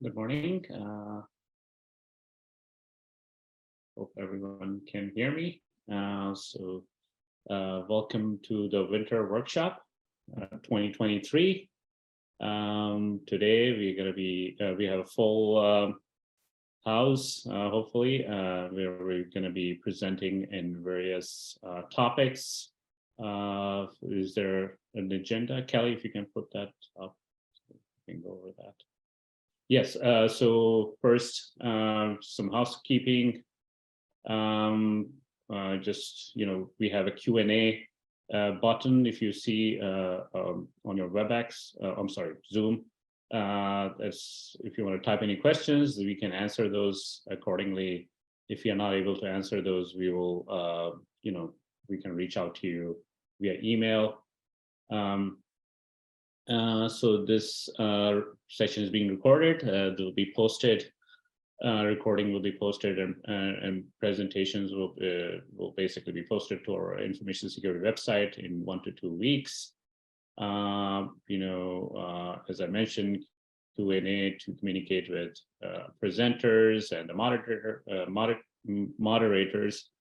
Good morning. Hope everyone can hear me. Welcome to the winter workshop 2023. Today we have a full house, hopefully, where we're going to be presenting in various topics. Is there an agenda? Kelly, if you can put that up, we can go over that. Yes, so first, some housekeeping. We have a Q&A button if you see on your WebEx, Zoom. If you want to type any questions, we can answer those accordingly. If you're not able to answer those, we will, we can reach out to you via email. So this session is being recorded. They'll be posted. Recording will be posted, and presentations will basically be posted to our information security website in 1 to 2 weeks. As I mentioned, Q&A to communicate with presenters and the moderators.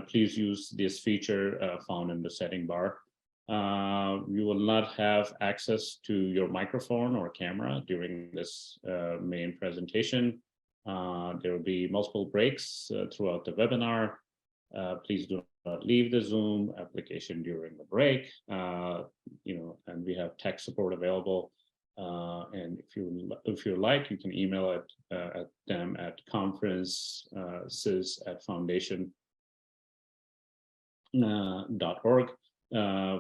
Please use this feature found in the setting bar. You will not have access to your microphone or camera during this main presentation. There will be multiple breaks throughout the webinar. Please do not leave the Zoom application during the break. And we have tech support available. And if you like, you can email them at conferences@foundation.org.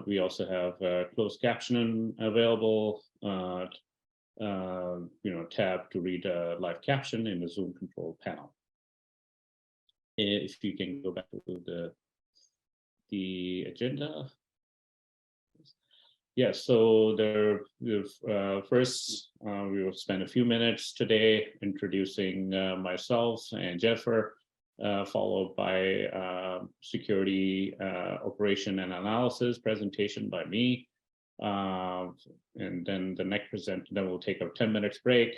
We also have closed captioning available, tab to read a live caption in the Zoom control panel. If you can go back to the agenda. Yeah, so first we will spend a few minutes today introducing myself and Jennifer, followed by security operation and analysis presentation by me. And then the next presenter, then we'll take a 10 minutes break,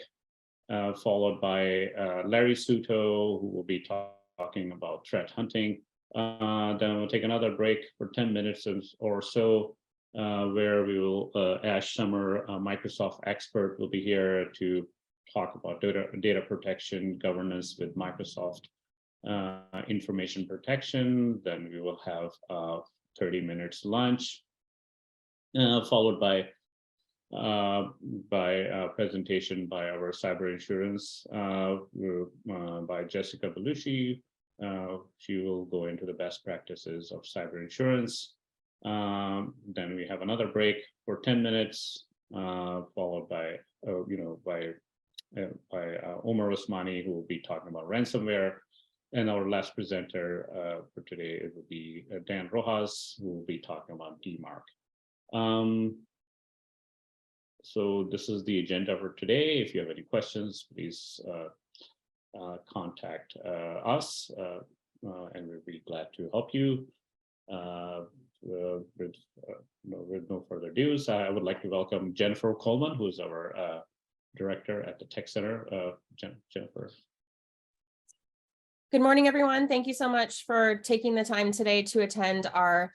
followed by Larry Suto, who will be talking about threat hunting. Then we'll take another break for 10 minutes or so, where we will, Ash Summer, Microsoft expert, will be here to talk about data protection governance with Microsoft information protection. Then we will have 30 minutes lunch, followed by a presentation by our cyber insurance by Jessica Belushi. She will go into the best practices of cyber insurance. Then we have another break for 10 minutes, followed by Omar Osmani, who will be talking about ransomware. And our last presenter for today, it will be Dan Rojas, who will be talking about DMARC. So this is the agenda for today. If you have any questions, please contact us, and we'll be glad to help you. With no further ado, I would like to welcome Jennifer Coleman, who is our director at the Tech Center. Jennifer. Good morning, everyone. Thank you so much for taking the time today to attend our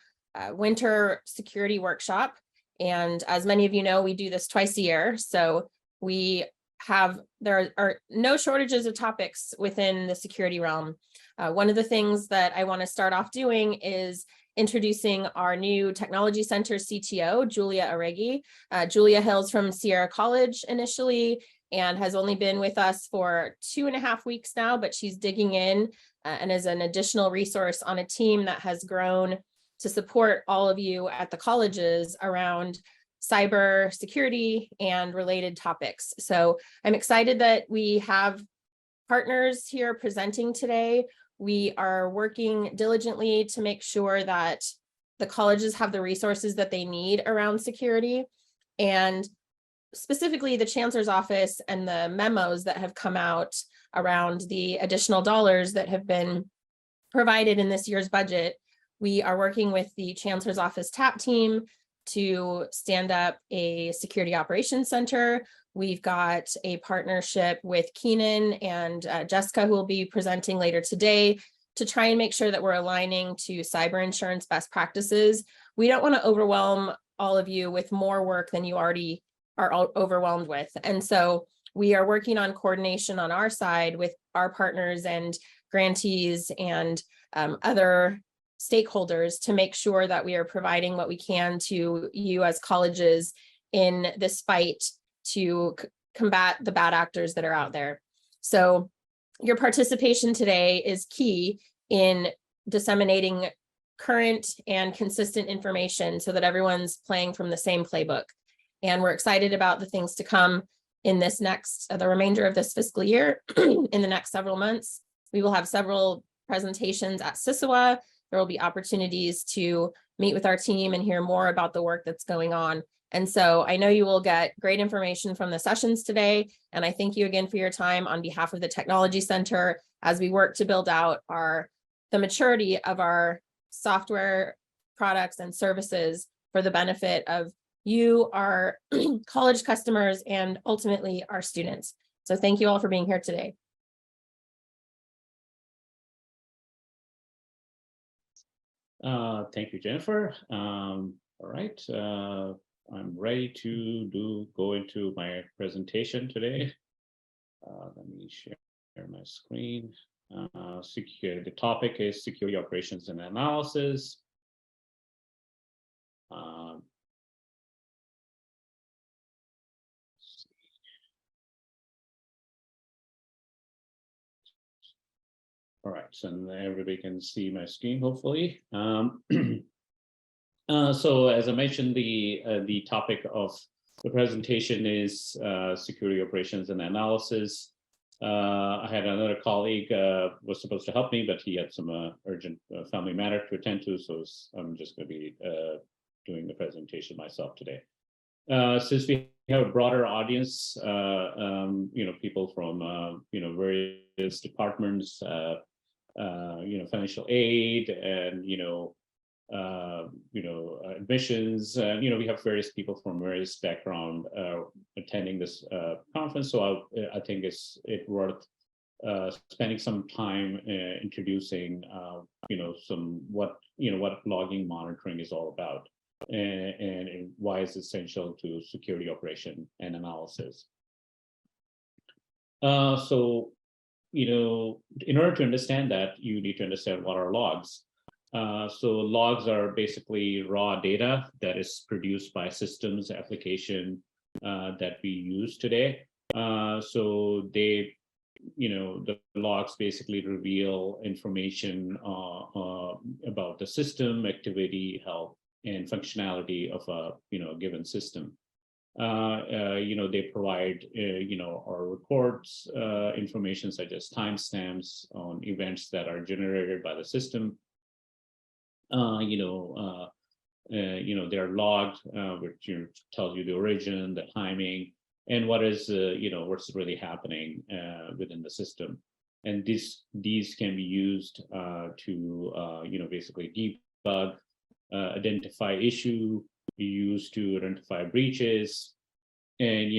winter security workshop. And as many of you know, we do this twice a year. So there are no shortages of topics within the security realm. One of the things that I want to start off doing is introducing our new Technology Center CTO, Julia Arregui. Julia hails from Sierra College initially and has only been with us for 2.5 weeks now, but she's digging in and is an additional resource on a team that has grown to support all of you at the colleges around cyber security and related topics. So I'm excited that we have partners here presenting today. We are working diligently to make sure that the colleges have the resources that they need around security, and specifically the Chancellor's Office and the memos that have come out around the additional dollars that have been provided in this year's budget. We are working with the Chancellor's Office TAP team to stand up a security operations center. We've got a partnership with Keenan and Jessica, who will be presenting later today, to try and make sure that we're aligning to cyber insurance best practices. We don't want to overwhelm all of you with more work than you already are overwhelmed with. And so we are working on coordination on our side with our partners and grantees and other stakeholders to make sure that we are providing what we can to you as colleges in this fight to combat the bad actors that are out there. So your participation today is key in disseminating current and consistent information so that everyone's playing from the same playbook. And we're excited about the things to come in this the remainder of this fiscal year. In the next several months, we will have several presentations at CISOA. There will be opportunities to meet with our team and hear more about the work that's going on. And so I know you will get great information from the sessions today. And I thank you again for your time on behalf of the Technology Center as we work to build out the maturity of our software products and services for the benefit of you, our college customers, and ultimately our students. So thank you all for being here today. Thank you, Jennifer. All right, I'm ready to go into my presentation today. Let me share my screen. The topic is security operations and analysis. All right, so everybody can see my screen, hopefully. So as I mentioned, the topic of the presentation is security operations and analysis. I had another colleague was supposed to help me, but he had some urgent family matter to attend to, so I'm just going to be doing the presentation myself today. Since we have a broader audience, people from various departments, financial aid, and admissions, we have various people from various background attending this conference. So I think it's worth spending some time introducing, what logging monitoring is all about, and why it's essential to security operation and analysis. So, in order to understand that, you need to understand what are logs. So logs are basically raw data that is produced by systems application that we use today. So the logs basically reveal information about the system, activity, health, and functionality of a given system. They provide our reports, information such as timestamps on events that are generated by the system. They're logged, which tells you the origin, the timing, and what is what's really happening within the system. And these can be used to basically debug, identify issue, be used to identify breaches, and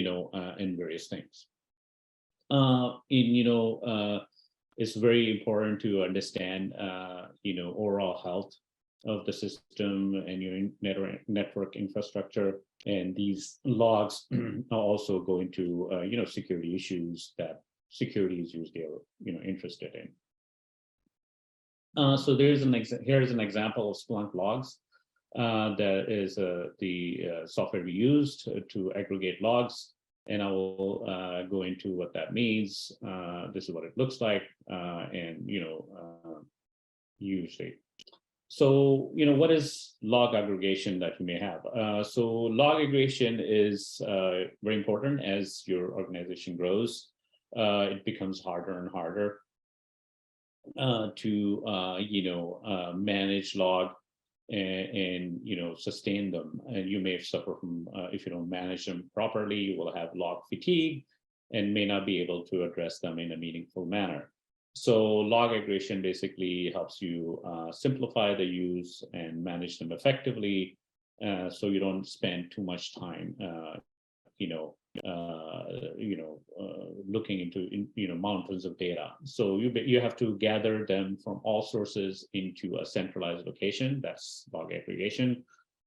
and various things. It's very important to understand overall health of the system and your network infrastructure, and these logs also go into security issues that security is usually interested in. So here's an example of Splunk logs. That is the software we used to aggregate logs, and I will go into what that means. This is what it looks like, and usually. So what is log aggregation that you may have? So log aggregation is very important as your organization grows. It becomes harder and harder to manage log and sustain them, and you may suffer from if you don't manage them properly. You will have log fatigue and may not be able to address them in a meaningful manner. So log aggregation basically helps you simplify the use and manage them effectively, so you don't spend too much time looking into mountains of data. So you have to gather them from all sources into a centralized location. That's log aggregation,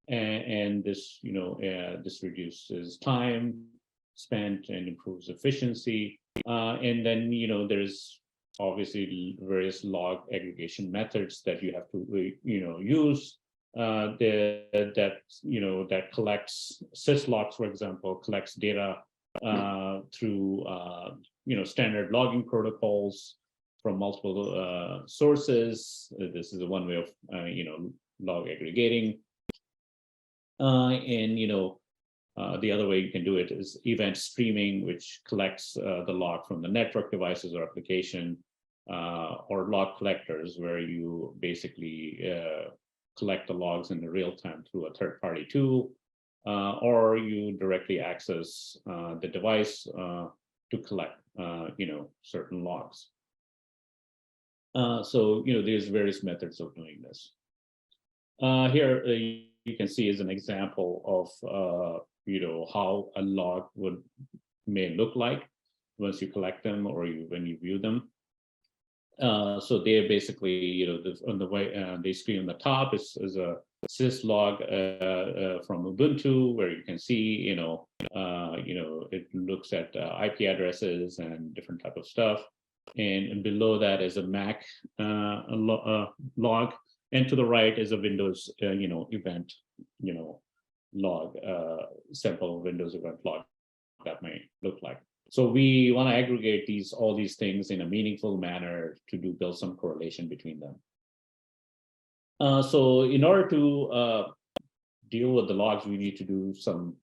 and this this reduces time spent and improves efficiency. And then there's obviously various log aggregation methods that you have to use. That collects syslogs, for example, collects data through standard logging protocols from multiple sources. This is one way of log aggregating. The other way you can do it is event streaming, which collects the log from the network devices or application, or log collectors, where you basically collect the logs in the real time through a third-party tool, or you directly access the device to collect certain logs. So there's various methods of doing this. Here you can see as an example of how a log may look like once you collect them or when you view them. So they're basically, on the way, the screen on the top is a syslog from Ubuntu, where you can see, it looks at IP addresses and different type of stuff. And below that is a Mac log, and to the right is a Windows, event, log, sample Windows event log that may look like. So we want to aggregate all these things in a meaningful manner to build some correlation between them. So in order to deal with the logs, we need to do some,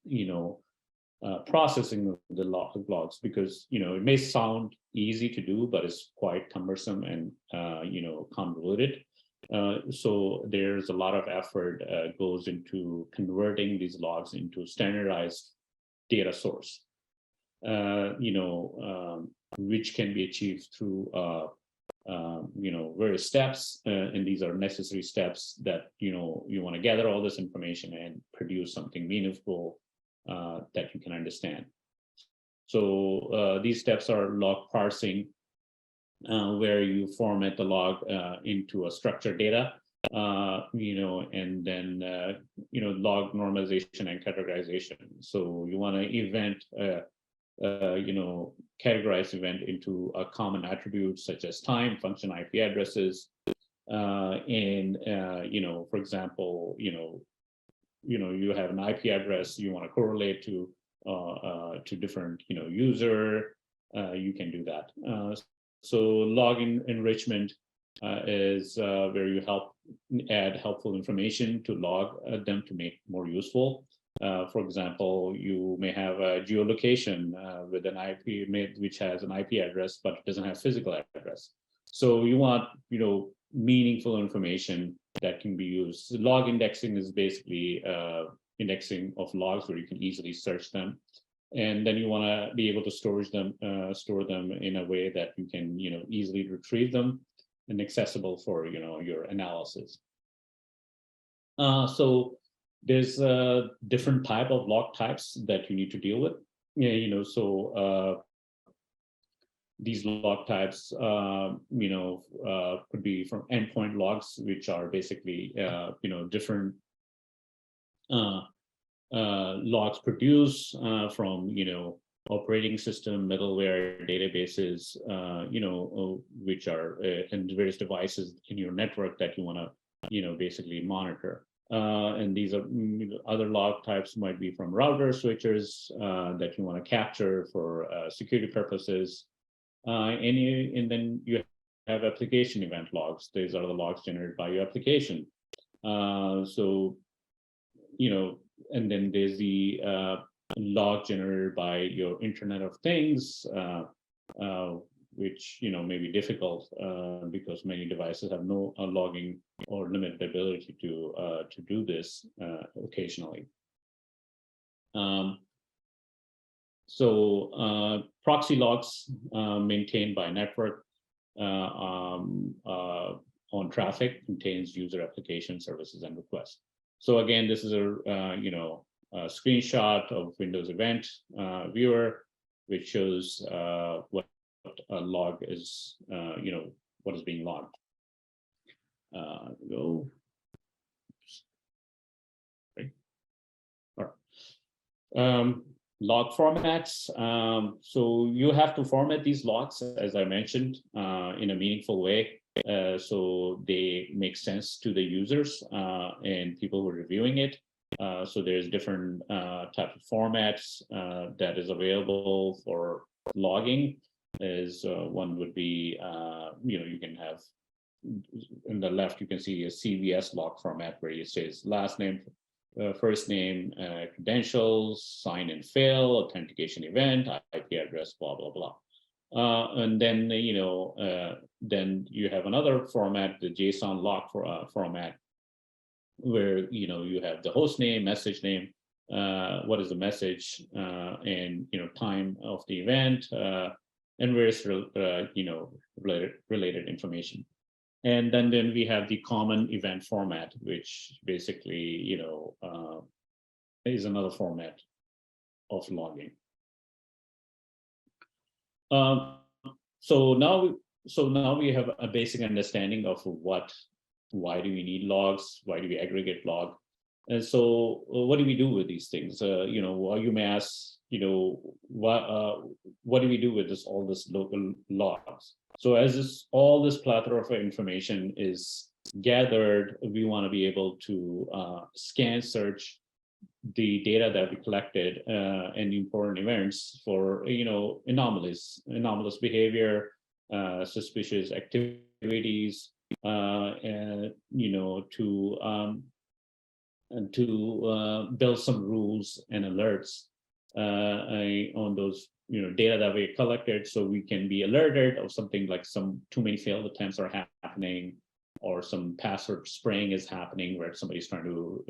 processing of the logs, because it may sound easy to do, but it's quite cumbersome and convoluted. So there's a lot of effort goes into converting these logs into standardized data source, which can be achieved through various steps, and these are necessary steps that you want to gather all this information and produce something meaningful that you can understand. So these steps are log parsing, where you format the log into a structured data, and then log normalization and categorization. So you want to categorize event into a common attributes such as time, function, IP addresses, and for example, you have an IP address you want to correlate to different user. You can do that. So log enrichment is where you add helpful information to log them to make more useful. For example, you may have a geolocation with an IP which has an IP address, but it doesn't have physical address. So you want, meaningful information that can be used. Log indexing is basically indexing of logs where you can easily search them. And then you want to be able to store them in a way that you can, easily retrieve them and accessible for, your analysis. So there's a different type of log types that you need to deal with. These log types, could be from endpoint logs, which are basically, different logs produced from, operating system, middleware, databases, which are in various devices in your network that you want to, basically monitor. And these are other log types might be from router switchers that you want to capture for security purposes. And then you have application event logs. These are the logs generated by your application. And then there's the log generated by your Internet of Things, which may be difficult because many devices have no logging or limited ability to do this occasionally. Proxy logs maintained by network on traffic contains user application services and requests. So again, this is a screenshot of Windows event viewer, which shows what a log is, what is being logged. Go. Okay. All right. Log formats. So you have to format these logs, as I mentioned, in a meaningful way, so they make sense to the users and people who are reviewing it. So there's different type of formats that is available for logging. Is one would be, you can have in the left, you can see a CVS log format where it says last name, first name, credentials, sign and fail, authentication event, IP address, blah, blah, blah. And then, then you have another format, the JSON log format, where, you have the host name, message name, what is the message, and, time of the event, and various, related information. And then we have the common event format, which basically, is another format of logging. So now we have a basic understanding of why do we need logs? Why do we aggregate log? And so what do we do with these things? You may ask, what do we do with all this local logs? So as all this plethora of information is gathered, we want to be able to scan, search the data that we collected and important events for, anomalous behavior, suspicious activities, and to build some rules and alerts on those data that we collected, so we can be alerted of something like some too many failed attempts are happening, or some password spraying is happening where somebody's trying to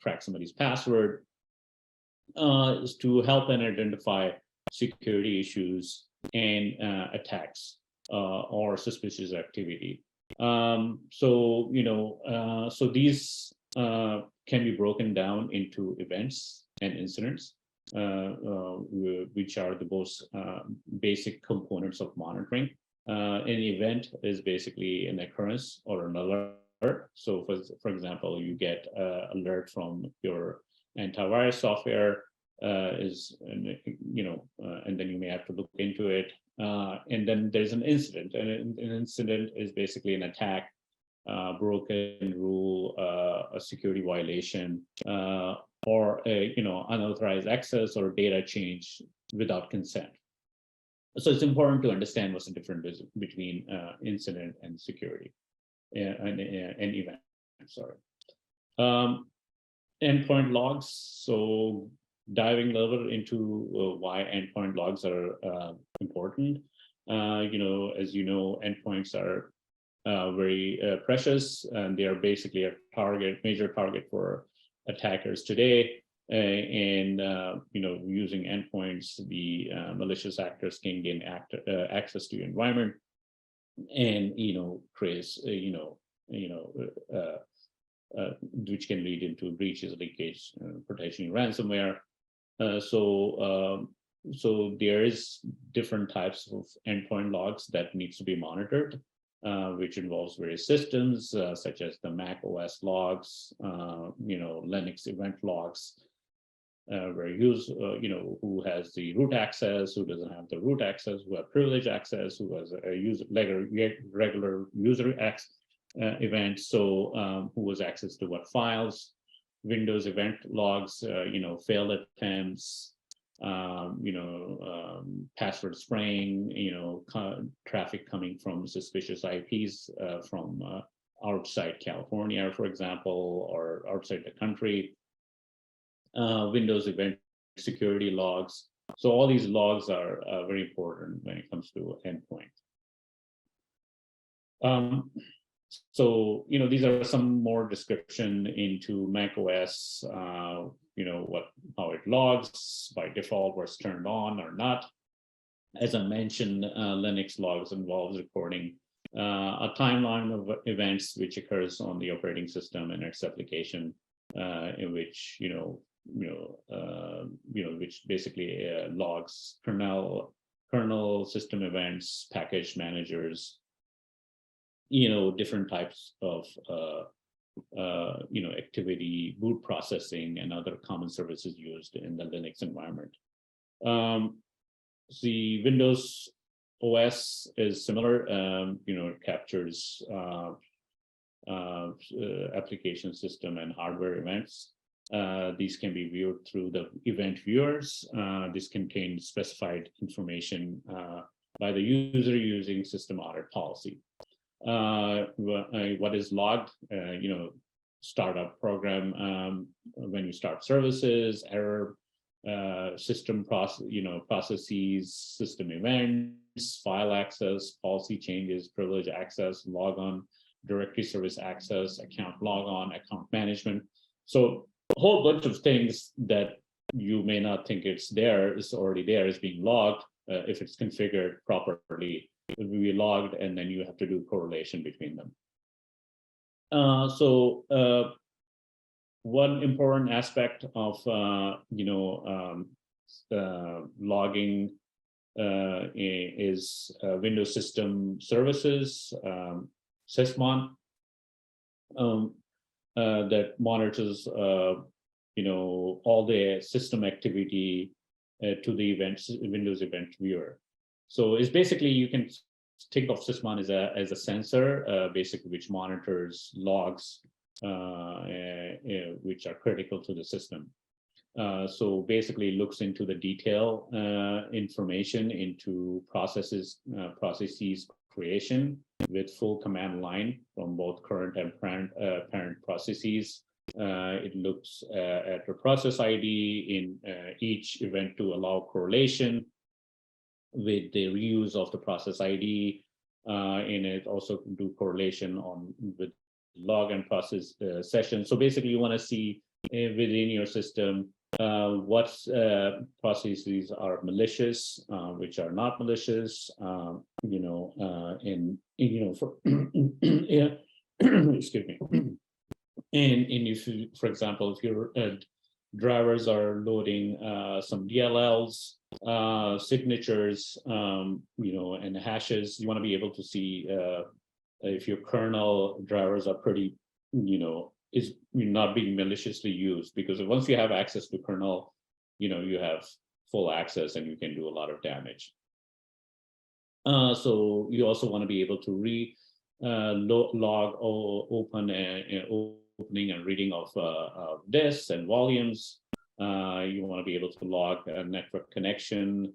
crack somebody's password, is to help and identify security issues and attacks or suspicious activity. So these can be broken down into events and incidents, which are the most basic components of monitoring. An event is basically an occurrence or an alert. So for example, you get an alert from your antivirus software, and then you may have to look into it. And then there's an incident, and an incident is basically an attack, broken rule, a security violation, or unauthorized access or data change without consent. So it's important to understand what's the difference between incident and security and event. Sorry. Endpoint logs. So diving a little bit into why endpoint logs are important. As endpoints are very precious, and they are basically a major target for attackers today. Using endpoints, the malicious actors can gain access to your environment, and creates which can lead into breaches, leakage, protection, ransomware. So there is different types of endpoint logs that needs to be monitored, which involves various systems such as the Mac OS logs, Linux event logs, where who has the root access, who doesn't have the root access, who have privileged access, who has a regular user event, so who has access to what files. Windows event logs, failed attempts, password spraying, traffic coming from suspicious IPs from outside California, for example, or outside the country. Windows event security logs. So all these logs are very important when it comes to endpoint. So these are some more description into Mac OS, how it logs by default, what's turned on or not. As I mentioned, Linux logs involves recording a timeline of events which occurs on the operating system and its application, in which which basically logs kernel system events, package managers, different types of activity, boot processing, and other common services used in the Linux environment. The Windows OS is similar. It captures application system and hardware events. These can be viewed through the event viewers. This contains specified information by the user using system audit policy. What is logged? Startup program, when you start services, error, system processes, system events, file access, policy changes, privilege access, logon, directory service access, account logon, account management. So a whole bunch of things that you may not think it's there is already there, is being logged. If it's configured properly, it will be logged, and then you have to do correlation between them. One important aspect of logging is Windows System Services, SysMon, that monitors all the system activity to the Windows Event Viewer. So it's basically, you can think of SysMon as a sensor, basically, which monitors logs which are critical to the system. So basically looks into the detail information into processes creation with full command line from both current and parent processes. It looks at the process ID in each event to allow correlation with the reuse of the process ID, and it also can do correlation with log and process session. So basically, you want to see within your system what processes are malicious, which are not malicious, excuse me. And if you, for example, if your drivers are loading some DLLs, signatures, and hashes, you want to be able to see if your kernel drivers are pretty, is not being maliciously used, because once you have access to kernel, you have full access and you can do a lot of damage. So you also want to be able to log opening and reading of disks and volumes. You want to be able to log a network connection,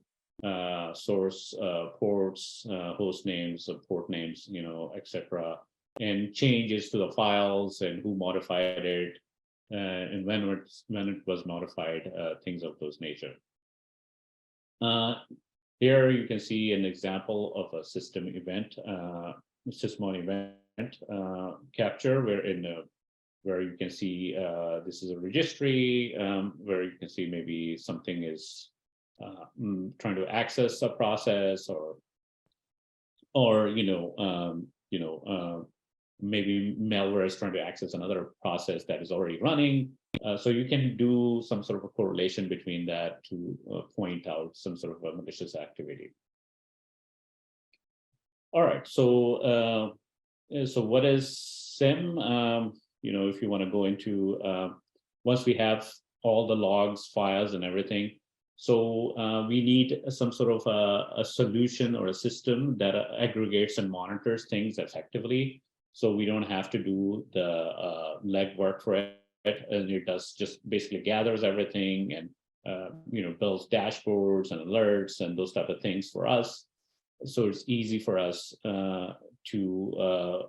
source ports, host names, port names, etc., and changes to the files and who modified it, and when it was modified, things of those nature. Here you can see an example of a system event, SysMon event capture, where you can see this is a registry, where you can see maybe something is trying to access a process, or maybe malware is trying to access another process that is already running. So you can do some sort of a correlation between that to point out some sort of a malicious activity. All right, so what is SIM? If you want to go into, once we have all the logs, files, and everything, so we need some sort of a solution or a system that aggregates and monitors things effectively, so we don't have to do the legwork for it, and it does just basically gathers everything and builds dashboards and alerts and those type of things for us. So it's easy for us to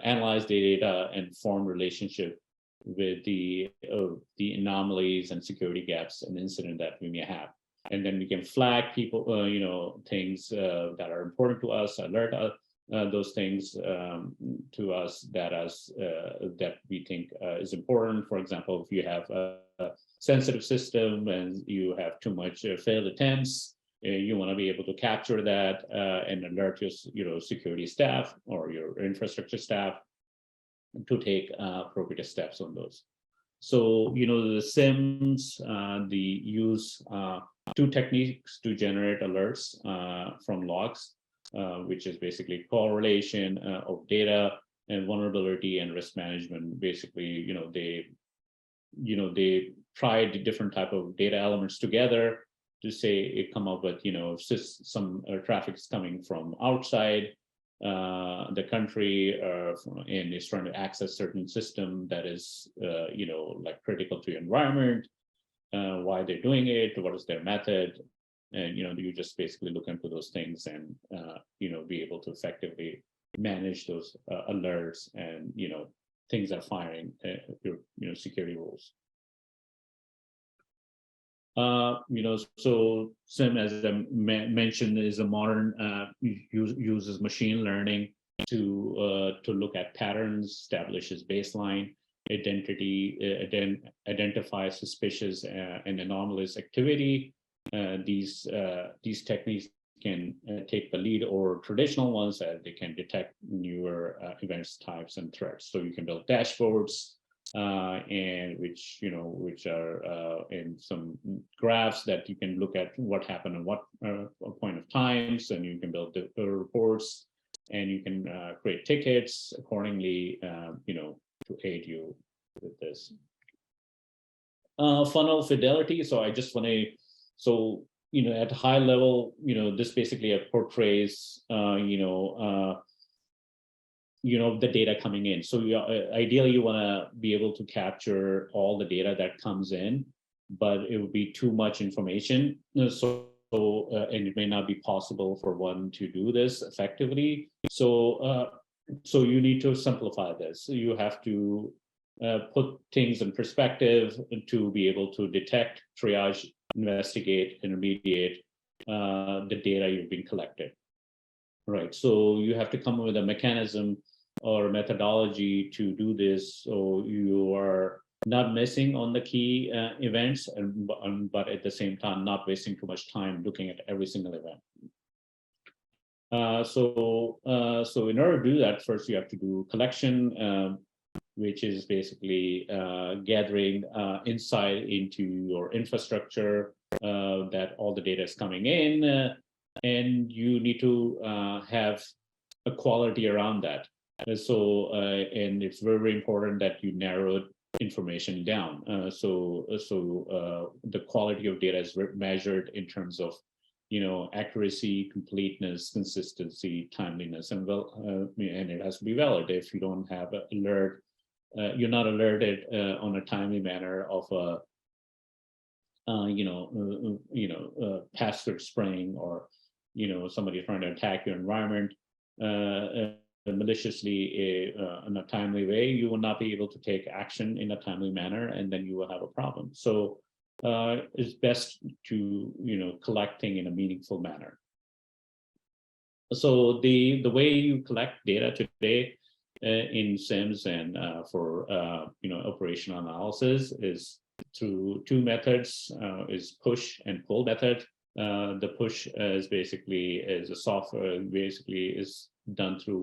analyze the data and form relationship with the anomalies and security gaps and incident that we may have, and then we can flag people, things that are important to us, alert those things to us that we think is important. For example, if you have a sensitive system and you have too much failed attempts, you want to be able to capture that and alert your security staff or your infrastructure staff to take appropriate steps on those. So, the SIMs, they use two techniques to generate alerts from logs, which is basically correlation of data and vulnerability and risk management. Basically, they tried different type of data elements together to say it come up with, if some traffic is coming from outside the country, and is trying to access certain system that is, like critical to your environment, why they're doing it, what is their method, and you just basically look into those things and be able to effectively manage those alerts, and things are firing your security rules. So SIM, as I mentioned, is a modern uses machine learning to look at patterns, establishes baseline identify suspicious and anomalous activity. These techniques can take the lead over traditional ones, as they can detect newer events, types, and threats. So you can build dashboards, and which are in some graphs that you can look at what happened at what point of times, and you can build the reports, and you can create tickets accordingly, to aid you with this. Funnel fidelity. So I just want to, at a high level, this basically portrays, the data coming in. So ideally, you want to be able to capture all the data that comes in, but it would be too much information. So and it may not be possible for one to do this effectively. So you need to simplify this. So you have to put things in perspective to be able to detect, triage, investigate, and remediate the data you've been collected. Right. So you have to come up with a mechanism or methodology to do this, so you are not missing on the key events, but at the same time not wasting too much time looking at every single event. So in order to do that, first you have to do collection, which is basically gathering insight into your infrastructure, that all the data is coming in, and you need to have a quality around that. And it's very, very important that you narrow information down. So the quality of data is measured in terms of, accuracy, completeness, consistency, timeliness, and and it has to be valid. If you don't have an alert, you're not alerted on a timely manner of password spraying, or somebody trying to attack your environment maliciously in a timely way, you will not be able to take action in a timely manner, and then you will have a problem. So it's best to collecting in a meaningful manner. So the way you collect data today in SIMs and for operational analysis is through two methods, is push and pull method. The push is basically a software, basically is done through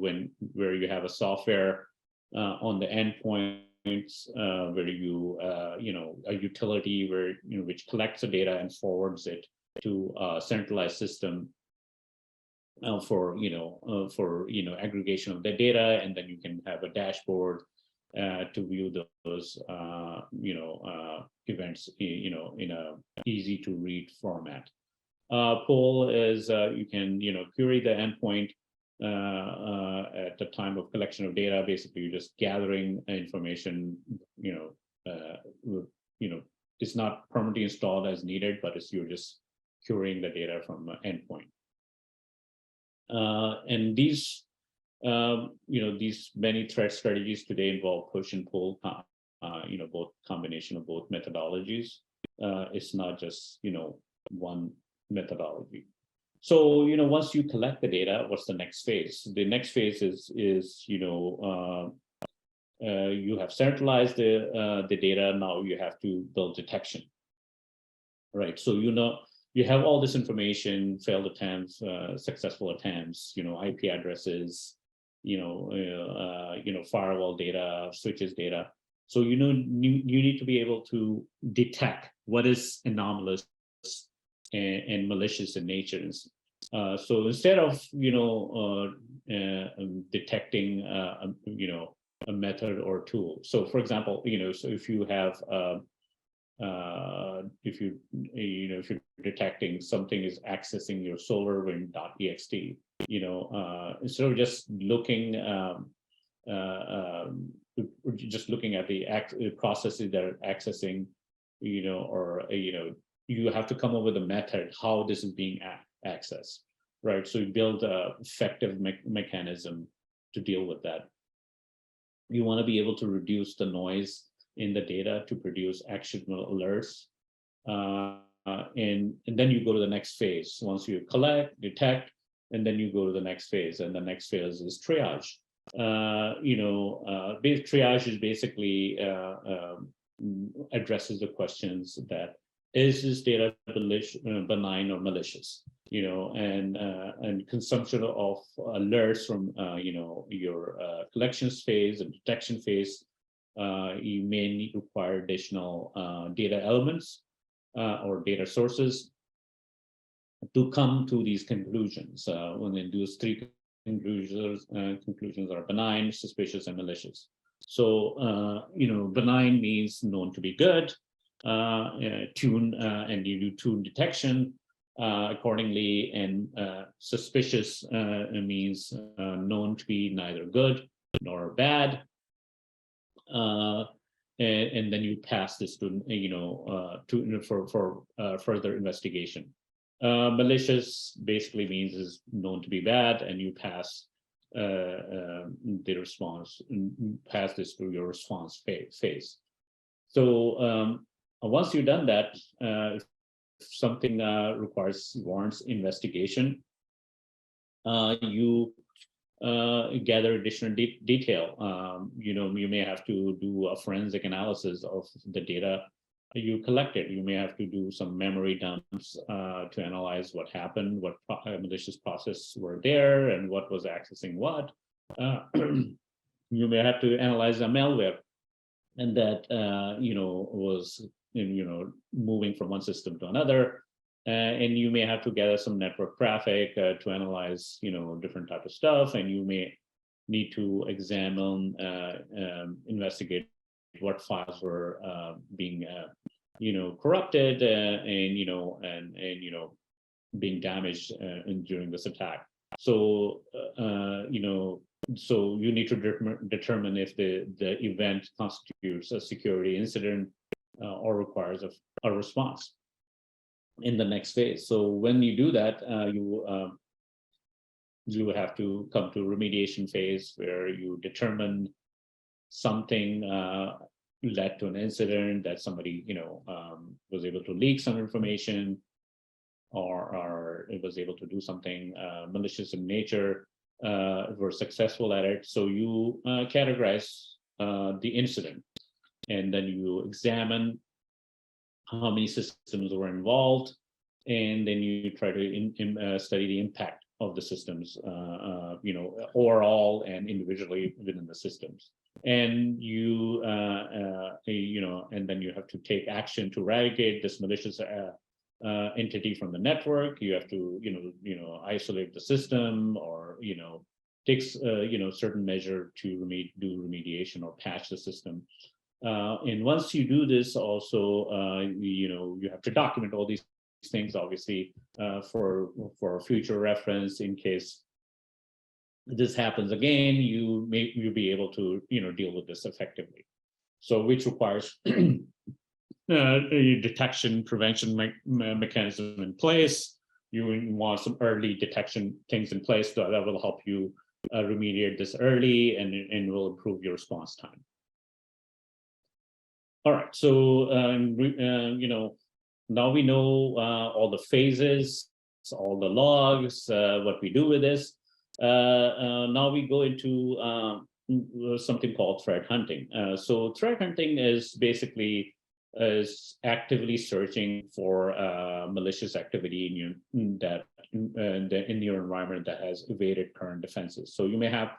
where you have a software on the endpoints, where you a utility where which collects the data and forwards it to a centralized system for aggregation of the data, and then you can have a dashboard to view those events in a easy to read format. Pull is you can query the endpoint at the time of collection of data. Basically, you're just gathering information. It's not permanently installed as needed, but you're just querying the data from an endpoint. And these many threat strategies today involve push and pull. Both combination of both methodologies. It's not just one methodology. So once you collect the data, what's the next phase? The next phase is you have centralized the data. Now you have to build detection, right? So you have all this information, failed attempts, successful attempts, IP addresses, firewall data, switches data. So, you need to be able to detect what is anomalous and malicious in nature. So instead of, detecting, a method or tool. So for example, so if you have, if you're detecting something is accessing your SolarWind.txt, instead of just looking, at the processes that are accessing, you have to come up with a method how this is being accessed, right? So you build a effective mechanism to deal with that. You want to be able to reduce the noise in the data to produce actionable alerts. And then you go to the next phase. Once you collect, detect, and then you go to the next phase. And the next phase is triage. Triage is basically addresses the questions that is this data benign or malicious, and consumption of alerts from your collections phase and detection phase. You may require additional data elements or data sources to come to these conclusions. When they do three conclusions are benign, suspicious, and malicious. So benign means known to be good. Tune and you do tune detection accordingly, and suspicious means known to be neither good nor bad. And then you pass this to for further investigation. Malicious basically means is known to be bad, and you pass the response, pass this to your response phase. So once you've done that, if something warrants investigation, you gather additional detail. You may have to do a forensic analysis of the data you collected. You may have to do some memory dumps to analyze what happened, what malicious process were there, and what was accessing what. You may have to analyze a malware, and that was moving from one system to another. And you may have to gather some network traffic to analyze different type of stuff, and you may need to examine, investigate what files were being corrupted and being damaged during this attack. So so you need to determine if the event constitutes a security incident or requires a response in the next phase. So when you do that, you have to come to remediation phase, where you determine something led to an incident, that somebody was able to leak some information, or it was able to do something malicious in nature, were successful at it. So you categorize the incident, and then you examine how many systems were involved, and then you try to study the impact of the systems, overall and individually within the systems. And you, and then you have to take action to eradicate this malicious entity from the network. You have to, isolate the system, or take, certain measure to do remediation or patch the system. And once you do this, also, you have to document all these things, obviously, for future reference in case this happens again. You'll be able to deal with this effectively. So which requires a detection prevention mechanism in place. You want some early detection things in place that will help you remediate this early, and will improve your response time. All right, so now we know all the phases, all the logs, what we do with this. Now we go into something called threat hunting. So threat hunting is basically actively searching for malicious activity in your environment that has evaded current defenses. So you may have,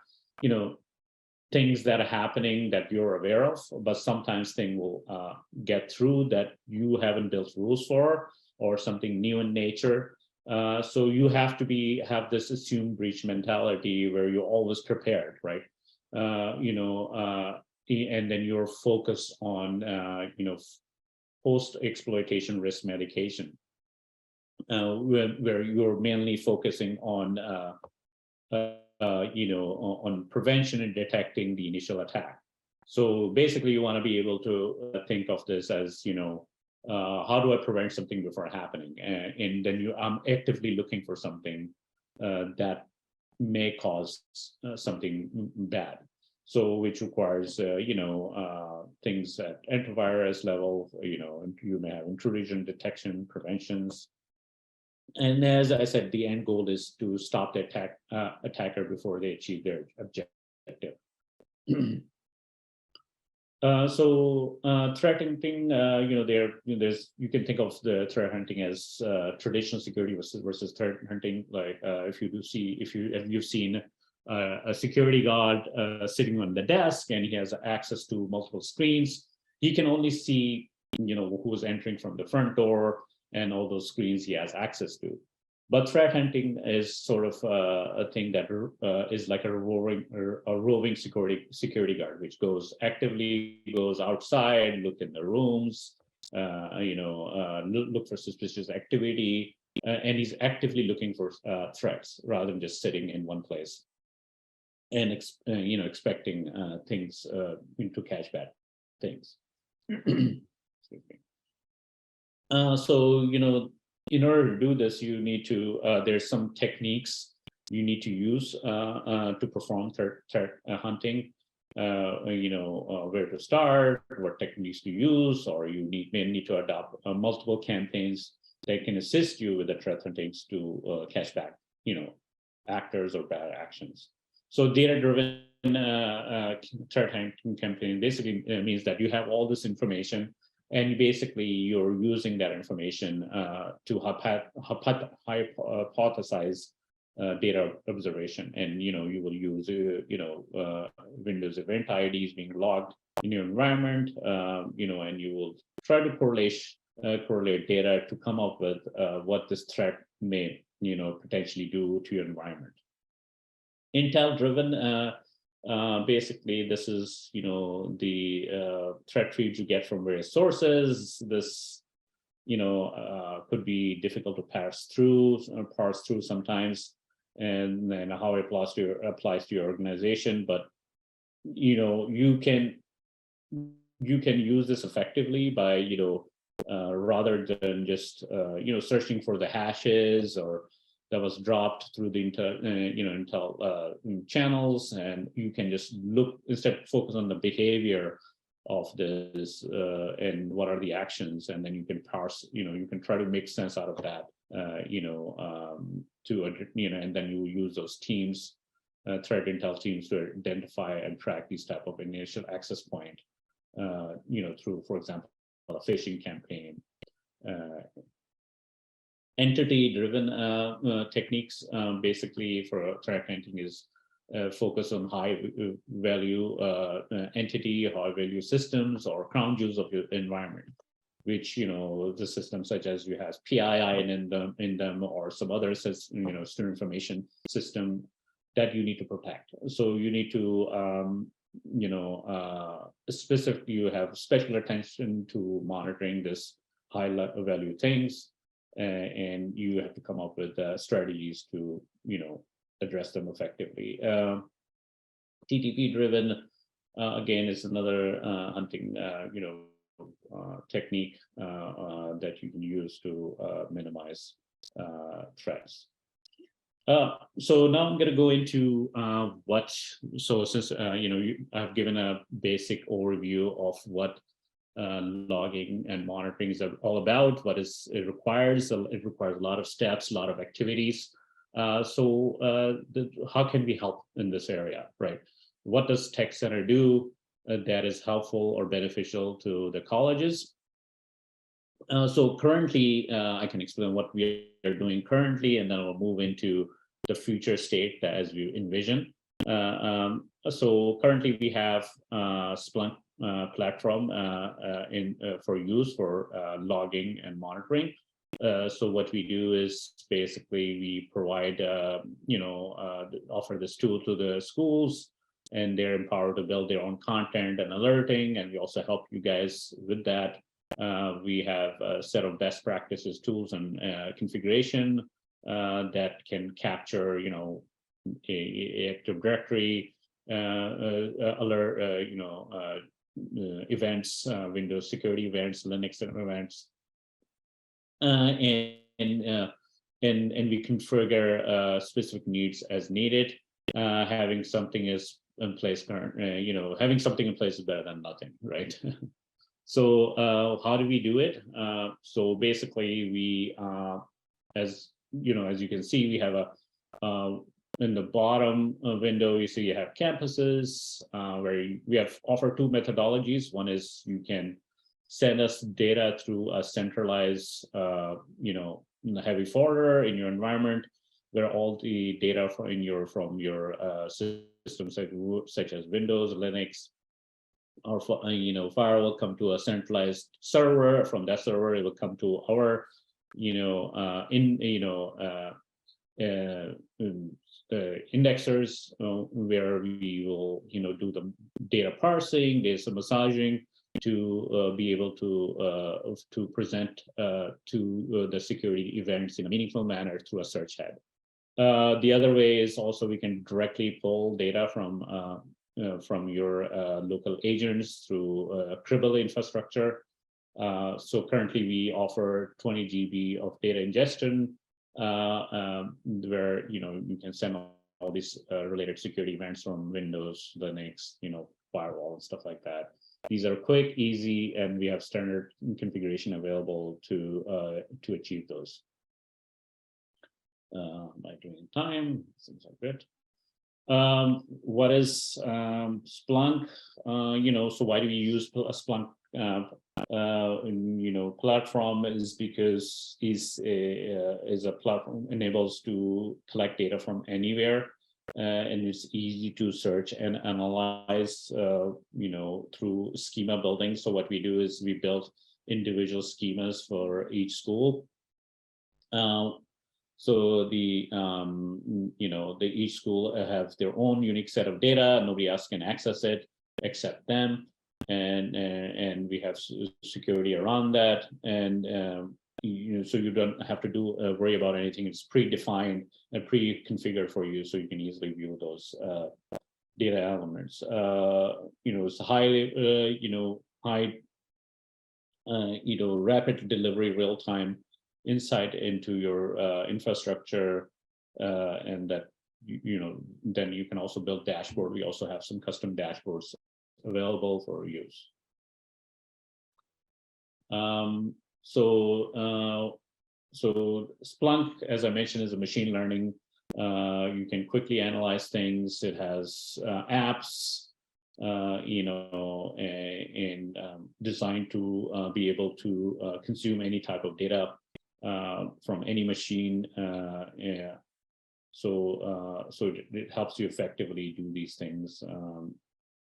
things that are happening that you're aware of, but sometimes things will get through that you haven't built rules for, or something new in nature. So you have to have this assumed breach mentality where you're always prepared, right? And then you're focused on post-exploitation risk mitigation, where you're mainly focusing on on prevention and detecting the initial attack. So basically, you want to be able to think of this as, how do I prevent something before happening? And then I'm actively looking for something that may cause something bad. So which requires, things at antivirus level, you may have intrusion detection, preventions. And as I said, the end goal is to stop the attacker before they achieve their objective. Threat hunting, you can think of the threat hunting as traditional security versus threat hunting. Like if you've seen a security guard sitting on the desk and he has access to multiple screens, he can only see who's entering from the front door and all those screens he has access to. But threat hunting is sort of a thing that is like a roving security guard, which actively goes outside, look in the rooms, look for suspicious activity, and he's actively looking for threats rather than just sitting in one place and expecting things to catch bad things. In order to do this, you need to, there's some techniques you need to use to perform threat hunting, where to start, what techniques to use, or you may need to adopt multiple campaigns that can assist you with the threat huntings to catch back, actors or bad actions. So data-driven threat hunting campaign basically means that you have all this information, and basically you're using that information to hypothesize data observation. And you will use Windows event IDs being logged in your environment, and you will try to correlate data to come up with what this threat may potentially do to your environment. Intel driven, basically this is the threat feeds you get from various sources. This could be difficult to parse through sometimes, and then how it applies to your organization. But you can use this effectively by rather than just searching for the hashes or that was dropped through the Intel channels, and you can just focus on the behavior of this and what are the actions, and then you can parse, you can try to make sense out of that, and then you use those teams, threat intel teams, to identify and track these type of initial access point, through, for example, a phishing campaign. Entity-driven techniques, basically for threat hunting, is focus on high-value entity, high-value systems, or crown jewels of your environment, which the systems such as you have PII in them, or some other student information system that you need to protect. So you need to specifically you have special attention to monitoring this high-value things. And you have to come up with strategies to, address them effectively. TTP-driven, again, is another hunting, technique that you can use to minimize threats. So now I'm going to go into since I've given a basic overview of what logging and monitoring is all about, it requires a lot of steps, a lot of activities. How can we help in this area, right? What does Tech Center do that is helpful or beneficial to the colleges? So currently, I can explain what we are doing currently, and then I'll move into the future state as we envision. So currently we have Splunk platform for use for logging and monitoring. So what we do is basically we provide, offer this tool to the schools, and they're empowered to build their own content and alerting, and we also help you guys with that. We have a set of best practices, tools, and configuration that can capture, Active Directory alert, events, Windows security events, Linux events, and we configure specific needs as needed. Having something in place having something in place is better than nothing, right? So how do we do it? So basically, we as you can see, we have a in the bottom window, you see you have campuses where we have offer two methodologies. One is you can send us data through a centralized, heavy folder in your environment, where all the data from your systems such as Windows, Linux, or firewall come to a centralized server. From that server, it will come to our indexers, where we will do the data parsing, data massaging, to be able to present to the security events in a meaningful manner through a search head. The other way is also we can directly pull data from your local agents through Cribble infrastructure. So currently we offer 20 GB of data ingestion, where you can send all these related security events from Windows, Linux, firewall and stuff like that. These are quick, easy, and we have standard configuration available to achieve those. By doing time, seems like good. What is Splunk? So why do we use a Splunk platform? Is because is a platform enables to collect data from anywhere, and it's easy to search and analyze through schema building. So what we do is we build individual schemas for each school. So each school have their own unique set of data. Nobody else can access it except them, and we have security around that. And so you don't have to worry about anything. It's predefined and pre-configured for you, so you can easily view those data elements. It's highly rapid delivery, real time insight into your infrastructure, and that then you can also build dashboard. We also have some custom dashboards available for use. So Splunk, as I mentioned, is a machine learning. You can quickly analyze things. It has apps, and designed to be able to consume any type of data from any machine. So it helps you effectively do these things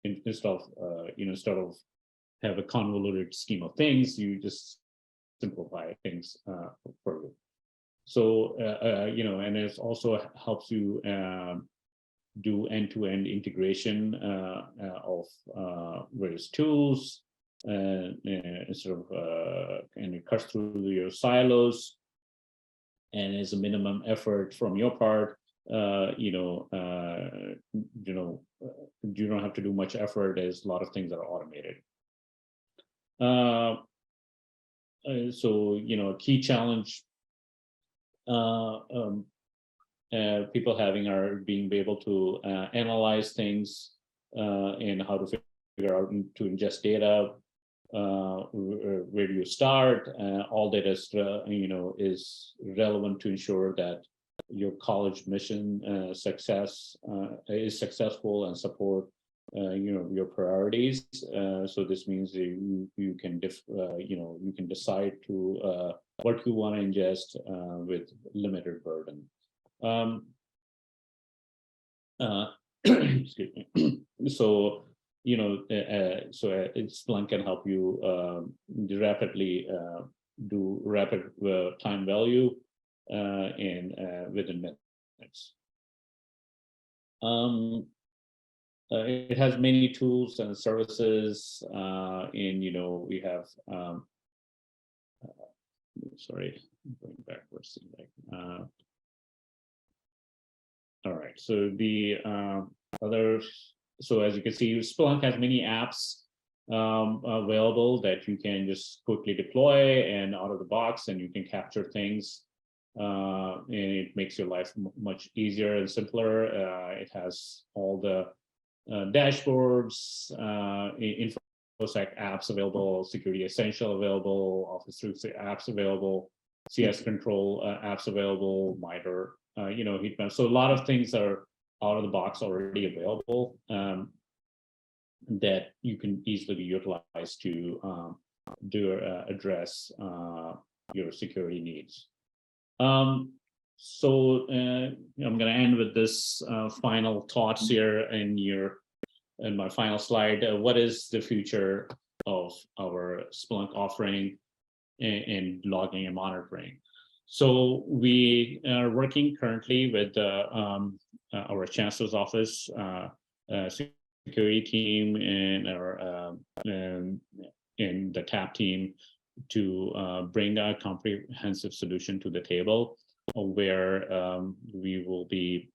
instead of have a convoluted scheme of things. You just simplify things for you. So and it also helps you do end-to-end integration of various tools, and it cuts through your silos, and is a minimum effort from your part. You don't have to do much effort. There's a lot of things that are automated. So a key challenge people having are being able to analyze things and how to figure out to ingest data. Where do you start? All data is relevant to ensure that your college mission success is successful and support your priorities. So this means you can decide to what you want to ingest with limited burden. excuse me. So, Splunk can help you rapidly do rapid time value and within minutes. It has many tools and services, and we have. Sorry, I'm going backwards. All right. So the so as you can see, Splunk has many apps available that you can just quickly deploy and out of the box, and you can capture things. And it makes your life much easier and simpler. It has all the dashboards, InfoSec apps available, Security Essential available, Office 365 apps available, CS Control apps available, MITRE, heat map. So a lot of things are out of the box already available that you can easily utilize to address your security needs. So I'm going to end with this final thoughts here in my final slide. What is the future of our Splunk offering in logging and monitoring? So we are working currently with our Chancellor's Office security team and our and the TAP team to bring a comprehensive solution to the table, where we will be,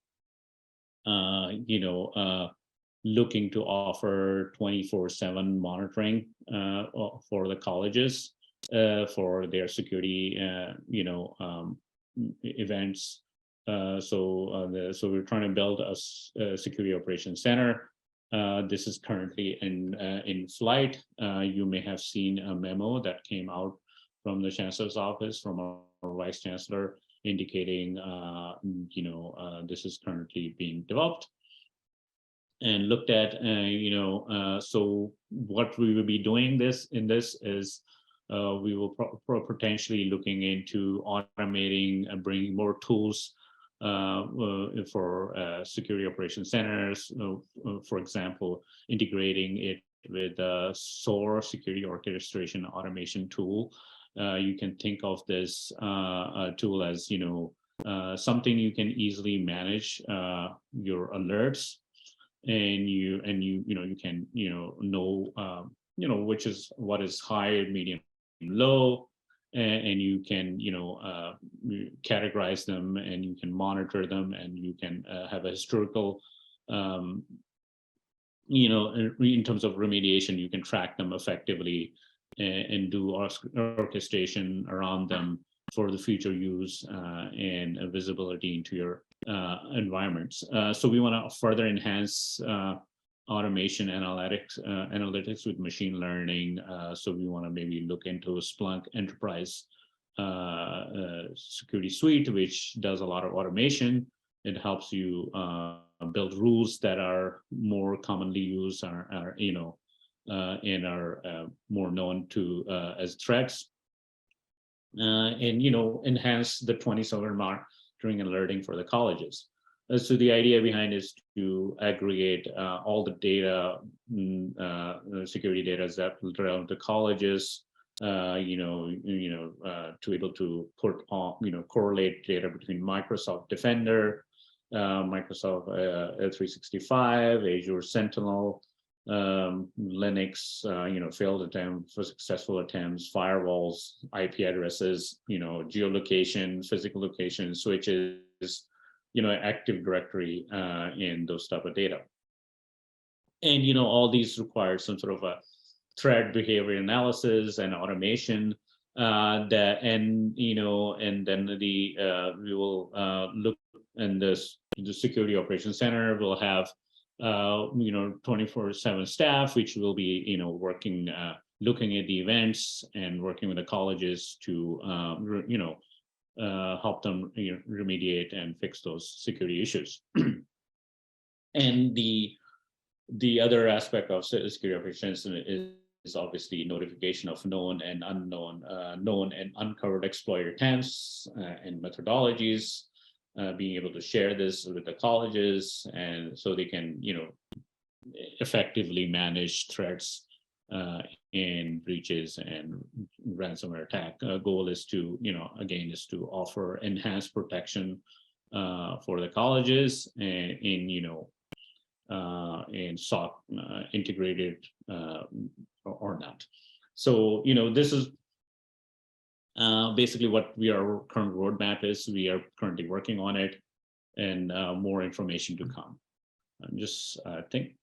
looking to offer 24/7 monitoring for the colleges for their security, events. So we're trying to build a security operations center. This is currently in flight. You may have seen a memo that came out from the Chancellor's Office, from our Vice Chancellor, indicating this is currently being developed and looked at. So what we will be doing in this is we will potentially looking into automating and bringing more tools for security operations centers, for example, integrating it with a SOAR security orchestration automation tool. You can think of this tool as something you can easily manage your alerts, and you can know what is high, medium, low, and you can categorize them, and you can monitor them, and you can have a historical in terms of remediation. You can track them effectively and do orchestration around them for the future use and visibility into your environments. So we want to further enhance automation analytics with machine learning. So we want to maybe look into Splunk Enterprise Security Suite, which does a lot of automation. It helps you build rules that are more commonly used, and are more known to as threats, and enhance the 27 monitoring and alerting for the colleges. So the idea behind is to aggregate all the data, security data that around the colleges, to able to put on, correlate data between Microsoft Defender, Microsoft 365, Azure Sentinel, Linux, failed attempts, successful attempts, firewalls, IP addresses, geolocation, physical location, switches, Active Directory, and those type of data. And all these require some sort of a threat behavior analysis and automation. And then we will look, and the Security Operations Center will have 24/7 staff, which will be working, looking at the events and working with the colleges to help them remediate and fix those security issues. And the other aspect of security operations is obviously notification of known and unknown, known and uncovered exploit attempts and methodologies. being able to share this with the colleges, and so they can, effectively manage threats and breaches and ransomware attack. Goal is to, again, is to offer enhanced protection for the colleges and in SOC integrated or not. So, this is basically what our current roadmap is. We are currently working on it, and more information to come. I'm just, I think,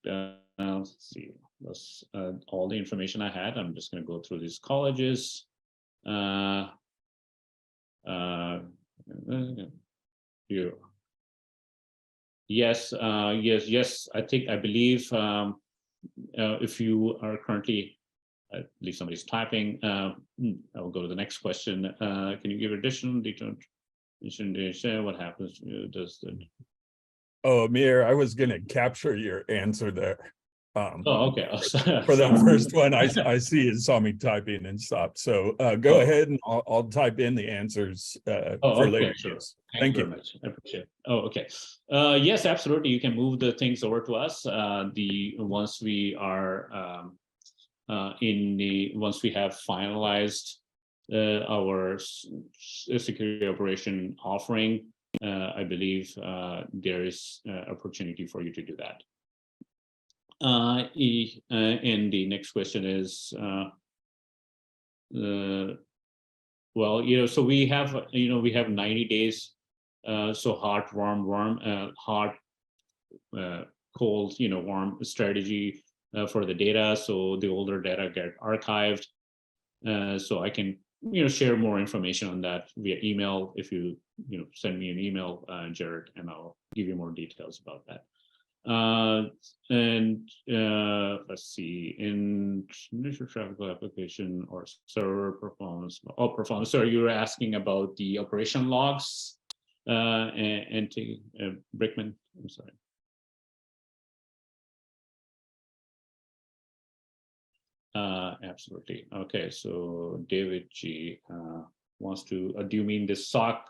let's see, that's all the information I had. I'm just going to go through these colleges. Yes, yes. I believe if you are currently, I believe somebody's typing. I'll go to the next question. Can you give additional detail? What happens? Does the Oh, Amir, I was going to capture your answer there. Oh, okay. For the first one, I see it saw me typing and stopped. So go ahead and I'll type in the answers for later. Sure. Thank you very much. I appreciate it. Oh, okay. Yes, absolutely. You can move the things over to us. Once we are once we have finalized our security operation offering, I believe there is opportunity for you to do that. And the next question is, well, so we have, we have 90 days. So hot, warm, hot, cold, warm strategy for the data. So the older data get archived. So I can, share more information on that via email. If you, send me an email, Jared, and I'll give you more details about that. And let's see, in initial traffic application or server performance. Oh, performance. So you were asking about the operation logs, and Brickman. I'm sorry. Absolutely. Okay, so David G wants to. Do you mean the SOC?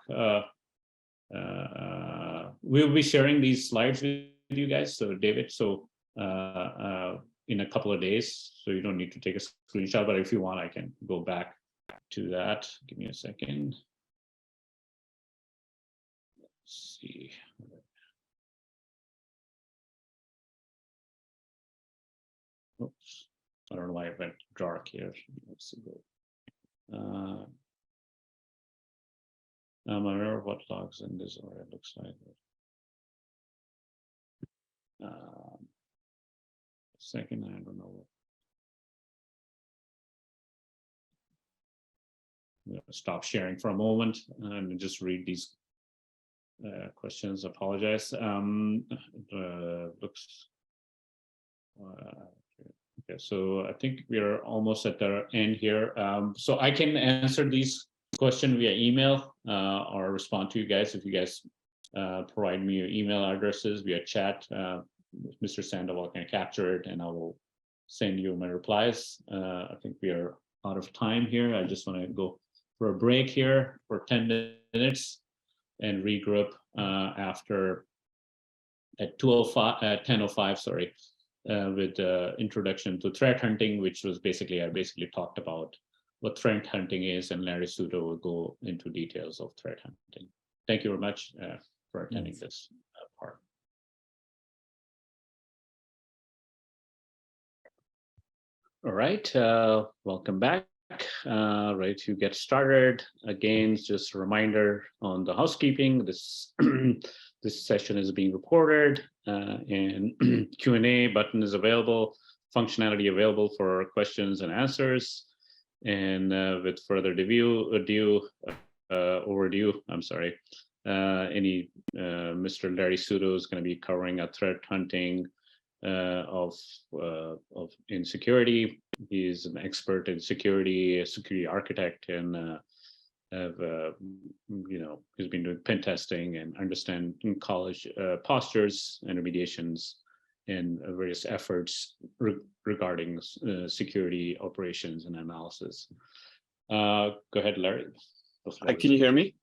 We'll be sharing these slides with you guys. So David, so in a couple of days, so you don't need to take a screenshot, but if you want, I can go back to that. Give me a second. Let's see. Oops, I don't know why it went dark here. Let's see. I'm aware of what logs in this or it looks like. Second, I don't know. I'm going to stop sharing for a moment and just read these questions. Apologize. Looks. Okay, so I think we are almost at the end here. So I can answer these questions via email or respond to you guys if you guys provide me your email addresses via chat. Mr. Sandoval can capture it and I will send you my replies. I think we are out of time here. I just want to go for a break here for 10 minutes and regroup after at 10:05, sorry, with introduction to threat hunting, which was I basically talked about what threat hunting is, and Larry Suto will go into details of threat hunting. Thank you very much for attending this part. All right, welcome back. Ready to get started. Again, just a reminder on the housekeeping. This this session is being recorded, and Q&A button is available, functionality available for questions and answers. And with further overdue, I'm sorry, Mr. Larry Suto is going to be covering a threat hunting of insecurity. He's an expert in security, a security architect, and he's been doing pen testing and understanding college postures and remediations and various efforts regarding security operations and analysis. Go ahead, Larry. Can you hear me?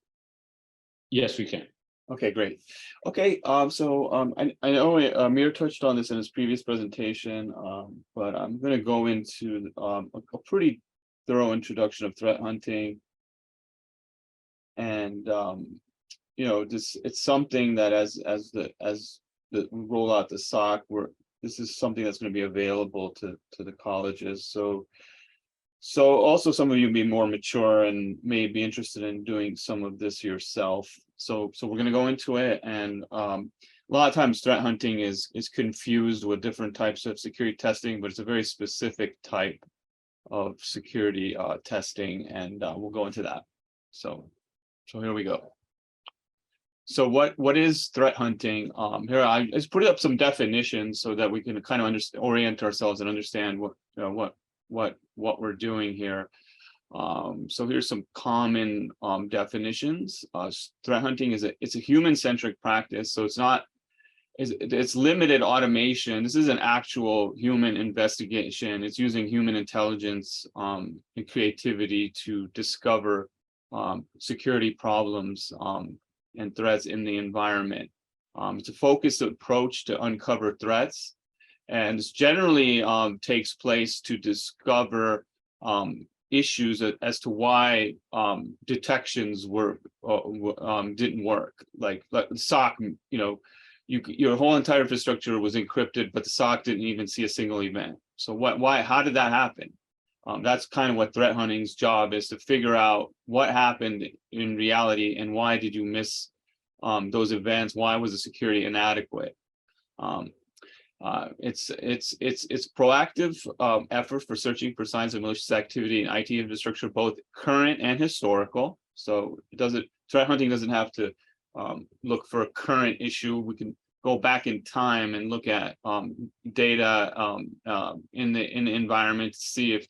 Yes, we can. Okay, great. Okay, I know Amir touched on this in his previous presentation, but I'm going to go into a pretty thorough introduction of threat hunting. And it's something that as the roll out the SOC, this is something that's going to be available to the colleges. So also some of you be more mature and may be interested in doing some of this yourself. So we're going to go into it, and a lot of times threat hunting is confused with different types of security testing, but it's a very specific type of security testing, and we'll go into that. So here we go. So what is threat hunting? Here I just put up some definitions so that we can kind of orient ourselves and understand what we're doing here. So here's some common definitions. Threat hunting it's a human-centric practice, so it's limited automation. This is an actual human investigation. It's using human intelligence and creativity to discover security problems and threats in the environment. It's a focused approach to uncover threats, and this generally takes place to discover issues as to why detections didn't work. Like SOC, your whole entire infrastructure was encrypted, but the SOC didn't even see a single event. So how did that happen? That's kind of what threat hunting's job is, to figure out what happened in reality and why did you miss those events? Why was the security inadequate? It's proactive effort for searching for signs of malicious activity in IT infrastructure, both current and historical. So threat hunting doesn't have to look for a current issue. We can go back in time and look at data in the environment to see if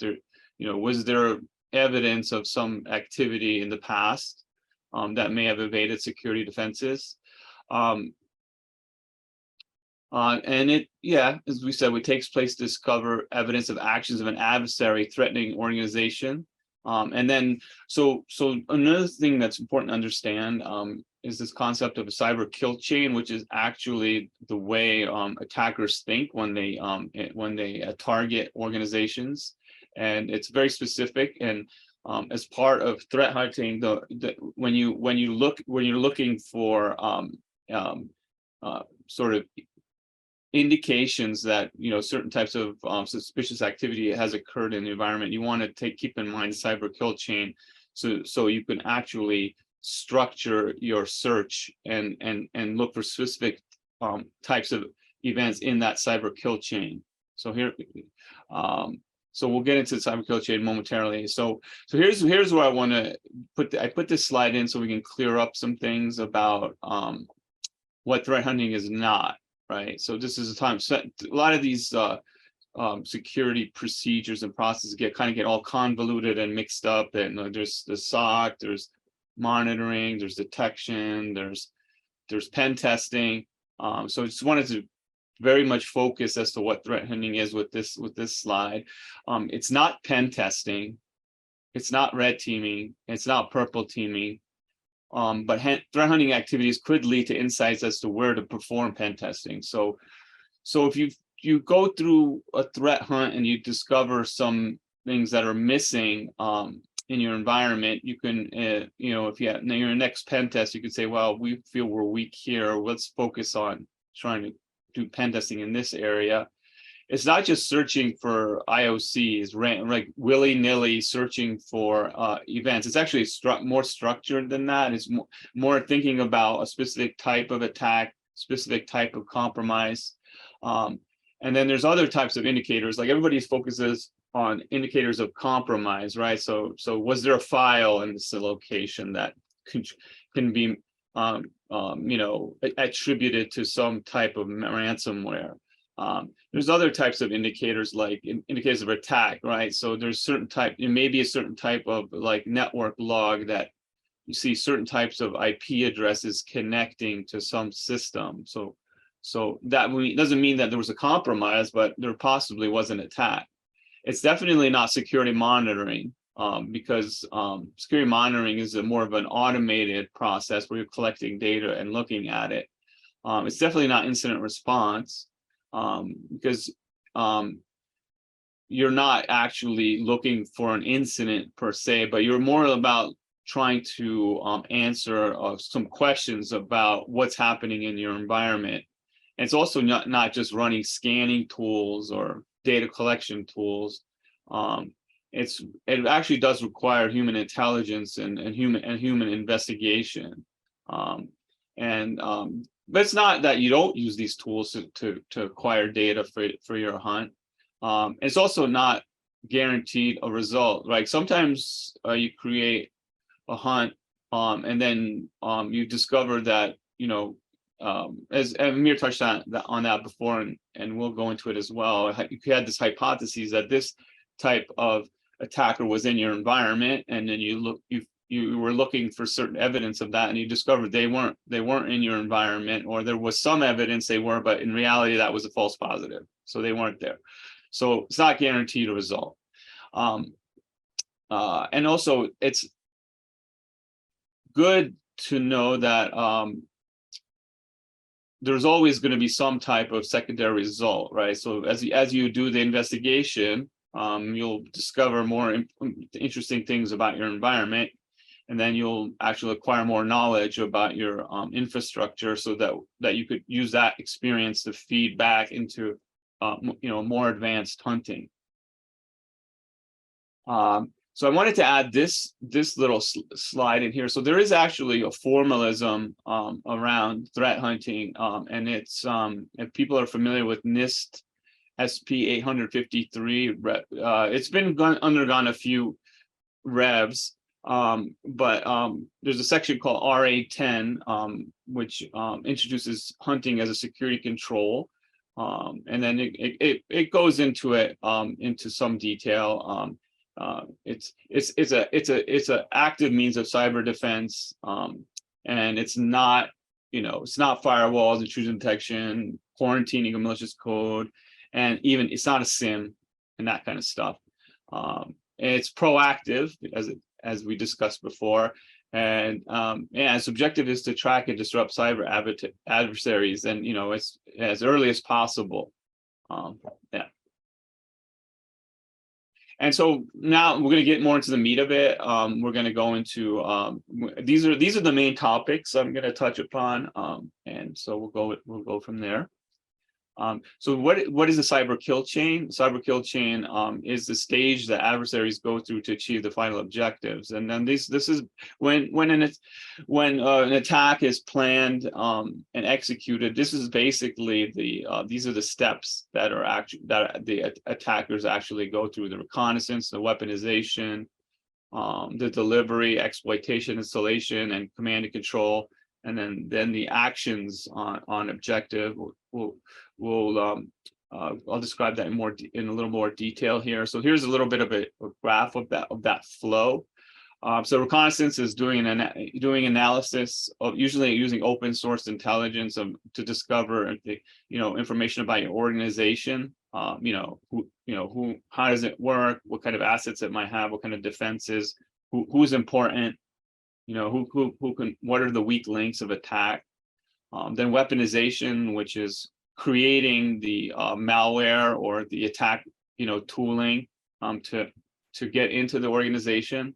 was there evidence of some activity in the past that may have evaded security defenses. As we said, it takes place to discover evidence of actions of an adversary threatening organization. And then, so another thing that's important to understand is this concept of a cyber kill chain, which is actually the way attackers think when they target organizations, and it's very specific. And as part of threat hunting, when you're looking for sort of indications that certain types of suspicious activity has occurred in the environment, you want to keep in mind cyber kill chain, so you can actually structure your search and look for specific types of events in that cyber kill chain. So here, so we'll get into the cyber kill chain momentarily. So here's where I want to put this slide in so we can clear up some things about what threat hunting is not. Right. So this is a time set. A lot of these security procedures and processes get all convoluted and mixed up. And there's the SOC, there's monitoring, there's detection, there's pen testing. So I just wanted to very much focus as to what threat hunting is with this slide. It's not pen testing, it's not red teaming, it's not purple teaming. But threat hunting activities could lead to insights as to where to perform pen testing. So if you go through a threat hunt and you discover some things that are missing in your environment, you can, if you have your next pen test, you could say, well, we feel we're weak here. Let's focus on trying to do pen testing in this area. It's not just searching for IOCs, like willy-nilly searching for events. It's actually more structured than that. It's more thinking about a specific type of attack, specific type of compromise. And then there's other types of indicators, like everybody focuses on indicators of compromise, right? So was there a file in this location that can be attributed to some type of ransomware? There's other types of indicators, like indicators of attack, right? So there's it may be a certain type of like network log that you see certain types of IP addresses connecting to some system. So that doesn't mean that there was a compromise, but there possibly was an attack. It's definitely not security monitoring. because security monitoring is more of an automated process where you're collecting data and looking at it. It's definitely not incident response, because you're not actually looking for an incident per se, but you're more about trying to answer some questions about what's happening in your environment. And it's also not just running scanning tools or data collection tools. It actually does require human intelligence and human investigation. But it's not that you don't use these tools to acquire data for your hunt. It's also not guaranteed a result, right? Sometimes you create a hunt and then you discover that, as Amir touched on that before, and we'll go into it as well. You had this hypothesis that this type of attacker was in your environment, and then you were looking for certain evidence of that, and you discovered they weren't in your environment, or there was some evidence they were, but in reality that was a false positive, so they weren't there. So it's not guaranteed a result. And also it's good to know that there's always going to be some type of secondary result, right? So as you do the investigation, you'll discover more interesting things about your environment, and then you'll actually acquire more knowledge about your infrastructure, so that you could use that experience to feed back into more advanced hunting. So I wanted to add this little slide in here. So there is actually a formalism around threat hunting, and it's if people are familiar with NIST SP 853, it's been undergone a few revs, but there's a section called RA 10, which introduces hunting as a security control. And then it goes into it into some detail. It's a active means of cyber defense, and it's not firewalls, intrusion detection, quarantining of malicious code, and even it's not a SIM and that kind of stuff. It's proactive, as we discussed before, and its objective is to track and disrupt cyber adversaries, and it's as early as possible. And so now we're going to get more into the meat of it. We're going to go into these are the main topics I'm going to touch upon, and so we'll go from there. So what is a cyber kill chain? Cyber kill chain is the stage that adversaries go through to achieve the final objectives. And then this is when an attack is planned and executed. This is basically these are the steps that the attackers actually go through: the reconnaissance, the weaponization, the delivery, exploitation, installation, and command and control. And then the actions on objective. I'll describe that in a little more detail here. So here's a little bit of a graph of that flow. So reconnaissance is doing analysis of, usually using open source intelligence to discover information about your organization. How does it work? What kind of assets it might have? What kind of defenses? Who's important? What are the weak links of attack? Then weaponization, which is creating the malware or the attack, tooling to get into the organization.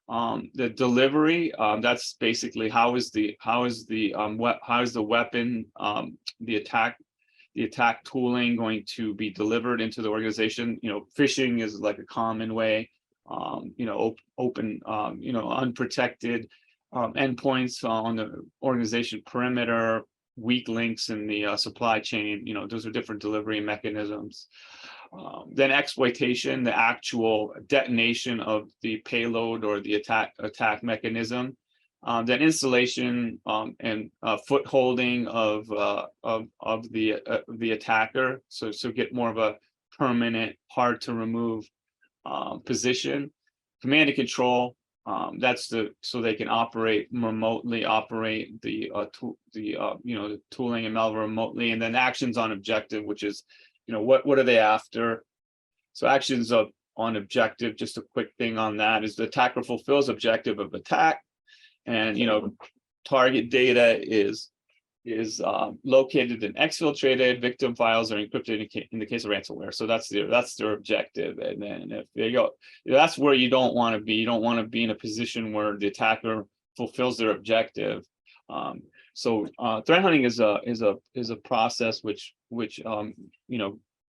The delivery, that's basically how is the weapon, the attack tooling going to be delivered into the organization. Phishing is like a common way. Open, unprotected endpoints on the organization perimeter, weak links in the supply chain. Those are different delivery mechanisms. Then exploitation, the actual detonation of the payload or the attack mechanism. Then installation and footholding of the attacker, so get more of a permanent, hard to remove position. Command and control, that's so they can remotely operate the tooling and malware remotely. And then actions on objective, which is what are they after? So actions on objective, just a quick thing on that is the attacker fulfills objective of attack, and target data is located and exfiltrated. Victim files are encrypted in the case of ransomware. So that's their objective. And then if they go, that's where you don't want to be. You don't want to be in a position where the attacker fulfills their objective. So threat hunting is a process which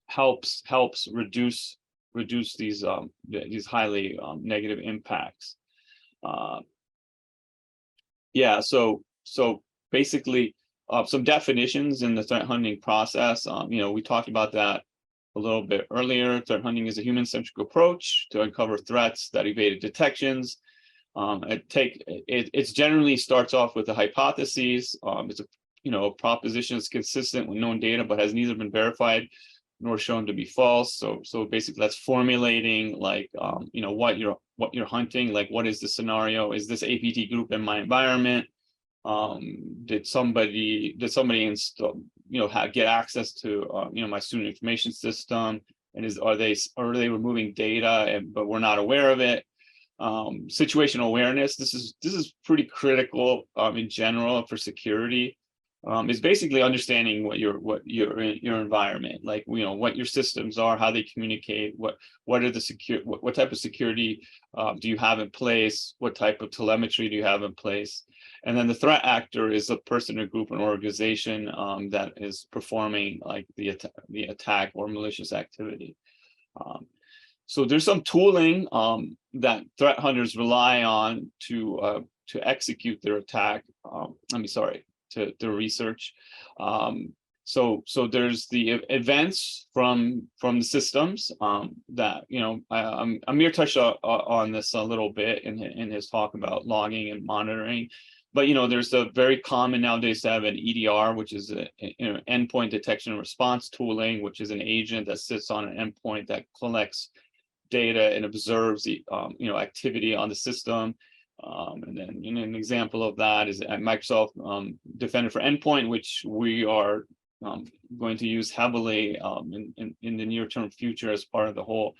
helps reduce these highly negative impacts. So basically, some definitions in the threat hunting process. We talked about that a little bit earlier. Threat hunting is a human-centric approach to uncover threats that evaded detections. It generally starts off with a hypothesis. It's a proposition that's consistent with known data, but has neither been verified nor shown to be false. So basically, that's formulating what you're hunting. Like, what is the scenario? Is this APT group in my environment? Did somebody install, get access to my student information system? And are they removing data but we're not aware of it? Situational awareness. This is pretty critical in general for security. Is basically understanding what your environment, like what your systems are, how they communicate, what type of security do you have in place, what type of telemetry do you have in place. And then the threat actor is a person or group, an organization that is performing like the attack or malicious activity. So there's some tooling that threat hunters rely on to execute their attack. To research. So there's the events from the systems that Amir touched on this a little bit in his talk about logging and monitoring. But there's a very common nowadays to have an EDR, which is an endpoint detection and response tooling, which is an agent that sits on an endpoint that collects data and observes the activity on the system. And then an example of that is at Microsoft Defender for Endpoint, which we are going to use heavily in the near-term future as part of the whole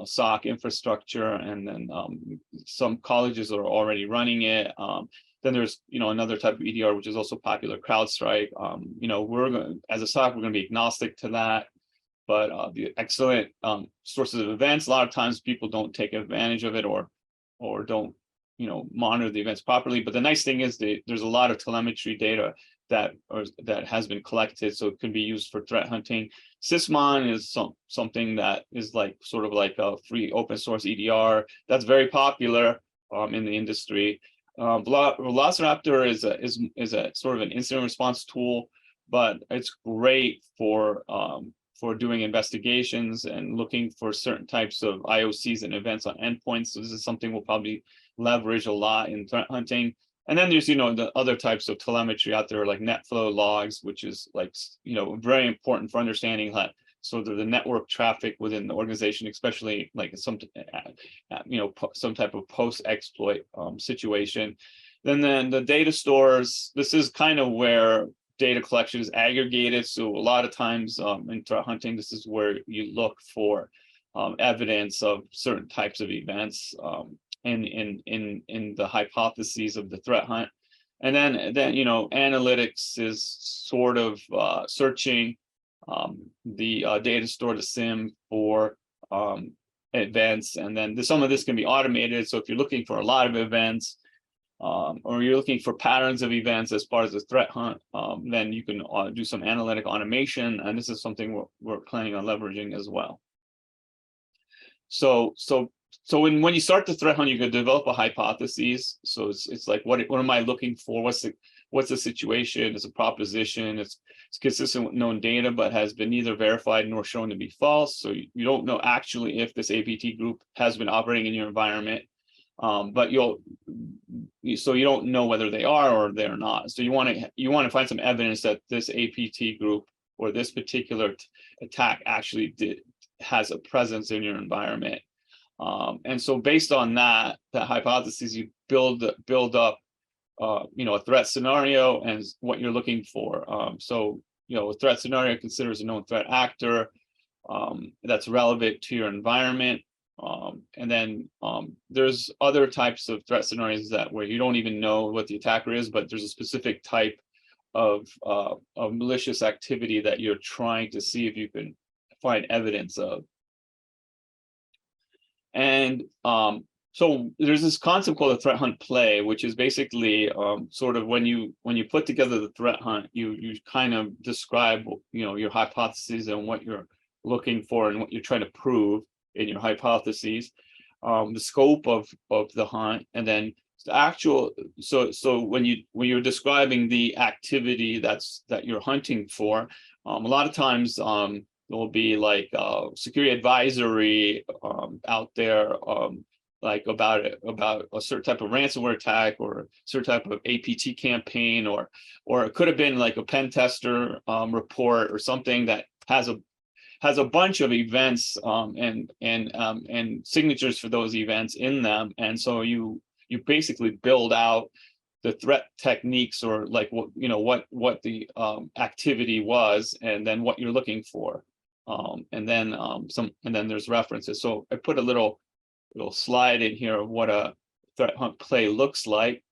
SOC infrastructure. And then some colleges are already running it. Then there's another type of EDR which is also popular, CrowdStrike. As a SOC, we're going to be agnostic to that. But the excellent sources of events, a lot of times people don't take advantage of it or don't monitor the events properly. But the nice thing is there's a lot of telemetry data that has been collected, so it can be used for threat hunting. Sysmon is something that is sort of like a free open source EDR that's very popular in the industry. Velociraptor is a sort of an incident response tool, but it's great for doing investigations and looking for certain types of IOCs and events on endpoints. So this is something we'll probably leverage a lot in threat hunting. And then there's the other types of telemetry out there like NetFlow logs, which is very important for understanding sort of the network traffic within the organization, especially like some type of post-exploit situation. Then the data stores, this is kind of where data collection is aggregated. So a lot of times in threat hunting, this is where you look for evidence of certain types of events in the hypotheses of the threat hunt. And then analytics is sort of searching the data store, the SIM, for events. And then some of this can be automated. So if you're looking for a lot of events, or you're looking for patterns of events as part of the threat hunt, then you can do some analytic automation, and this is something we're planning on leveraging as well. So when you start the threat hunt, you can develop a hypothesis. So it's like, what am I looking for? What's the situation? It's a proposition. It's consistent with known data, but has been neither verified nor shown to be false. So you don't know actually if this APT group has been operating in your environment. But you don't know whether they are or they're not. So you want to find some evidence that this APT group or this particular attack actually has a presence in your environment. And so based on that hypothesis, you build up a threat scenario and what you're looking for. A threat scenario considers a known threat actor that's relevant to your environment. And then there's other types of threat scenarios that where you don't even know what the attacker is, but there's a specific type of malicious activity that you're trying to see if you can find evidence of. And so there's this concept called a threat hunt play, which is basically sort of when you put together the threat hunt, you kind of describe, you know, your hypotheses and what you're looking for and what you're trying to prove in your hypotheses, the scope of the hunt, and then the actual. So when you're describing the activity that you're hunting for, a lot of times there'll be like security advisory out there, like about a certain type of ransomware attack or a certain type of APT campaign, or it could have been like a pen tester report or something that has a bunch of events and signatures for those events in them. And so you basically build out the threat techniques, or like what, you know, what the activity was, and then what you're looking for. And then there's references. So I put a little slide in here of what a threat hunt play looks like.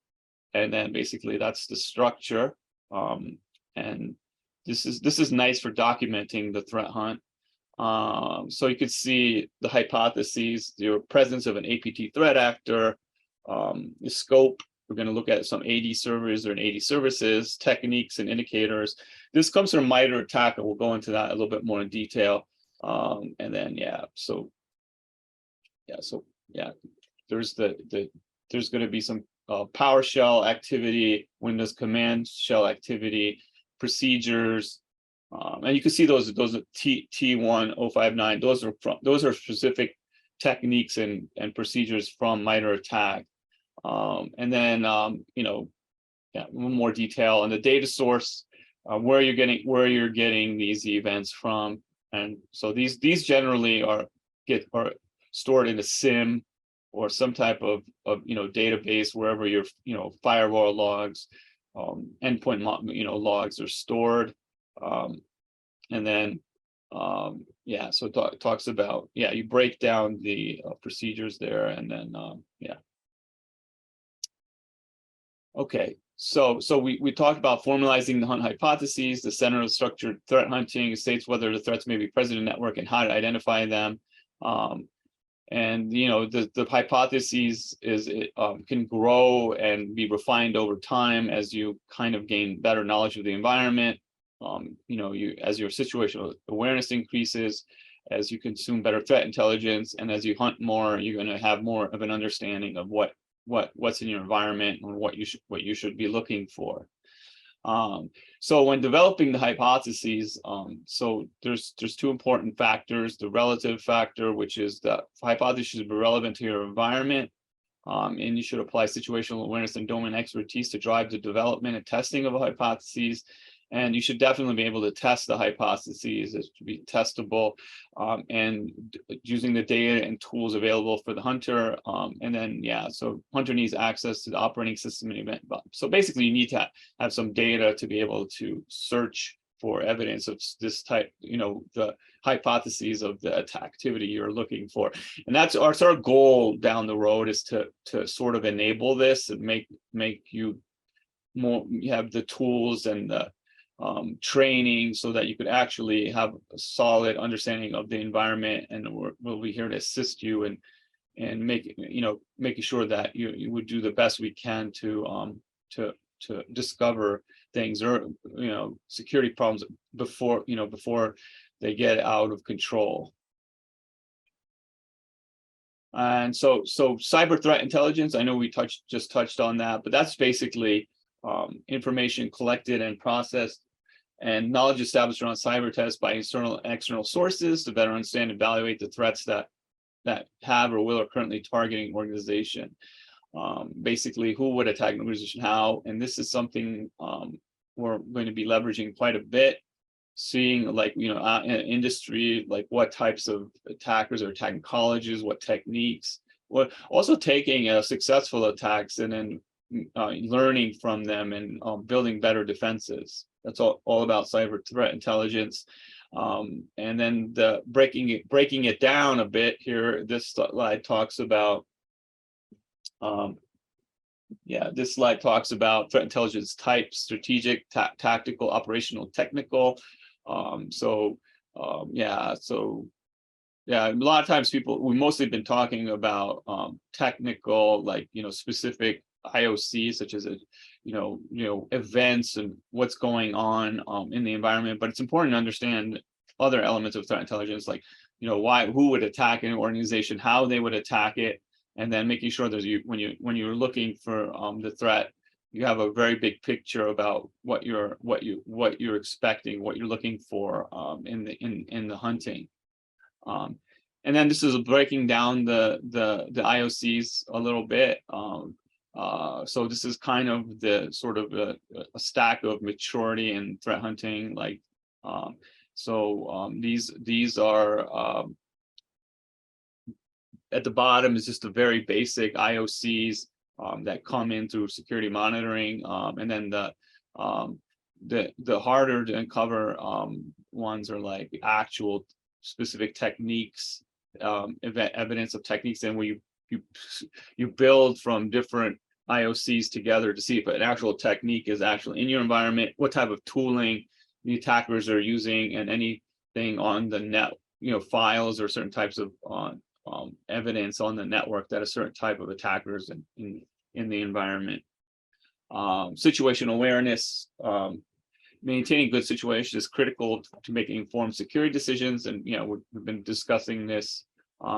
And then basically that's the structure. And this is nice for documenting the threat hunt. So you could see the hypotheses, your presence of an APT threat actor, the scope. We're going to look at some AD servers or AD services, techniques and indicators. This comes from MITRE ATT&CK, and we'll go into that a little bit more in detail. And then there's there's going to be some PowerShell activity, Windows command shell activity, procedures. And you can see those are T1059. Those are specific techniques and procedures from MITRE ATT&CK. And then one more detail on the data source, where you're getting these events from. And so these generally are stored in a SIM or some type of database, wherever your firewall logs, endpoint logs are stored. And then so it talks about, you break down the procedures there, and then okay, so we talked about formalizing the hunt hypotheses. The center of structured threat hunting states whether the threats may be present in the network and how to identify them. And the hypotheses can grow and be refined over time as you kind of gain better knowledge of the environment. As your situational awareness increases, as you consume better threat intelligence, and as you hunt more, you're going to have more of an understanding of what's in your environment and what you should be looking for. So when developing the hypotheses, so there's two important factors: the relative factor, which is the hypothesis should be relevant to your environment, and you should apply situational awareness and domain expertise to drive the development and testing of hypotheses. And you should definitely be able to test the hypotheses. It should be testable, and using the data and tools available for the hunter. And then, so hunter needs access to the operating system and event. So basically, you need to have some data to be able to search for evidence of this type, the hypotheses of the attack activity you're looking for. And that's our goal down the road, is to sort of enable this and make you more, you have the tools and the training so that you could actually have a solid understanding of the environment, and we'll be here to assist you and making sure that you would do the best we can to discover things, or security problems before they get out of control. And so cyber threat intelligence, I know we just touched on that, but that's basically information collected and processed and knowledge established around cyber tests by internal and external sources to better understand and evaluate the threats that have or will are currently targeting an organization. Basically, who would attack an organization, how, and this is something we're going to be leveraging quite a bit, seeing like, in industry, like what types of attackers are attacking colleges, what techniques, also taking successful attacks and then learning from them and building better defenses. That's all about cyber threat intelligence. And then the breaking it down a bit here, this slide talks about this slide talks about threat intelligence types: strategic, tactical, operational, technical. A lot of times we've mostly been talking about technical, like, specific IOCs, such as events and what's going on in the environment. But it's important to understand other elements of threat intelligence, like, who would attack an organization, how they would attack it, and then making sure that when you're looking for the threat, you have a very big picture about what you're expecting, what you're looking for in the hunting. And then this is breaking down the IOCs a little bit. So this is kind of the sort of a stack of maturity in threat hunting. Like, these are at the bottom is just the very basic IOCs that come in through security monitoring, and then the harder to uncover ones are like actual specific techniques, evidence of techniques, and where you build from different IOCs together to see if an actual technique is actually in your environment, what type of tooling the attackers are using, and anything on the net, files or certain types of evidence on the network that a certain type of attackers in the environment. Situational awareness. Maintaining good situation is critical to making informed security decisions, and we've been discussing this.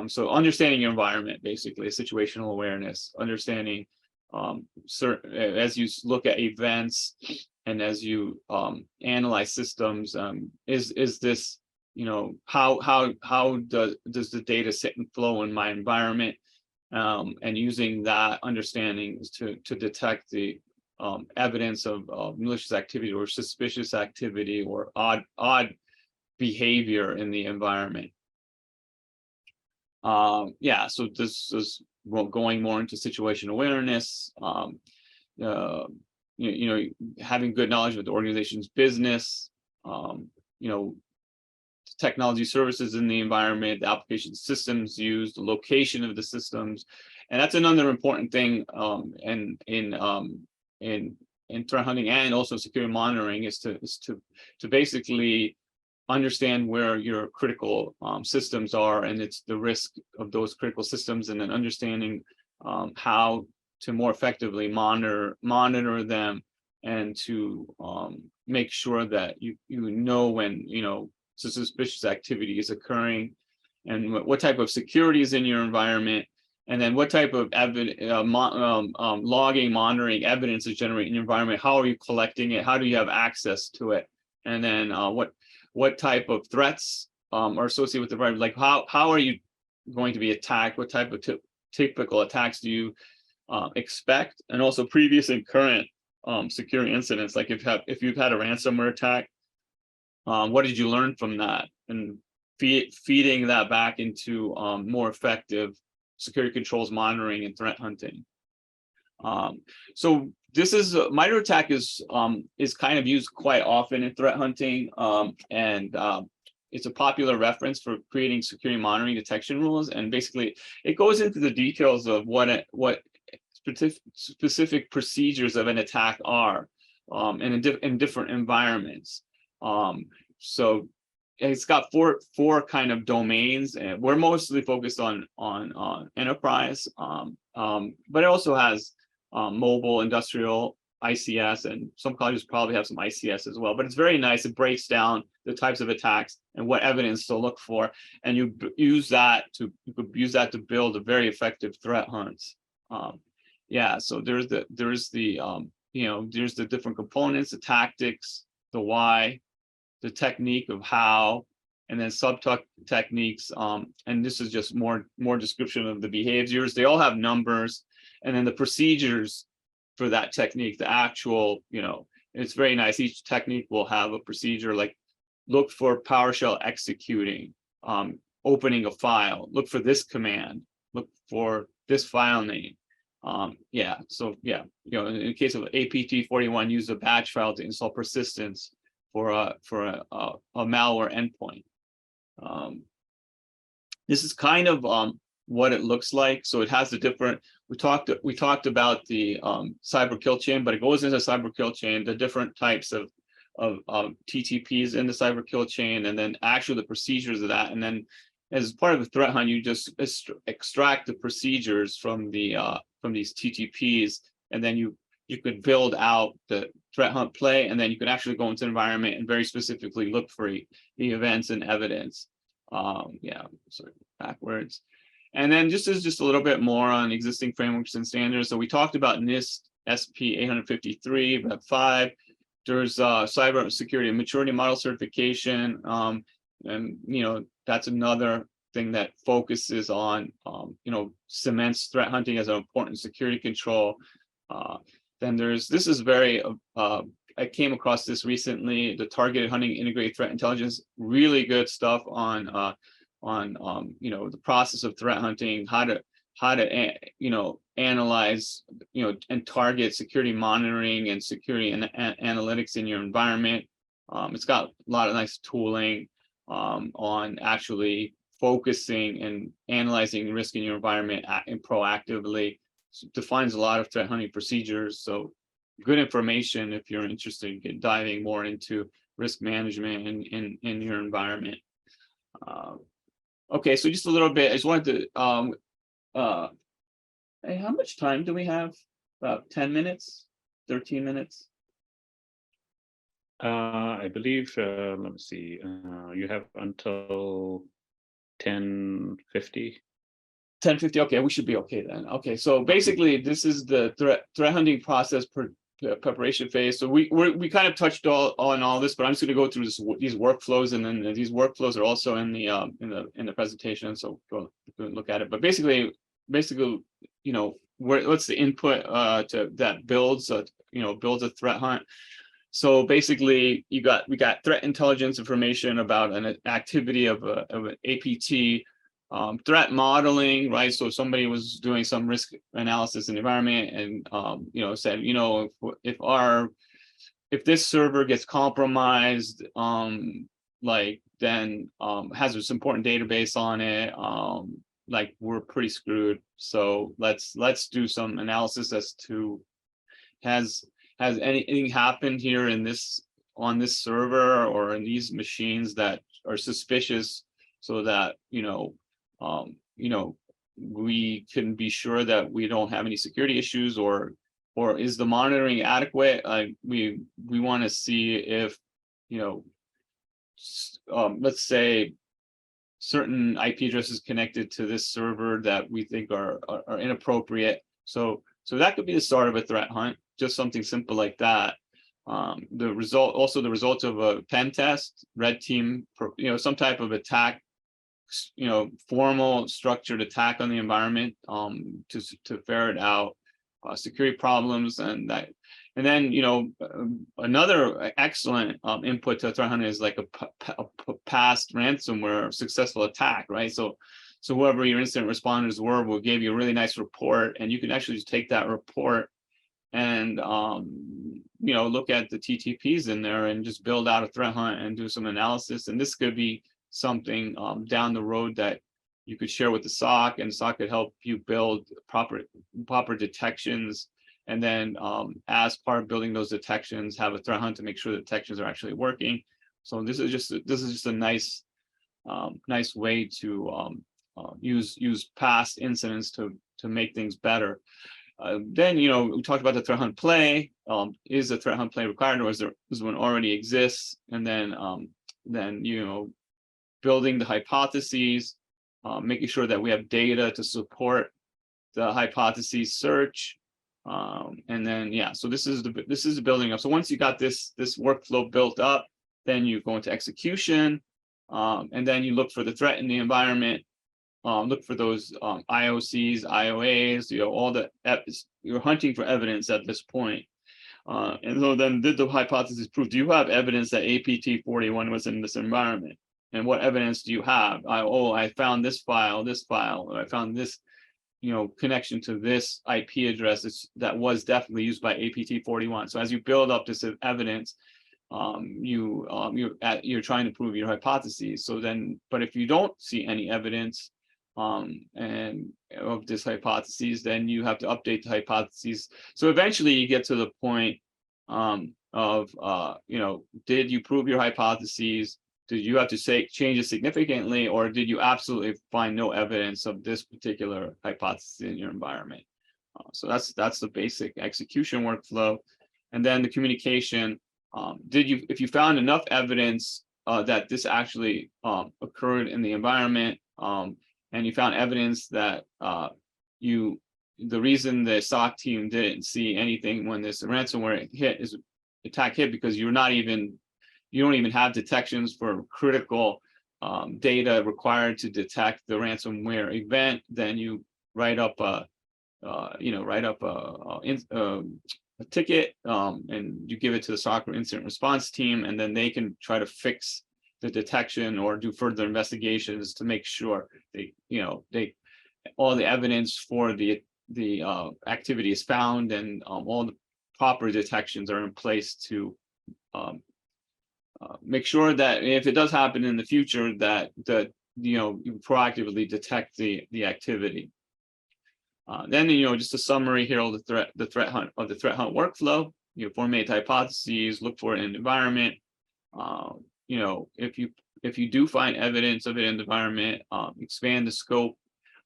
So understanding your environment, basically, situational awareness, understanding as you look at events and as you analyze systems, is this, how does the data sit and flow in my environment, and using that understanding to detect the evidence of malicious activity or suspicious activity or odd behavior in the environment. So this is going more into situation awareness. Having good knowledge of the organization's business, technology services in the environment, the application systems used, the location of the systems, and that's another important thing in threat hunting and also security monitoring is to basically understand where your critical systems are, and it's the risk of those critical systems, and then understanding how to more effectively monitor them, and to make sure that you know when suspicious activity is occurring, and what type of security is in your environment, and then what type of logging, monitoring evidence is generated in your environment. How are you collecting it? How do you have access to it? And then what type of threats are associated with the environment? Like how are you going to be attacked? What type of typical attacks do you expect? And also previous and current security incidents. Like if you've had a ransomware attack, what did you learn from that? And feeding that back into more effective security controls, monitoring, and threat hunting. So this is MITRE ATT&CK is kind of used quite often in threat hunting, and it's a popular reference for creating security monitoring detection rules. And basically, it goes into the details of what specific procedures of an attack are, and in different environments. So it's got four kind of domains, and we're mostly focused on enterprise, but it also has mobile, industrial, ICS, and some colleges probably have some ICS as well. But it's very nice. It breaks down the types of attacks and what evidence to look for, and you could use that to build a very effective threat hunts. So there's the different components, the tactics, the why, the technique of how, and then techniques. And this is just more description of the behaviors. They all have numbers, and then the procedures for that technique, the actual, it's very nice. Each technique will have a procedure, like look for PowerShell executing, opening a file, look for this command, look for this file name. In the case of APT41, use a batch file to install persistence for a malware endpoint. This is kind of what it looks like. So it has the different. We talked about the cyber kill chain, but it goes into cyber kill chain, the different types of TTPs in the cyber kill chain, and then actually the procedures of that. And then as part of the threat hunt, you just extract the procedures from the from these TTPs, and then you could build out the threat hunt play, and then you could actually go into the environment and very specifically look for the events and evidence. Yeah, sorry, backwards. And then just a little bit more on existing frameworks and standards. So we talked about NIST SP 853, Web 5. There's cyber security and maturity model certification. And, you know, that's another thing that focuses on, you know, cements threat hunting as an important security control. Then this is very, I came across this recently, the targeted hunting integrated threat intelligence, really good stuff on you know, the process of threat hunting, how to you know, analyze, you know, and target security monitoring and security and analytics in your environment. It's got a lot of nice tooling on actually focusing and analyzing risk in your environment and proactively. Defines a lot of threat hunting procedures. So good information if you're interested in diving more into risk management in your environment. Okay, so just a little bit, I just wanted to, hey, how much time do we have? About 10 minutes, 13 minutes? I believe, let me see, you have until 10:50. 10:50, okay, we should be okay then. Okay, so basically this is the threat hunting process preparation phase. So we kind of touched on all this, but I'm just going to go through these workflows, and then these workflows are also in the presentation. So go look at it. But basically, you know, what's the input to that builds builds a threat hunt. So basically, we got threat intelligence information about an activity of an APT. Threat modeling, right? So somebody was doing some risk analysis in the environment and, you know, said, you know, if this server gets compromised, like then has this important database on it, like we're pretty screwed. So let's do some analysis as to has anything happened here on this server or in these machines that are suspicious, so that you know, we can be sure that we don't have any security issues, or is the monitoring adequate? We want to see if, you know, let's say certain IP addresses connected to this server that we think are inappropriate. So that could be the start of a threat hunt, just something simple like that. The result of a pen test, red team, you know, some type of attack, you know, formal structured attack on the environment to ferret out security problems, and then, you know, another excellent input to threat hunting is like a past ransomware successful attack, right? So whoever your incident responders were will give you a really nice report, and you can actually just take that report and you know, look at the TTPs in there and just build out a threat hunt and do some analysis. And this could be something down the road that you could share with the SOC, and SOC could help you build proper detections, and then as part of building those detections, have a threat hunt to make sure the detections are actually working. So this is just a nice way to use past incidents to make things better. Then, you know, we talked about the threat hunt play. Is the threat hunt play required, or is one already exists? And then you know, building the hypotheses, making sure that we have data to support the hypothesis search, and then yeah. So this is the building up. So once you got this workflow built up, then you go into execution, and then you look for the threat in the environment. Look for those IOCs, IOAs, you know, all the you're hunting for evidence at this point. And so then did the hypothesis prove? Do you have evidence that APT 41 was in this environment? And what evidence do you have? I found this file, or I found this, you know, connection to this IP address that was definitely used by APT 41. So as you build up this evidence, you're trying to prove your hypotheses. So then, but if you don't see any evidence and of this hypothesis, then you have to update the hypotheses. So eventually you get to the point of did you prove your hypotheses? Did you have to change it significantly, or did you absolutely find no evidence of this particular hypothesis in your environment? So that's the basic execution workflow. And then the communication, if you found enough evidence that this actually occurred in the environment, and you found evidence that the reason the SOC team didn't see anything when this ransomware attack hit because you don't even have detections for critical data required to detect the ransomware event, then you write up a ticket and you give it to the SOC or incident response team, and then they can try to fix the detection or do further investigations to make sure all the evidence for the activity is found and all the proper detections are in place to make sure that if it does happen in the future, that you proactively detect the activity. Then just a summary here of the threat hunt workflow. You formulate hypotheses, look for it in the environment. If you do find evidence of it in the environment, expand the scope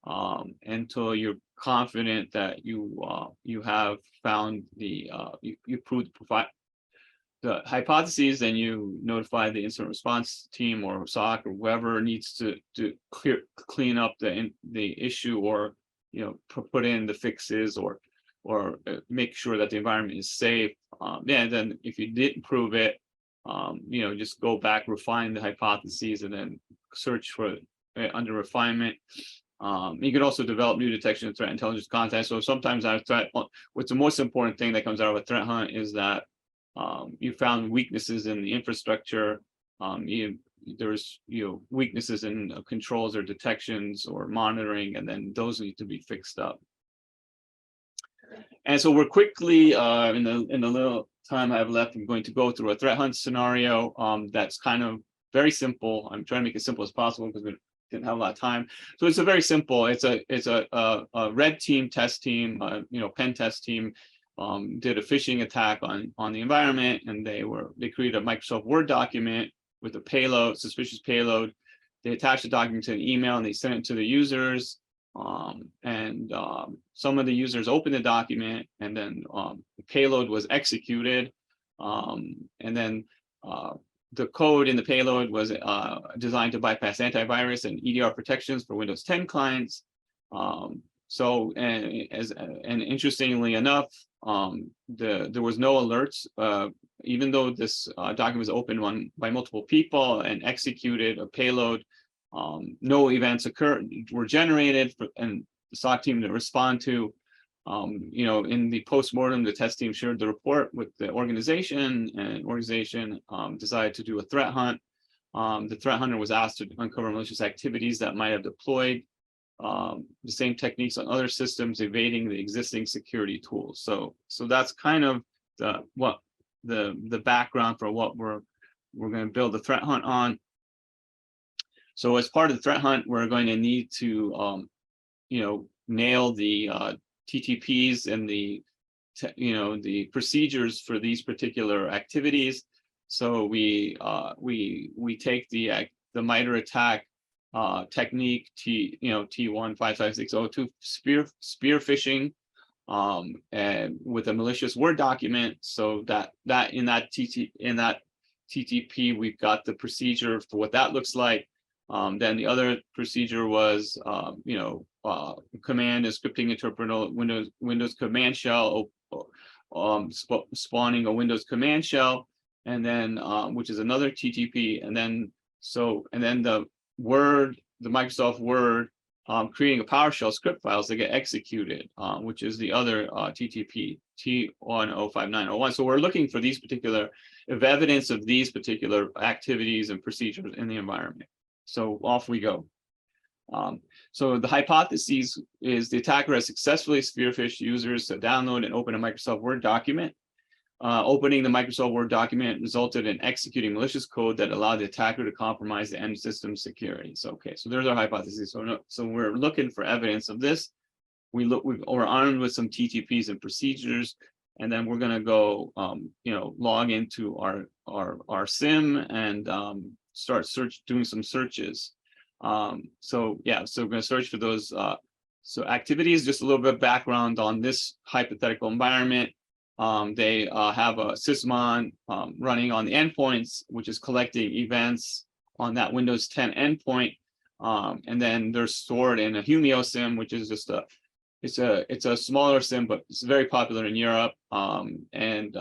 until you're confident that you have found you proved the hypotheses, then you notify the incident response team or SOC or whoever needs to clean up the issue, or put in the fixes or make sure that the environment is safe. Then if you didn't prove it, just go back, refine the hypotheses, and then search for under refinement. You could also develop new detection and threat intelligence content. So sometimes what's the most important thing that comes out of a threat hunt is that you found weaknesses in the infrastructure. There's weaknesses in controls or detections or monitoring, and then those need to be fixed up. And so we're quickly in the little time I have left, I'm going to go through a threat hunt scenario that's kind of very simple. I'm trying to make it simple as possible because we didn't have a lot of time. So it's a very simple. It's a red team test team, pen test team. Did a phishing attack on the environment, and they created a Microsoft Word document with a payload, suspicious payload. They attached the document to an email and they sent it to the users. Some of the users opened the document, and then the payload was executed. And then the code in the payload was designed to bypass antivirus and EDR protections for Windows 10 clients. And interestingly enough, there was no alerts, even though this document was opened by multiple people and executed a payload. No events were generated, and the SOC team to respond to. In the postmortem, the test team shared the report with the organization, and organization decided to do a threat hunt. The threat hunter was asked to uncover malicious activities that might have deployed the same techniques on other systems, evading the existing security tools. So that's kind of the background for what we're going to build the threat hunt on. So as part of the threat hunt, we're going to need to nail the TTPs and the procedures for these particular activities. So we take the MITRE attack technique T15560 spear phishing and with a malicious Word document. So that in that TTP we've got the procedure for what that looks like. Then the other procedure was command and scripting interpreter Windows command shell, spawning a Windows command shell, and then which is another TTP, and then the Microsoft Word creating a PowerShell script files that get executed, which is the other TTP, T105901. So we're looking for these particular evidence of these particular activities and procedures in the environment. So off we go. So the hypothesis is the attacker has successfully spearphished users to download and open a Microsoft Word document. Opening the Microsoft Word document resulted in executing malicious code that allowed the attacker to compromise the end system security. So, okay, so there's our hypothesis. So, so we're looking for evidence of this. We're armed with some TTPs and procedures, and then we're going to go, log into our SIM and start doing some searches. So we're going to search for those. So activities, just a little bit of background on this hypothetical environment. They have a sysmon running on the endpoints, which is collecting events on that Windows 10 endpoint, and then they're stored in a Humio SIM, which is just it's a smaller SIM, but it's very popular in Europe, and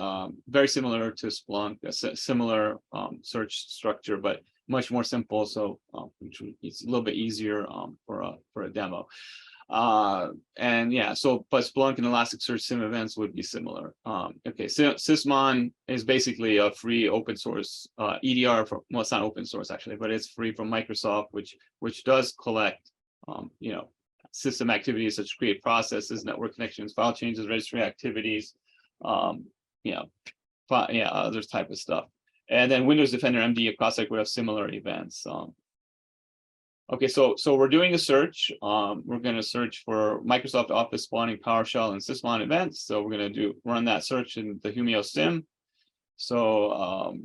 very similar to Splunk, a similar search structure, but much more simple. So it's a little bit easier for a demo. And yeah, so but Splunk and Elasticsearch SIM events would be similar. Okay, so Sysmon is basically a free open source EDR for, well, it's not open source actually, but it's free from Microsoft, which does collect system activities such as create processes, network connections, file changes, registry activities, other type of stuff. And then Windows Defender MD across would have similar events. Okay, so we're doing a search. We're going to search for Microsoft Office spawning PowerShell and Sysmon events. So we're going to run that search in the Humio SIM. So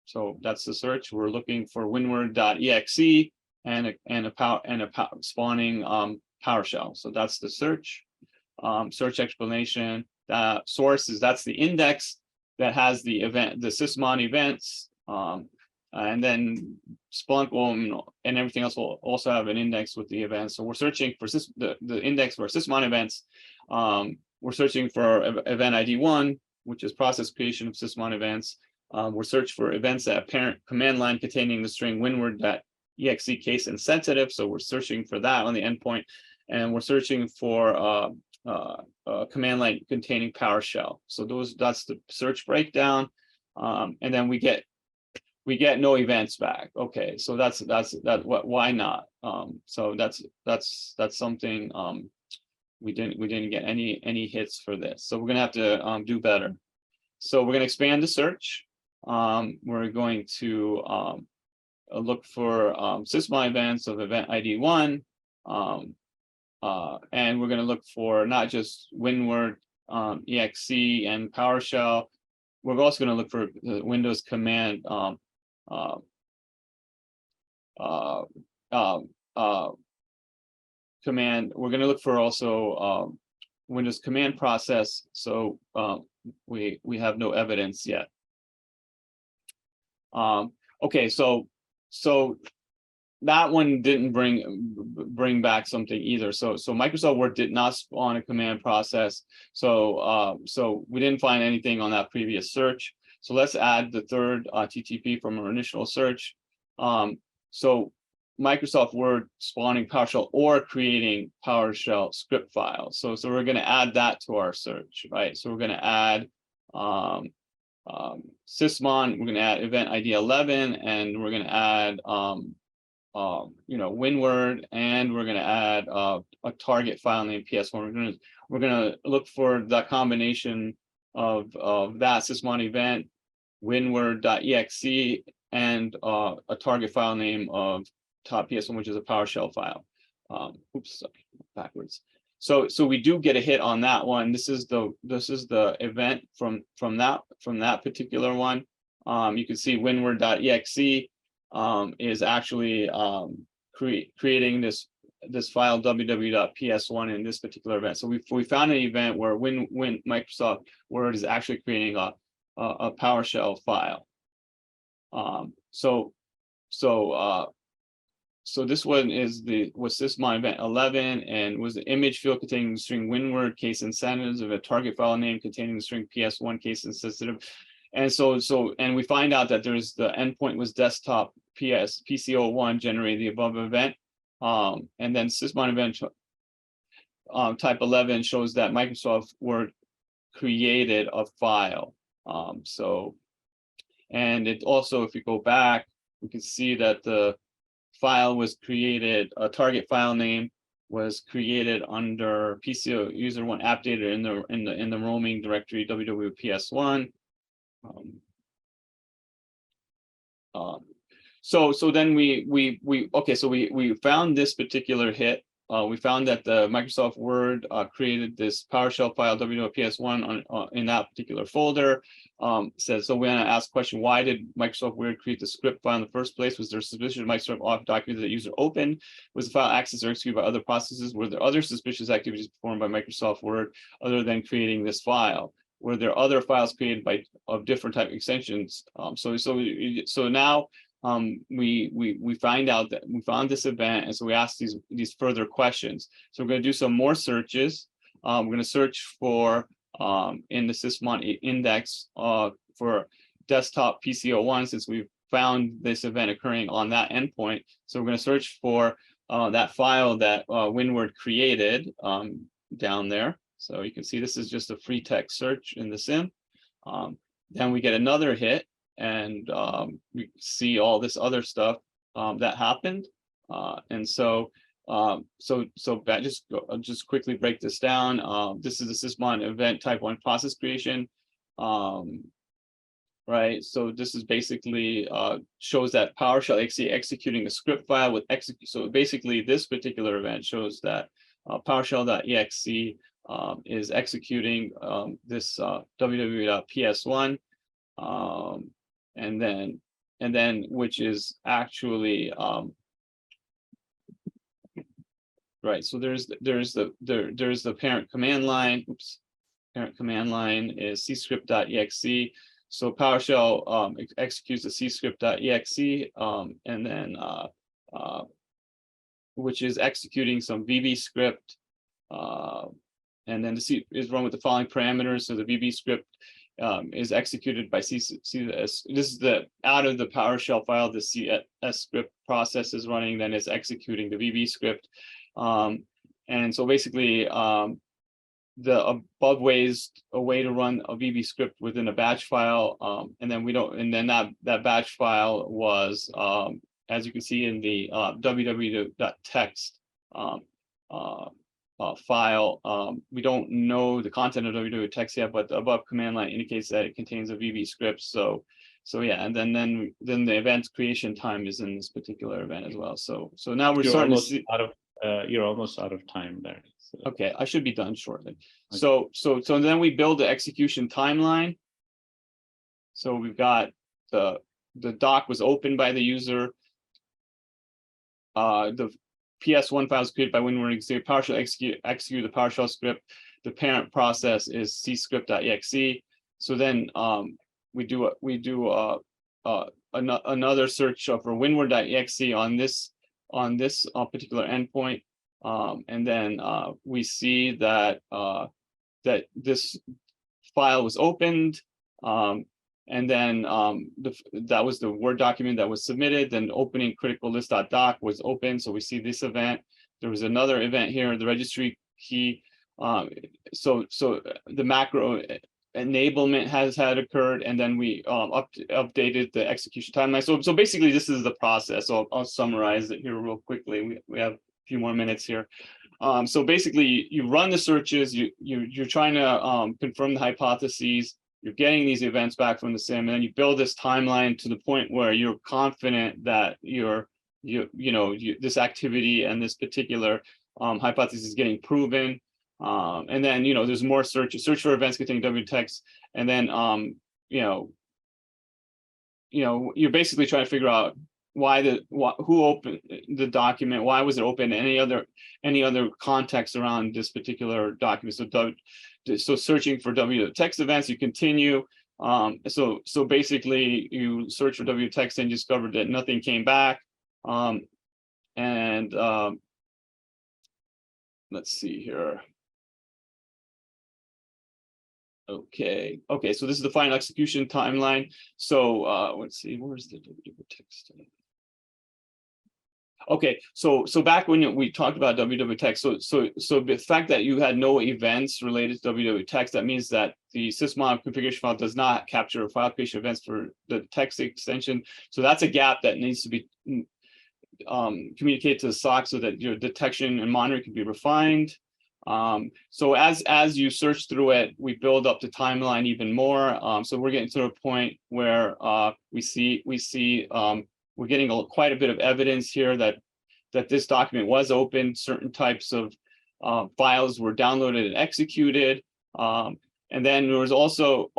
so that's the search. We're looking for winward.exe and a spawning PowerShell. So that's the search. Search explanation. Source is that's the index that has the event, the Sysmon events. And then Splunk will, and everything else will also have an index with the events. So we're searching for the index for Sysmon events. We're searching for event ID 1, which is process creation of Sysmon events. We're searching for events that parent command line containing the string winward.exe case insensitive. So we're searching for that on the endpoint. And we're searching for command line containing PowerShell. So that's the search breakdown. And then we get no events back. Okay, so that's why not? So that's something we didn't get any hits for this. So we're gonna have to do better. So we're gonna expand the search. We're going to look for Sysmon events of event ID 1, and we're gonna look for not just Winward, exe, and PowerShell. We're also gonna look for the Windows command command. We're going to look for also Windows command process. So we have no evidence yet. Okay, so that one didn't bring back something either. So Microsoft Word did not spawn a command process. So we didn't find anything on that previous search. So let's add the third TTP from our initial search. So Microsoft Word spawning PowerShell or creating PowerShell script files. So we're going to add that to our search, right? So we're going to add Sysmon. We're going to add event ID 11, and we're going to add Winward, and we're going to add a target file name PS1. We're going to look for the combination of that Sysmon event, winward.exe, and a target file name of top PS1, which is a PowerShell file. Oops, backwards. So we do get a hit on that one. This is the event from that particular one. You can see winward.exe is actually creating this file www.ps1 in this particular event. So we found an event where when Microsoft Word is actually creating a PowerShell file. So this one was Sysmon event 11, and was the image field containing the string winward case insensitive of a target file name containing the string ps1 case insensitive. And and we find out that there's the endpoint was desktop PC01 generated the above event. And then Sysmon event type 11 shows that Microsoft Word created a file. And it also, if you go back, we can see that the file was created, a target file name was created under PCO user one app data in the roaming directory www.ps1. So then we found this particular hit. We found that the Microsoft Word created this PowerShell file www.ps1 in that particular folder. So we're going to ask the question, why did Microsoft Word create the script file in the first place? Was there suspicious Microsoft Office document that the user opened? Was the file accessed or executed by other processes? Were there other suspicious activities performed by Microsoft Word other than creating this file? Were there other files created of different type of extensions? So now we find out that we found this event, and so we ask these further questions. So we're going to do some more searches. We're going to search for in the sysmon index for desktop PCO1, since we've found this event occurring on that endpoint. So we're going to search for that file that WinWord created down there. So you can see this is just a free text search in the SIM. Then we get another hit, and we see all this other stuff that happened. And so that just quickly break this down. This is the sysmon event type 1 process creation. Right, so this is basically shows that PowerShell exe executing a script file with execute. So basically, this particular event shows that PowerShell.exe is executing this www.ps1, and then which is actually right. So there's the parent command line. Oops, parent command line is cscript.exe. So PowerShell executes the cscript.exe, and then which is executing some VB script, and then the C is run with the following parameters. So the VB script is executed by CS. This is the out of the PowerShell file. The CS script process is running, then it's executing the VB script, and so basically the above way is a way to run a VB script within a batch file, and then that batch file was, as you can see in the www.text file. We don't know the content of www.text yet, but the above command line indicates that it contains a VB script. So yeah, and then the event creation time is in this particular event as well. So now we're starting to see you're almost out of time there. So. Okay, I should be done shortly. Okay. So then we build the execution timeline. So we've got the doc was opened by the user. The PS1 file is created by WinWord execute PowerShell execute the PowerShell script. The parent process is cscript.exe. So then we do another search for WinWord.exe on this particular endpoint, and then we see that that this file was opened, and then that was the Word document that was submitted. Then opening critical list.doc was open, so we see this event. There was another event here, the registry key. So the macro enablement had occurred, and then we updated the execution timeline. So basically, this is the process. So I'll summarize it here real quickly. We have a few more minutes here. So basically, you run the searches. You're trying to confirm the hypotheses. You're getting these events back from the SIM, and then you build this timeline to the point where you're confident that this activity and this particular hypothesis is getting proven. And then there's more search for events containing wtext, and then you're basically trying to figure out who opened the document, why was it open, any other context around this particular document. So searching for wtext events, you continue. So basically you search for wtext and discovered that nothing came back. Let's see here. Okay, so this is the final execution timeline. So let's see, where's the wtext? Okay, so back when we talked about wtext, so the fact that you had no events related to wtext, that means that the sysmon configuration file does not capture file creation events for the text extension. So that's a gap that needs to be communicate to the SOC so that your detection and monitoring can be refined. So as you search through it, we build up the timeline even more. So we're getting to a point where we see we're getting quite a bit of evidence here that this document was open. Certain types of files were downloaded and executed. And then there was also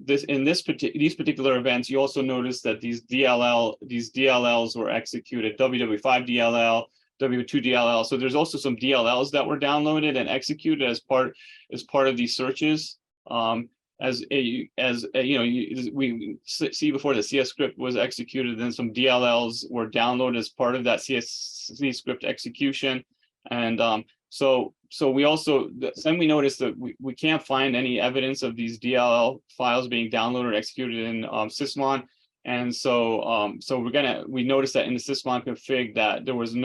these particular events, you also notice that these DLLs were executed, WW5 DLL, W2 DLL. So there's also some DLLs that were downloaded and executed as part of these searches. We see before the CS script was executed, then some DLLs were downloaded as part of that CSC script execution. And so we also, then we noticed that we can't find any evidence of these DLL files being downloaded or executed in Sysmon. And so we noticed that in the Sysmon config that there was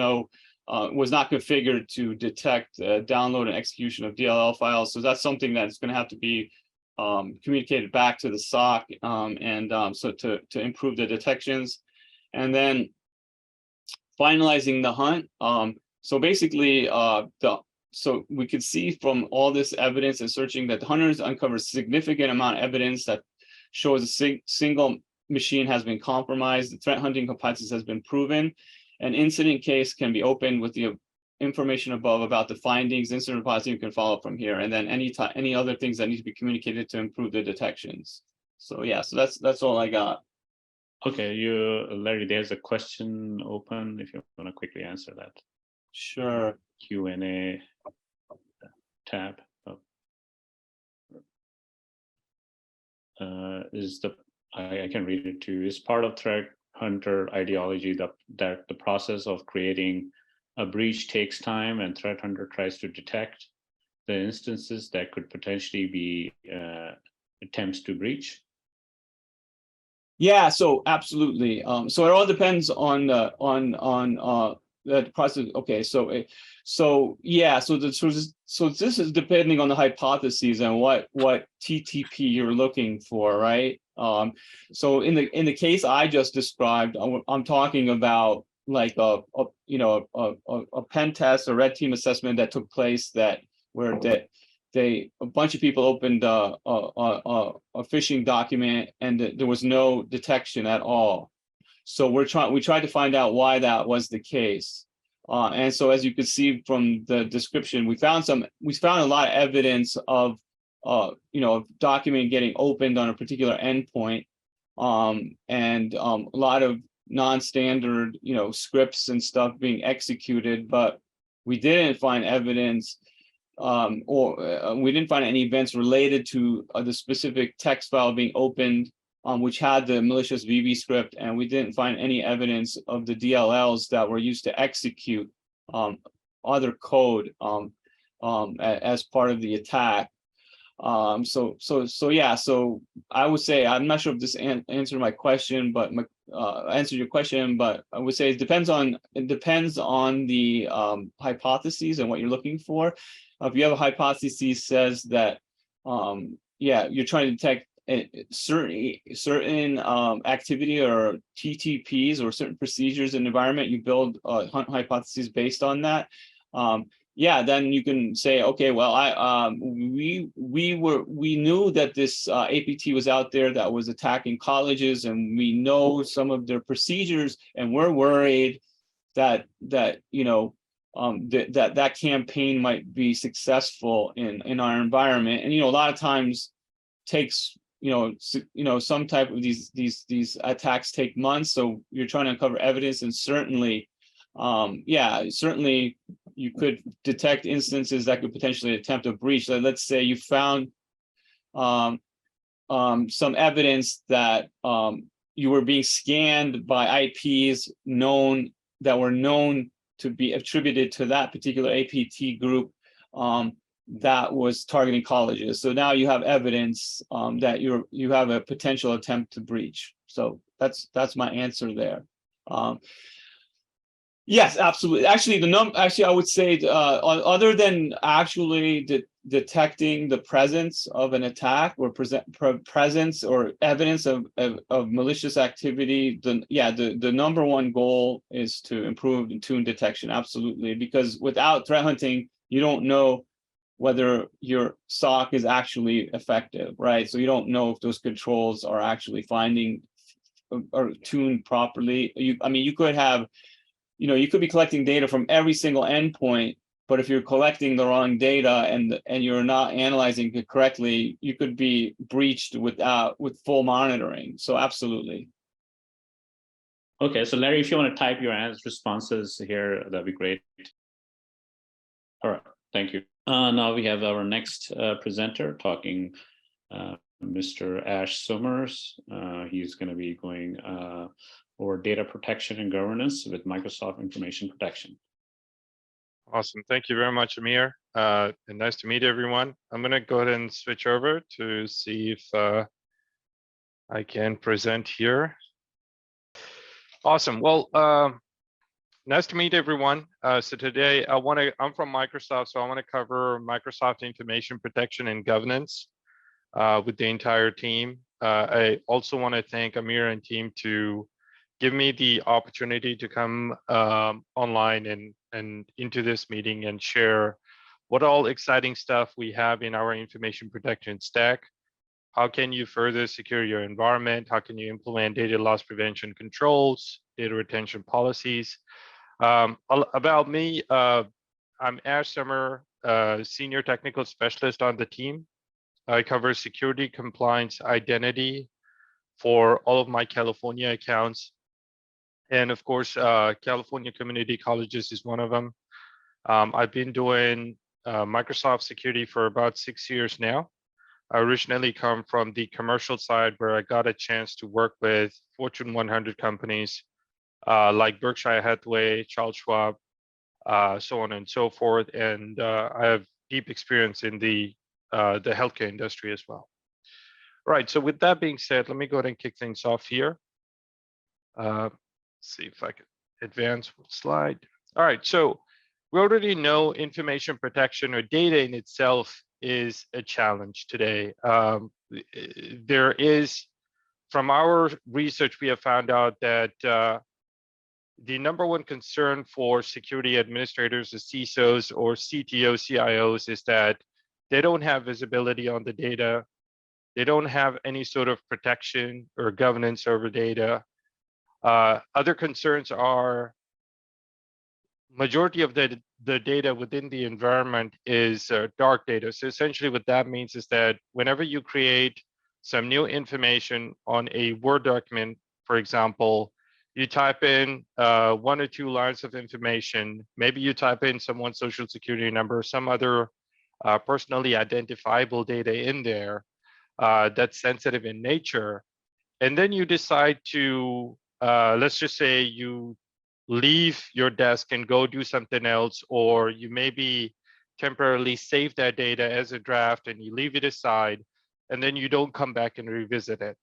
was not configured to detect download and execution of DLL files. So that's something that's going to have to be communicated back to the SOC so to improve the detections. And then finalizing the hunt. So basically, so we could see from all this evidence and searching that the hunters uncovered significant amount of evidence that shows a single machine has been compromised. The threat hunting hypothesis has been proven. An incident case can be opened with the information above about the findings. Incident hypothesis, you can follow up from here, and then any other things that need to be communicated to improve the detections. So yeah, so that's all I got. Okay, Larry, there's a question open if you want to quickly answer that. Sure. Q&A tab. I can read it too. Is part of threat hunter ideology that the process of creating a breach takes time and threat hunter tries to detect the instances that could potentially be attempts to breach? Yeah, so absolutely. So it all depends on the process. Okay, so this is depending on the hypotheses and what TTP you're looking for, right? So in the case I just described, I'm talking about like a pen test, a red team assessment that took place where a bunch of people opened a phishing document and there was no detection at all. So we tried to find out why that was the case. And so as you can see from the description, we found a lot of evidence of document getting opened on a particular endpoint, and a lot of non-standard scripts and stuff being executed, but we didn't find evidence we didn't find any events related to the specific text file being opened, which had the malicious VB script, and we didn't find any evidence of the DLLs that were used to execute other code as part of the attack. So I would say, I'm not sure if this answered my question, but answered your question, but I would say it depends on the hypotheses and what you're looking for. If you have a hypothesis says that you're trying to detect certain activity or TTPs or certain procedures in the environment, you build hunt hypotheses based on that. Then you can say, okay, well, we knew that this APT was out there that was attacking colleges, and we know some of their procedures, and we're worried that that campaign might be successful in our environment. And a lot of times takes some type of these attacks take months, so you're trying to uncover evidence, and certainly you could detect instances that could potentially attempt a breach. Let's say you found some evidence that you were being scanned by IPs that were known to be attributed to that particular APT group that was targeting colleges. So now you have evidence that you have a potential attempt to breach. So that's my answer there. Yes, absolutely. Actually, I would say, other than actually detecting the presence of an attack or presence or evidence of malicious activity, the number one goal is to improve intune detection. Absolutely, because without threat hunting, you don't know whether your SOC is actually effective, right? So you don't know if those controls are actually finding or tuned properly. You could have, you could be collecting data from every single endpoint, but if you're collecting the wrong data and you're not analyzing it correctly, you could be breached with full monitoring. So absolutely. Okay, so Larry, if you want to type your responses here, that'd be great. All right, thank you. Now we have our next presenter talking, Mr. Ash Summers. He's going to be going over data protection and governance with Microsoft Information Protection. Awesome. Thank you very much, Amir. And nice to meet everyone. I'm going to go ahead and switch over to see if I can present here. Awesome. Well, nice to meet everyone. So today I'm from Microsoft, so I want to cover Microsoft Information Protection and Governance with the entire team. I also want to thank Amir and team to give me the opportunity to come online and into this meeting and share what all exciting stuff we have in our information protection stack. How can you further secure your environment? How can you implement data loss prevention controls, data retention policies? About me, I'm Ash Summer, Senior Technical Specialist on the team. I cover security, compliance, identity for all of my California accounts. And of course, California Community Colleges is one of them. I've been doing Microsoft security for about 6 years now. I originally come from the commercial side where I got a chance to work with Fortune 100 companies like Berkshire Hathaway, Charles Schwab, so on and so forth. And I have deep experience in the healthcare industry as well. Right, so with that being said, let me go ahead and kick things off here. See if I can advance one slide. All right, so we already know information protection or data in itself is a challenge today. There is, from our research, we have found out that the number one concern for security administrators, the CISOs or CTOs, CIOs, is that they don't have visibility on the data. They don't have any sort of protection or governance over data. Other concerns are majority of the data within the environment is dark data. So essentially what that means is that whenever you create some new information on a Word document, for example, you type in 1 or 2 lines of information, maybe you type in someone's social security number, some other personally identifiable data in there that's sensitive in nature, and then you decide to, let's just say you leave your desk and go do something else, or you maybe temporarily save that data as a draft and you leave it aside, and then you don't come back and revisit it.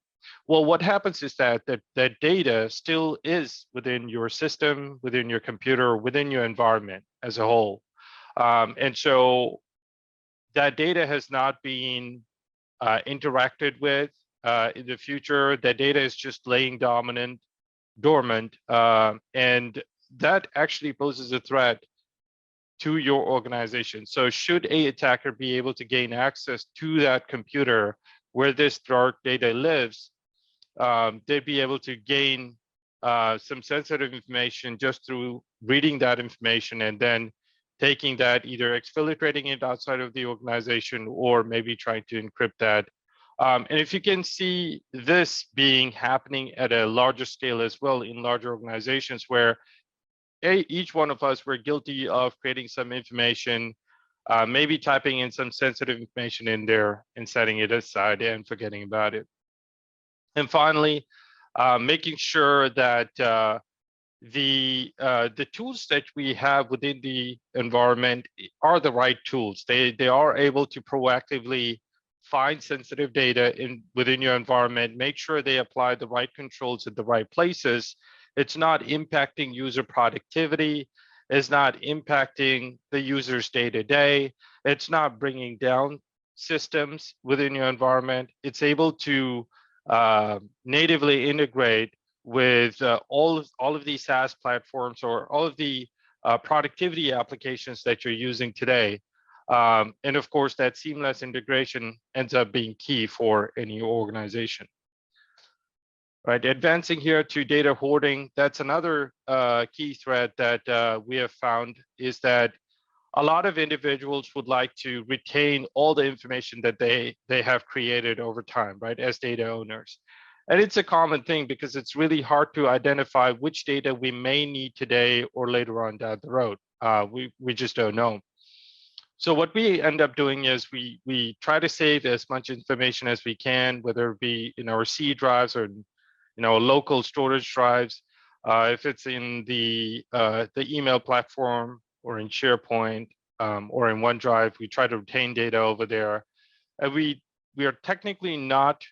Well, what happens is that data still is within your system, within your computer, within your environment as a whole. And so that data has not been interacted with in the future. That data is just laying dormant, and that actually poses a threat to your organization. So should an attacker be able to gain access to that computer where this dark data lives, they'd be able to gain some sensitive information just through reading that information and then taking that, either exfiltrating it outside of the organization or maybe trying to encrypt that. And if you can see this being happening at a larger scale as well in larger organizations where each one of us were guilty of creating some information, maybe typing in some sensitive information in there and setting it aside and forgetting about it. And finally, making sure that the tools that we have within the environment are the right tools. They are able to proactively find sensitive data within your environment, make sure they apply the right controls at the right places, It's not impacting user productivity. It's not impacting the user's day-to-day. It's not bringing down systems within your environment. It's able to natively integrate with all of these SaaS platforms or all of the productivity applications that you're using today. And of course, that seamless integration ends up being key for any organization. Right, advancing here to data hoarding, that's another key threat that we have found is that a lot of individuals would like to retain all the information that they have created over time, right, as data owners. And it's a common thing because it's really hard to identify which data we may need today or later on down the road. We just don't know. So what we end up doing is we try to save as much information as we can, whether it be in our C drives or local storage drives. If it's in the email platform or in SharePoint or in OneDrive, we try to retain data over there. And we are technically not,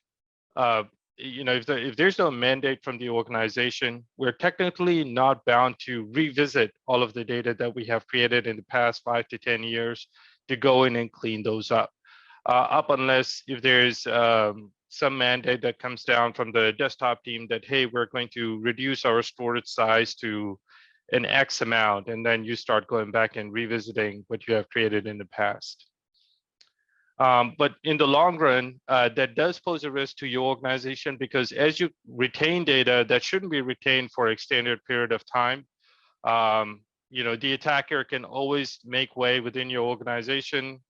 if there's no mandate from the organization, we're technically not bound to revisit all of the data that we have created in the past 5 to 10 years to go in and clean those up unless if there's some mandate that comes down from the desktop team that, hey, we're going to reduce our storage size to an X amount, and then you start going back and revisiting what you have created in the past. But in the long run, that does pose a risk to your organization because as you retain data that shouldn't be retained for an extended period of time, the attacker can always make way within your organization,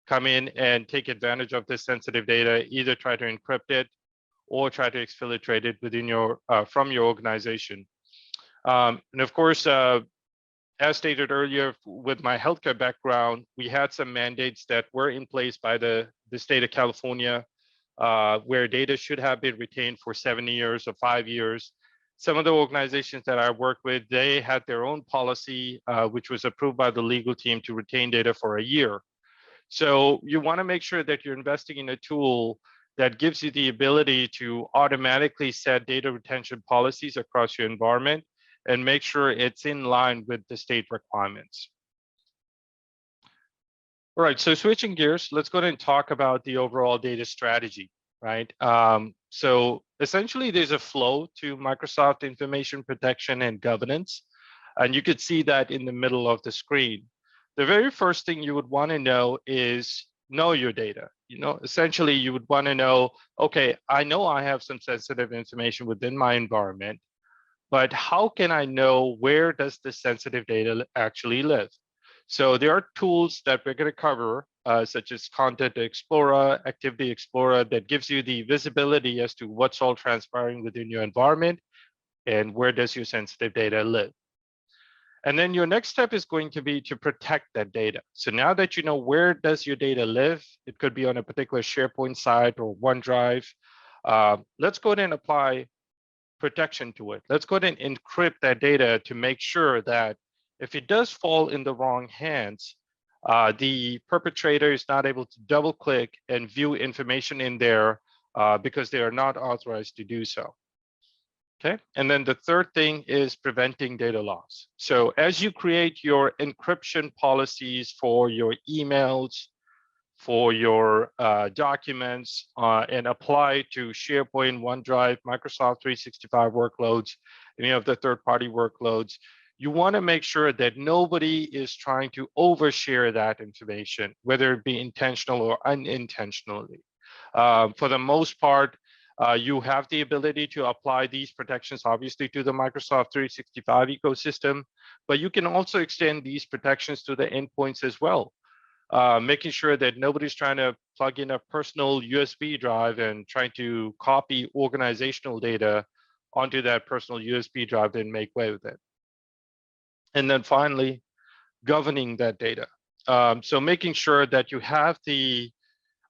come in and take advantage of this sensitive data, either try to encrypt it or try to exfiltrate it within your from your organization. And of course, as stated earlier, with my healthcare background, we had some mandates that were in place by the state of California, where data should have been retained for 7 years or 5 years. Some of the organizations that I work with, they had their own policy, which was approved by the legal team to retain data for a year. So you want to make sure that you're investing in a tool that gives you the ability to automatically set data retention policies across your environment and make sure it's in line with the state requirements. All right, so switching gears, let's go ahead and talk about the overall data strategy, right? So essentially there's a flow to Microsoft information protection and governance, and you could see that in the middle of the screen. The very first thing you would want to know is know your data. Essentially you would want to know, okay, I know I have some sensitive information within my environment, but how can I know where does this sensitive data actually live? So there are tools that we're going to cover, such as Content Explorer, Activity Explorer, that gives you the visibility as to what's all transpiring within your environment and where does your sensitive data live. And then your next step is going to be to protect that data. So now that you know where does your data live, it could be on a particular SharePoint site or OneDrive. Let's go ahead and apply protection to it. Let's go ahead and encrypt that data to make sure that if it does fall in the wrong hands, the perpetrator is not able to double click and view information in there because they are not authorized to do so. Okay, and then the third thing is preventing data loss. So as you create your encryption policies for your emails, for your documents, and apply to SharePoint, OneDrive, Microsoft 365 workloads, any of the third-party workloads, you want to make sure that nobody is trying to overshare that information, whether it be intentional or unintentionally. For the most part, you have the ability to apply these protections, obviously, to the Microsoft 365 ecosystem, but you can also extend these protections to the endpoints as well, making sure that nobody's trying to plug in a personal USB drive and trying to copy organizational data onto that personal USB drive and make way with it. And then finally, governing that data. So making sure that you have the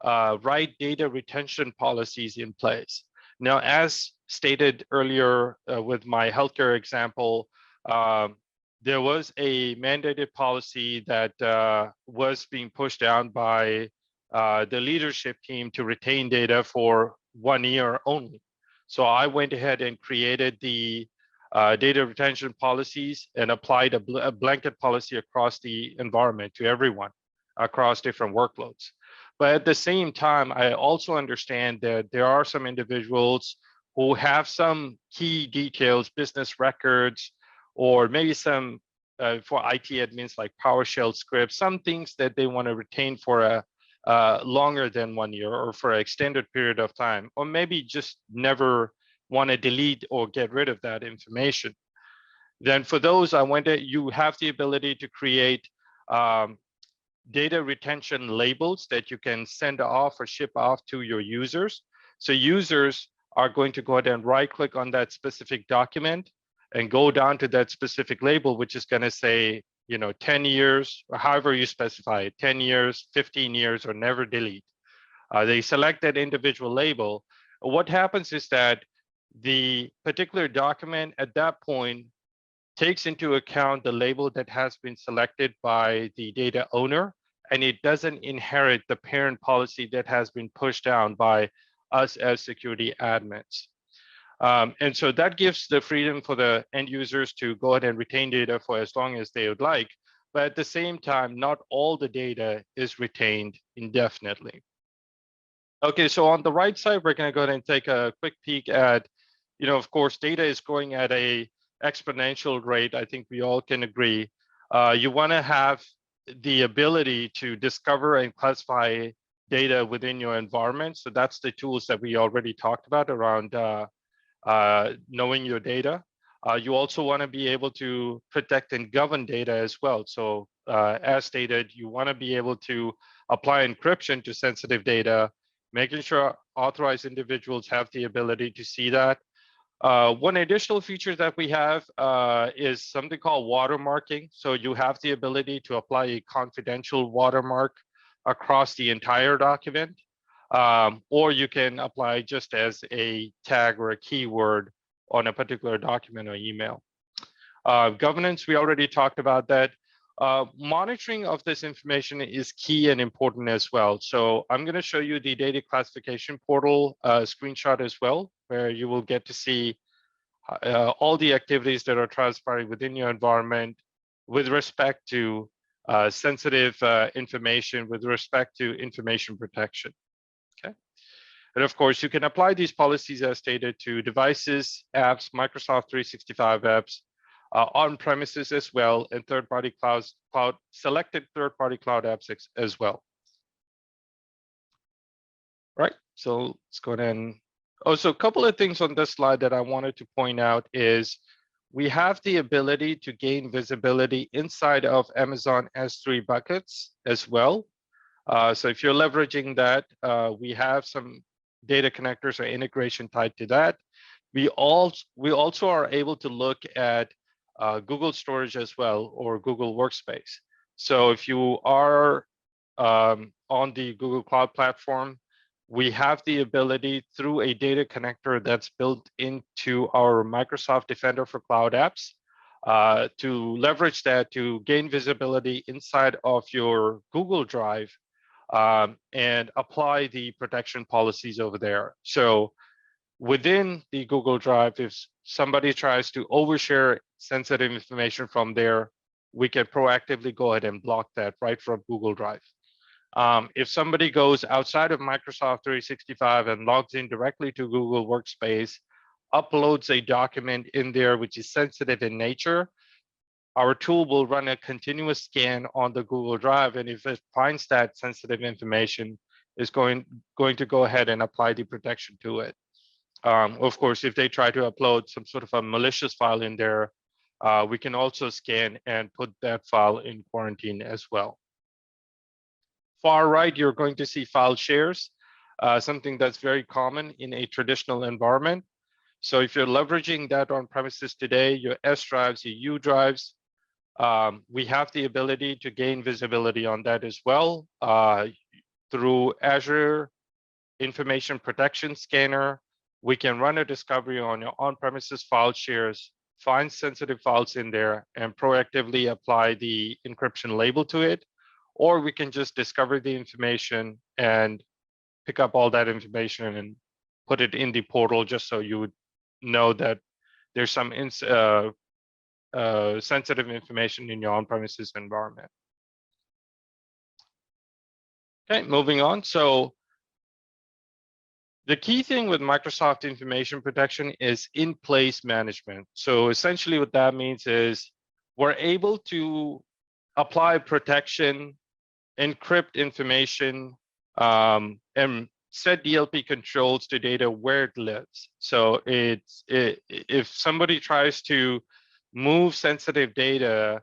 right data retention policies in place. Now, as stated earlier with my healthcare example, there was a mandated policy that was being pushed down by the leadership team to retain data for 1 year only. So I went ahead and created the data retention policies and applied a blanket policy across the environment to everyone across different workloads. But at the same time, I also understand that there are some individuals who have some key details, business records, or maybe some for IT admins like PowerShell scripts, some things that they want to retain for a longer than 1 year or for an extended period of time, or maybe just never want to delete or get rid of that information. Then for those, you have the ability to create data retention labels that you can send off or ship off to your users. So users are going to go ahead and right click on that specific document and go down to that specific label, which is going to say, 10 years, or however you specify it, 10 years, 15 years, or never delete. They select that individual label. What happens is that the particular document at that point takes into account the label that has been selected by the data owner, and it doesn't inherit the parent policy that has been pushed down by us as security admins. And so that gives the freedom for the end users to go ahead and retain data for as long as they would like. But at the same time, not all the data is retained indefinitely. Okay, so on the right side, we're going to go ahead and take a quick peek at, of course, data is growing at a exponential rate. I think we all can agree. You want to have the ability to discover and classify data within your environment. So that's the tools that we already talked about around knowing your data. You also want to be able to protect and govern data as well. So as stated, you want to be able to apply encryption to sensitive data, making sure authorized individuals have the ability to see that. One additional feature that we have is something called watermarking. So you have the ability to apply a confidential watermark across the entire document, or you can apply just as a tag or a keyword on a particular document or email. Governance, we already talked about that. Monitoring of this information is key and important as well. So I'm going to show you the data classification portal screenshot as well, where you will get to see all the activities that are transpiring within your environment with respect to sensitive information, with respect to information protection. Okay. And of course, you can apply these policies as stated to devices, apps, Microsoft 365 apps, on premises as well, and third-party selected third-party cloud apps as well. Right, so let's go ahead and also a couple of things on this slide that I wanted to point out is we have the ability to gain visibility inside of Amazon S3 buckets as well. So if you're leveraging that, we have some data connectors or integration tied to that. We also are able to look at Google Storage as well, or Google Workspace. So if you are on the Google Cloud Platform, we have the ability through a data connector that's built into our Microsoft Defender for Cloud Apps to leverage that to gain visibility inside of your Google Drive and apply the protection policies over there. So within the Google Drive, if somebody tries to overshare sensitive information from there, we can proactively go ahead and block that right from Google Drive. If somebody goes outside of Microsoft 365 and logs in directly to Google Workspace, uploads a document in there which is sensitive in nature, our tool will run a continuous scan on the Google Drive, and if it finds that sensitive information, is going to go ahead and apply the protection to it. Of course, if they try to upload some sort of a malicious file in there, we can also scan and put that file in quarantine as well. Far right, you're going to see file shares, something that's very common in a traditional environment. So if you're leveraging that on premises today, your S drives, your U drives, we have the ability to gain visibility on that as well through Azure Information Protection Scanner. We can run a discovery on your on-premises file shares, find sensitive files in there, and proactively apply the encryption label to it. Or we can just discover the information and pick up all that information and put it in the portal just so you would know that there's some sensitive information in your on-premises environment. Okay, moving on. So the key thing with Microsoft Information Protection is in-place management. So essentially what that means is we're able to apply protection, encrypt information, and set DLP controls to data where it lives. So if somebody tries to move sensitive data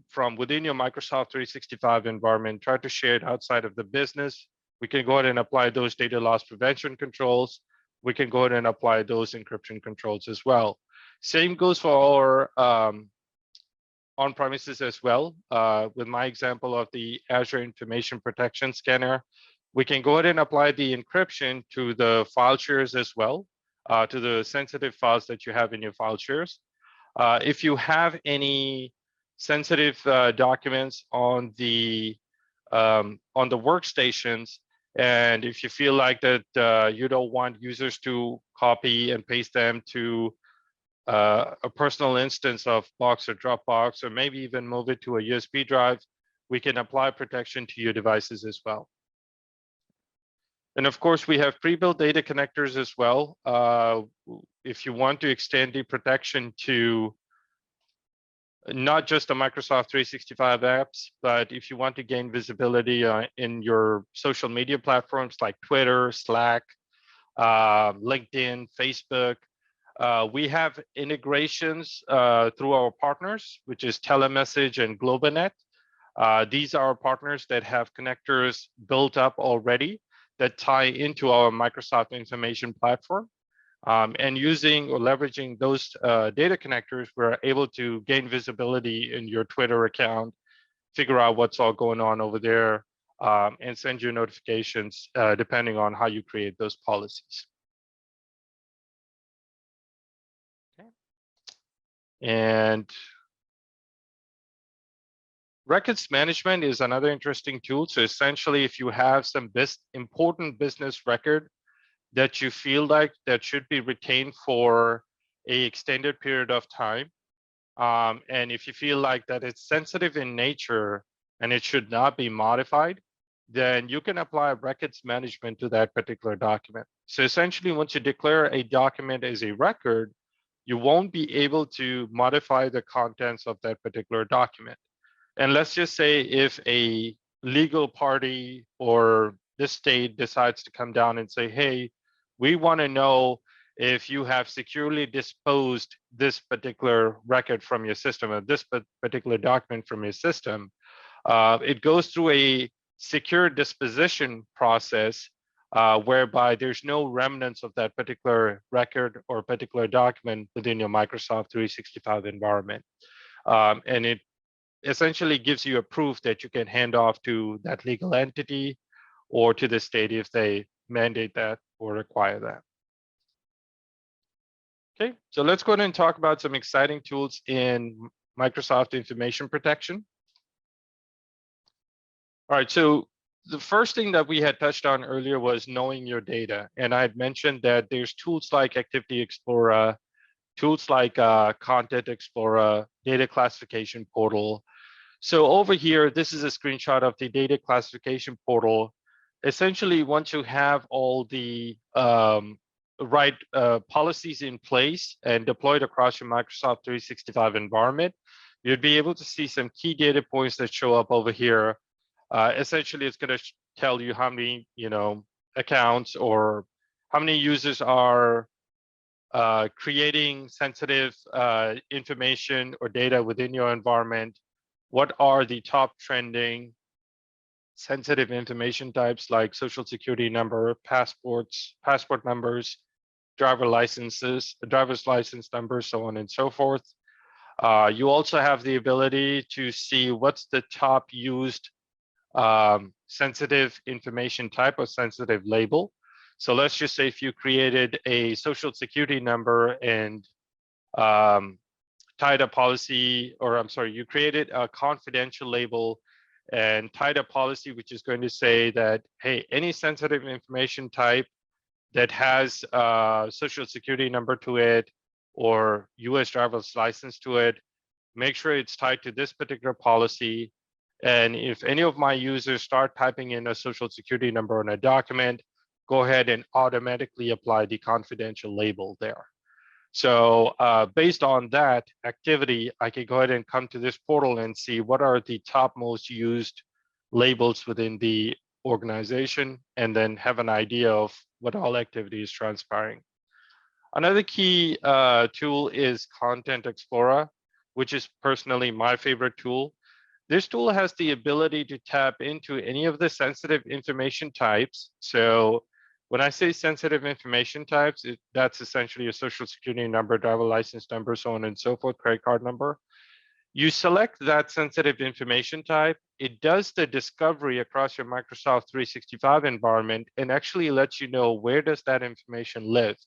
from within your Microsoft 365 environment, try to share it outside of the business, we can go ahead and apply those data loss prevention controls. We can go ahead and apply those encryption controls as well. Same goes for our on-premises as well. With my example of the Azure Information Protection Scanner, we can go ahead and apply the encryption to the file shares as well, to the sensitive files that you have in your file shares. If you have any sensitive documents on the workstations, and if you feel like that you don't want users to copy and paste them to a personal instance of Box or Dropbox, or maybe even move it to a USB drive, we can apply protection to your devices as well. And of course, we have pre-built data connectors as well. If you want to extend the protection to not just the Microsoft 365 apps, but if you want to gain visibility in your social media platforms like Twitter, Slack, LinkedIn, Facebook, we have integrations through our partners, which is Telemessage and Globanet. These are partners that have connectors built up already that tie into our Microsoft information platform. And using or leveraging those data connectors, we're able to gain visibility in your Twitter account, figure out what's all going on over there, and send you notifications depending on how you create those policies. Okay. And records management is another interesting tool. So essentially, if you have some important business record that you feel like that should be retained for an extended period of time, and if you feel like that it's sensitive in nature and it should not be modified, then you can apply records management to that particular document. So essentially, once you declare a document as a record, you won't be able to modify the contents of that particular document. And let's just say if a legal party or the state decides to come down and say, hey, we want to know if you have securely disposed this particular record from your system, or this particular document from your system, it goes through a secure disposition process whereby there's no remnants of that particular record or particular document within your Microsoft 365 environment. And it essentially gives you a proof that you can hand off to that legal entity or to the state if they mandate that or require that. Okay, so let's go ahead and talk about some exciting tools in Microsoft Information Protection. All right, so the first thing that we had touched on earlier was knowing your data. And I had mentioned that there's tools like Activity Explorer, tools like Content Explorer, Data Classification Portal. So over here, this is a screenshot of the Data Classification Portal. Essentially, once you have all the right policies in place and deployed across your Microsoft 365 environment, you'd be able to see some key data points that show up over here. Essentially, it's going to tell you how many, accounts or how many users are creating sensitive information or data within your environment. What are the top trending sensitive information types like social security number, passport numbers, driver's license numbers, so on and so forth. You also have the ability to see what's the top used sensitive information type or sensitive label. So let's just say if you created a social security number and tied a policy, or I'm sorry, you created a confidential label and tied a policy which is going to say that, hey, any sensitive information type that has a social security number to it or US driver's license to it, make sure it's tied to this particular policy. And if any of my users start typing in a social security number on a document, go ahead and automatically apply the confidential label there. So based on that activity, I can go ahead and come to this portal and see what are the top most used labels within the organization, and then have an idea of what all activity is transpiring. Another key tool is Content Explorer, which is personally my favorite tool. This tool has the ability to tap into any of the sensitive information types. So when I say sensitive information types, that's essentially a social security number, driver license number, so on and so forth, credit card number. You select that sensitive information type, it does the discovery across your Microsoft 365 environment and actually lets you know where does that information live.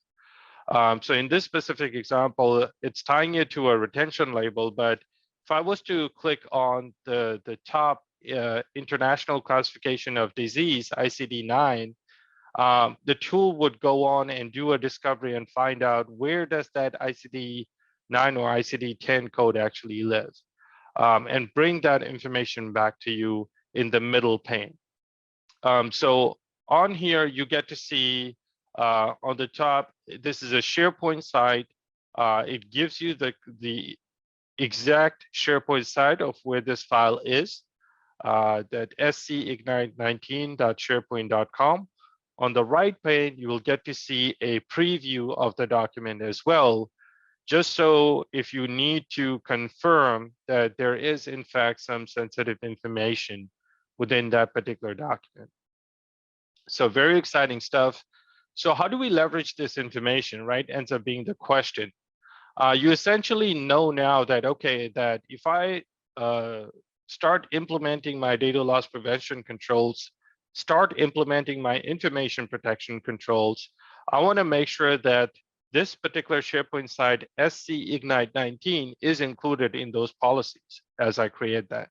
So in this specific example, it's tying it to a retention label, but if I was to click on the top international classification of disease, ICD-9, the tool would go on and do a discovery and find out where does that ICD-9 or ICD-10 code actually live, and bring that information back to you in the middle pane. So on here, you get to see on the top, this is a SharePoint site. It gives you the exact SharePoint site of where this file is, that scignite19.sharepoint.com. On the right pane, you will get to see a preview of the document as well, just so if you need to confirm that there is in fact some sensitive information within that particular document. So very exciting stuff. So how do we leverage this information, right? Ends up being the question. You essentially know now that, okay, that if I start implementing my data loss prevention controls, start implementing my information protection controls, I want to make sure that this particular SharePoint site, scignite19, is included in those policies as I create that.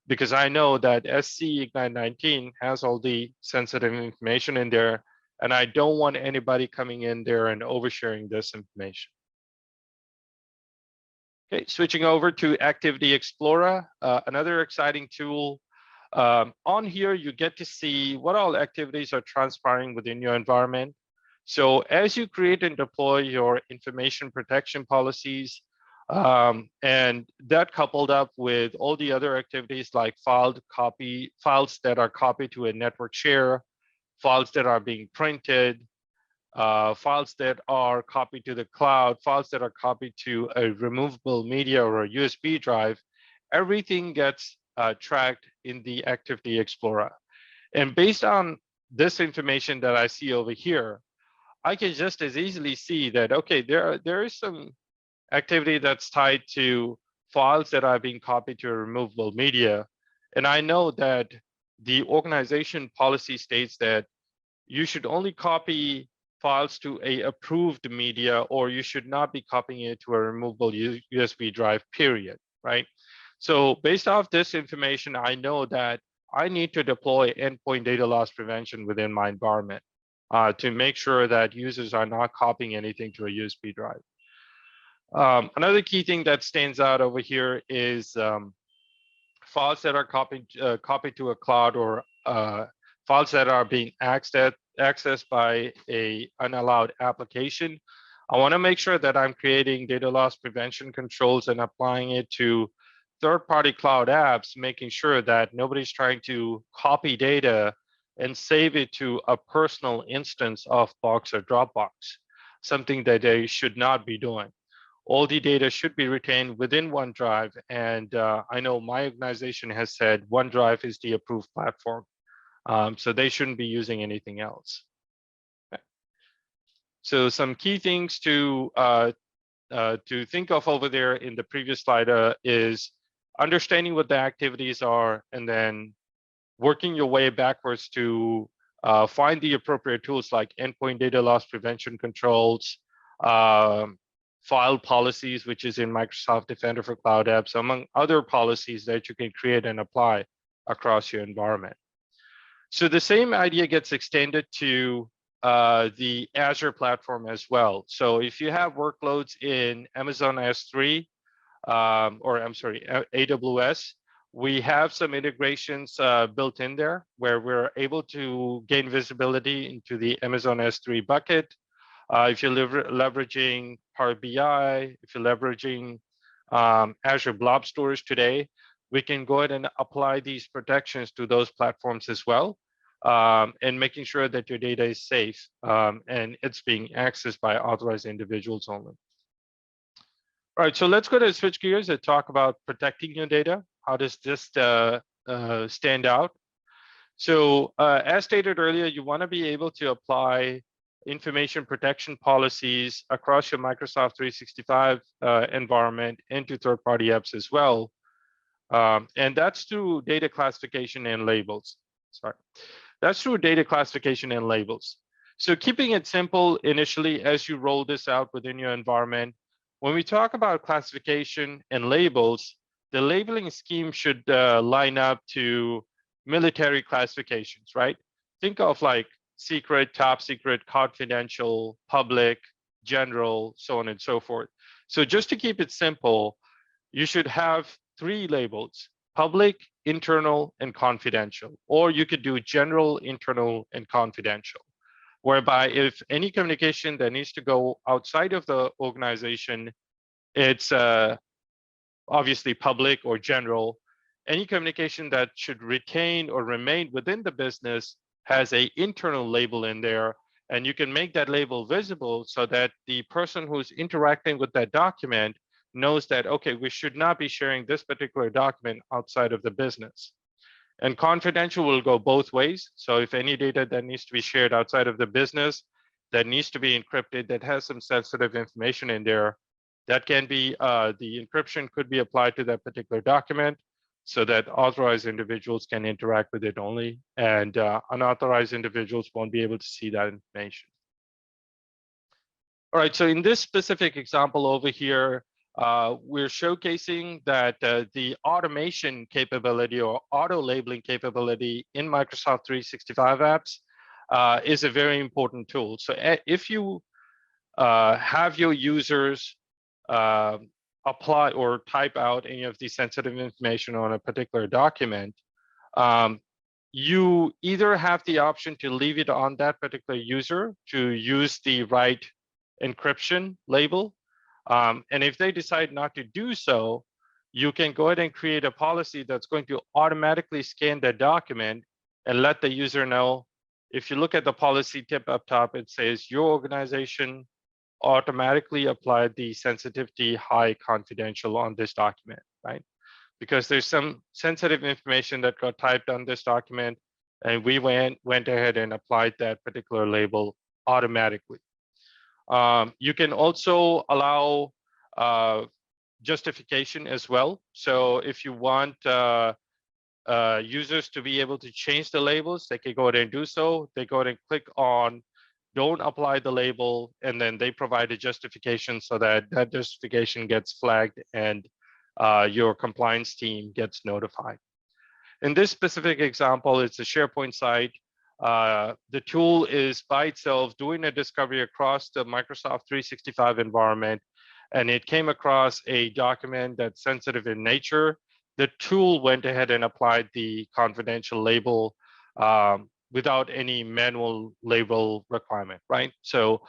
Because I know that scignite19 has all the sensitive information in there, and I don't want anybody coming in there and oversharing this information. Okay, switching over to Activity Explorer, another exciting tool. On here, you get to see what all activities are transpiring within your environment. So as you create and deploy your information protection policies, and that coupled up with all the other activities like files that are copied to a network share, files that are being printed, files that are copied to the cloud, files that are copied to a removable media or a USB drive, everything gets tracked in the Activity Explorer. And based on this information that I see over here, I can just as easily see that, okay, there is some activity that's tied to files that are being copied to a removable media. And I know that the organization policy states that you should only copy files to a approved media, or you should not be copying it to a removable USB drive, period, right? So based off this information, I know that I need to deploy endpoint data loss prevention within my environment to make sure that users are not copying anything to a USB drive. Another key thing that stands out over here is files that are copied to a cloud, or files that are being accessed by a unallowed application. I want to make sure that I'm creating data loss prevention controls and applying it to third-party cloud apps, making sure that nobody's trying to copy data and save it to a personal instance of Box or Dropbox, something that they should not be doing. All the data should be retained within OneDrive, and I know my organization has said OneDrive is the approved platform, so they shouldn't be using anything else. Okay. So some key things to think of over there in the previous slide is understanding what the activities are, and then working your way backwards to find the appropriate tools like endpoint data loss prevention controls, file policies, which is in Microsoft Defender for Cloud Apps, among other policies that you can create and apply across your environment. So the same idea gets extended to the Azure platform as well. So if you have workloads in Amazon S3, or I'm sorry, AWS, we have some integrations built in there where we're able to gain visibility into the Amazon S3 bucket. If you're leveraging Power BI, if you're leveraging Azure Blob Storage today, we can go ahead and apply these protections to those platforms as well, and making sure that your data is safe and it's being accessed by authorized individuals only. All right, so let's go to switch gears and talk about protecting your data. How does this stand out? So as stated earlier, you want to be able to apply information protection policies across your Microsoft 365 environment into third-party apps as well. And that's through data classification and labels. Sorry, that's through data classification and labels. So keeping it simple initially as you roll this out within your environment, when we talk about classification and labels, the labeling scheme should line up to military classifications, right? Think of like secret, top secret, confidential, public, general, so on and so forth. So just to keep it simple, you should have 3 labels: public, internal, and confidential. Or you could do general, internal, and confidential, whereby if any communication that needs to go outside of the organization, it's obviously public or general. Any communication that should retain or remain within the business has an internal label in there, and you can make that label visible so that the person who's interacting with that document knows that, okay, we should not be sharing this particular document outside of the business. And confidential will go both ways. So if any data that needs to be shared outside of the business that needs to be encrypted, that has some sensitive information in there, that can be, the encryption could be applied to that particular document so that authorized individuals can interact with it only, and unauthorized individuals won't be able to see that information. All right, so in this specific example over here, we're showcasing that the automation capability or auto labeling capability in Microsoft 365 apps is a very important tool. So if you have your users apply or type out any of the sensitive information on a particular document, you either have the option to leave it on that particular user to use the right encryption label. And if they decide not to do so, you can go ahead and create a policy that's going to automatically scan the document and let the user know. If you look at the policy tip up top, it says your organization automatically applied the sensitivity high confidential on this document, right? Because there's some sensitive information that got typed on this document, and we went ahead and applied that particular label automatically. You can also allow justification as well. So if you want users to be able to change the labels, they can go ahead and do so. They go ahead and click on don't apply the label, and then they provide a justification so that that justification gets flagged and your compliance team gets notified. In this specific example, it's a SharePoint site. The tool is by itself doing a discovery across the Microsoft 365 environment, and it came across a document that's sensitive in nature. The tool went ahead and applied the confidential label without any manual label requirement, right? So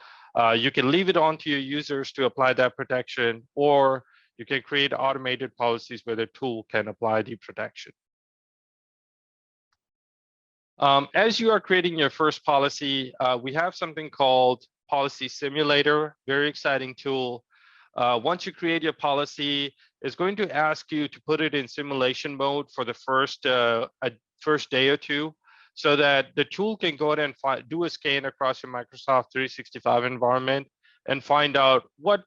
you can leave it on to your users to apply that protection, or you can create automated policies where the tool can apply the protection. As you are creating your first policy, we have something called Policy Simulator, very exciting tool. Once you create your policy, it's going to ask you to put it in simulation mode for the first day or two, so that the tool can go ahead and do a scan across your Microsoft 365 environment and find out what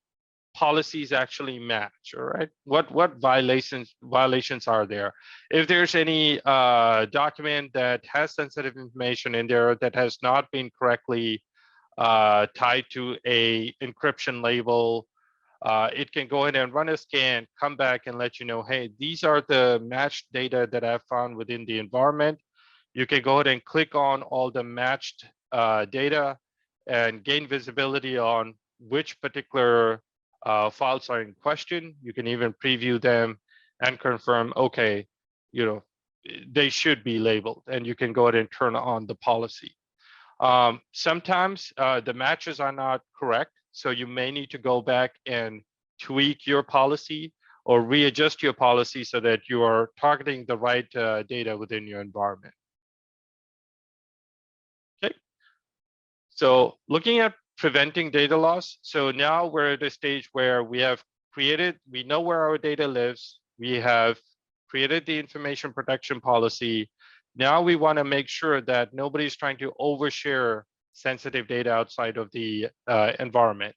policies actually match, all right? What violations are there? If there's any document that has sensitive information in there that has not been correctly tied to a encryption label, it can go ahead and run a scan, come back and let you know, hey, these are the matched data that I've found within the environment. You can go ahead and click on all the matched data, and gain visibility on which particular files are in question. You can even preview them and confirm, okay, you know, they should be labeled, and you can go ahead and turn on the policy. Sometimes the matches are not correct, so you may need to go back and tweak your policy or readjust your policy so that you are targeting the right data within your environment. Okay, so looking at preventing data loss. So now we're at a stage where we know where our data lives. We have created the information protection policy. Now we want to make sure that nobody's trying to overshare sensitive data outside of the environment.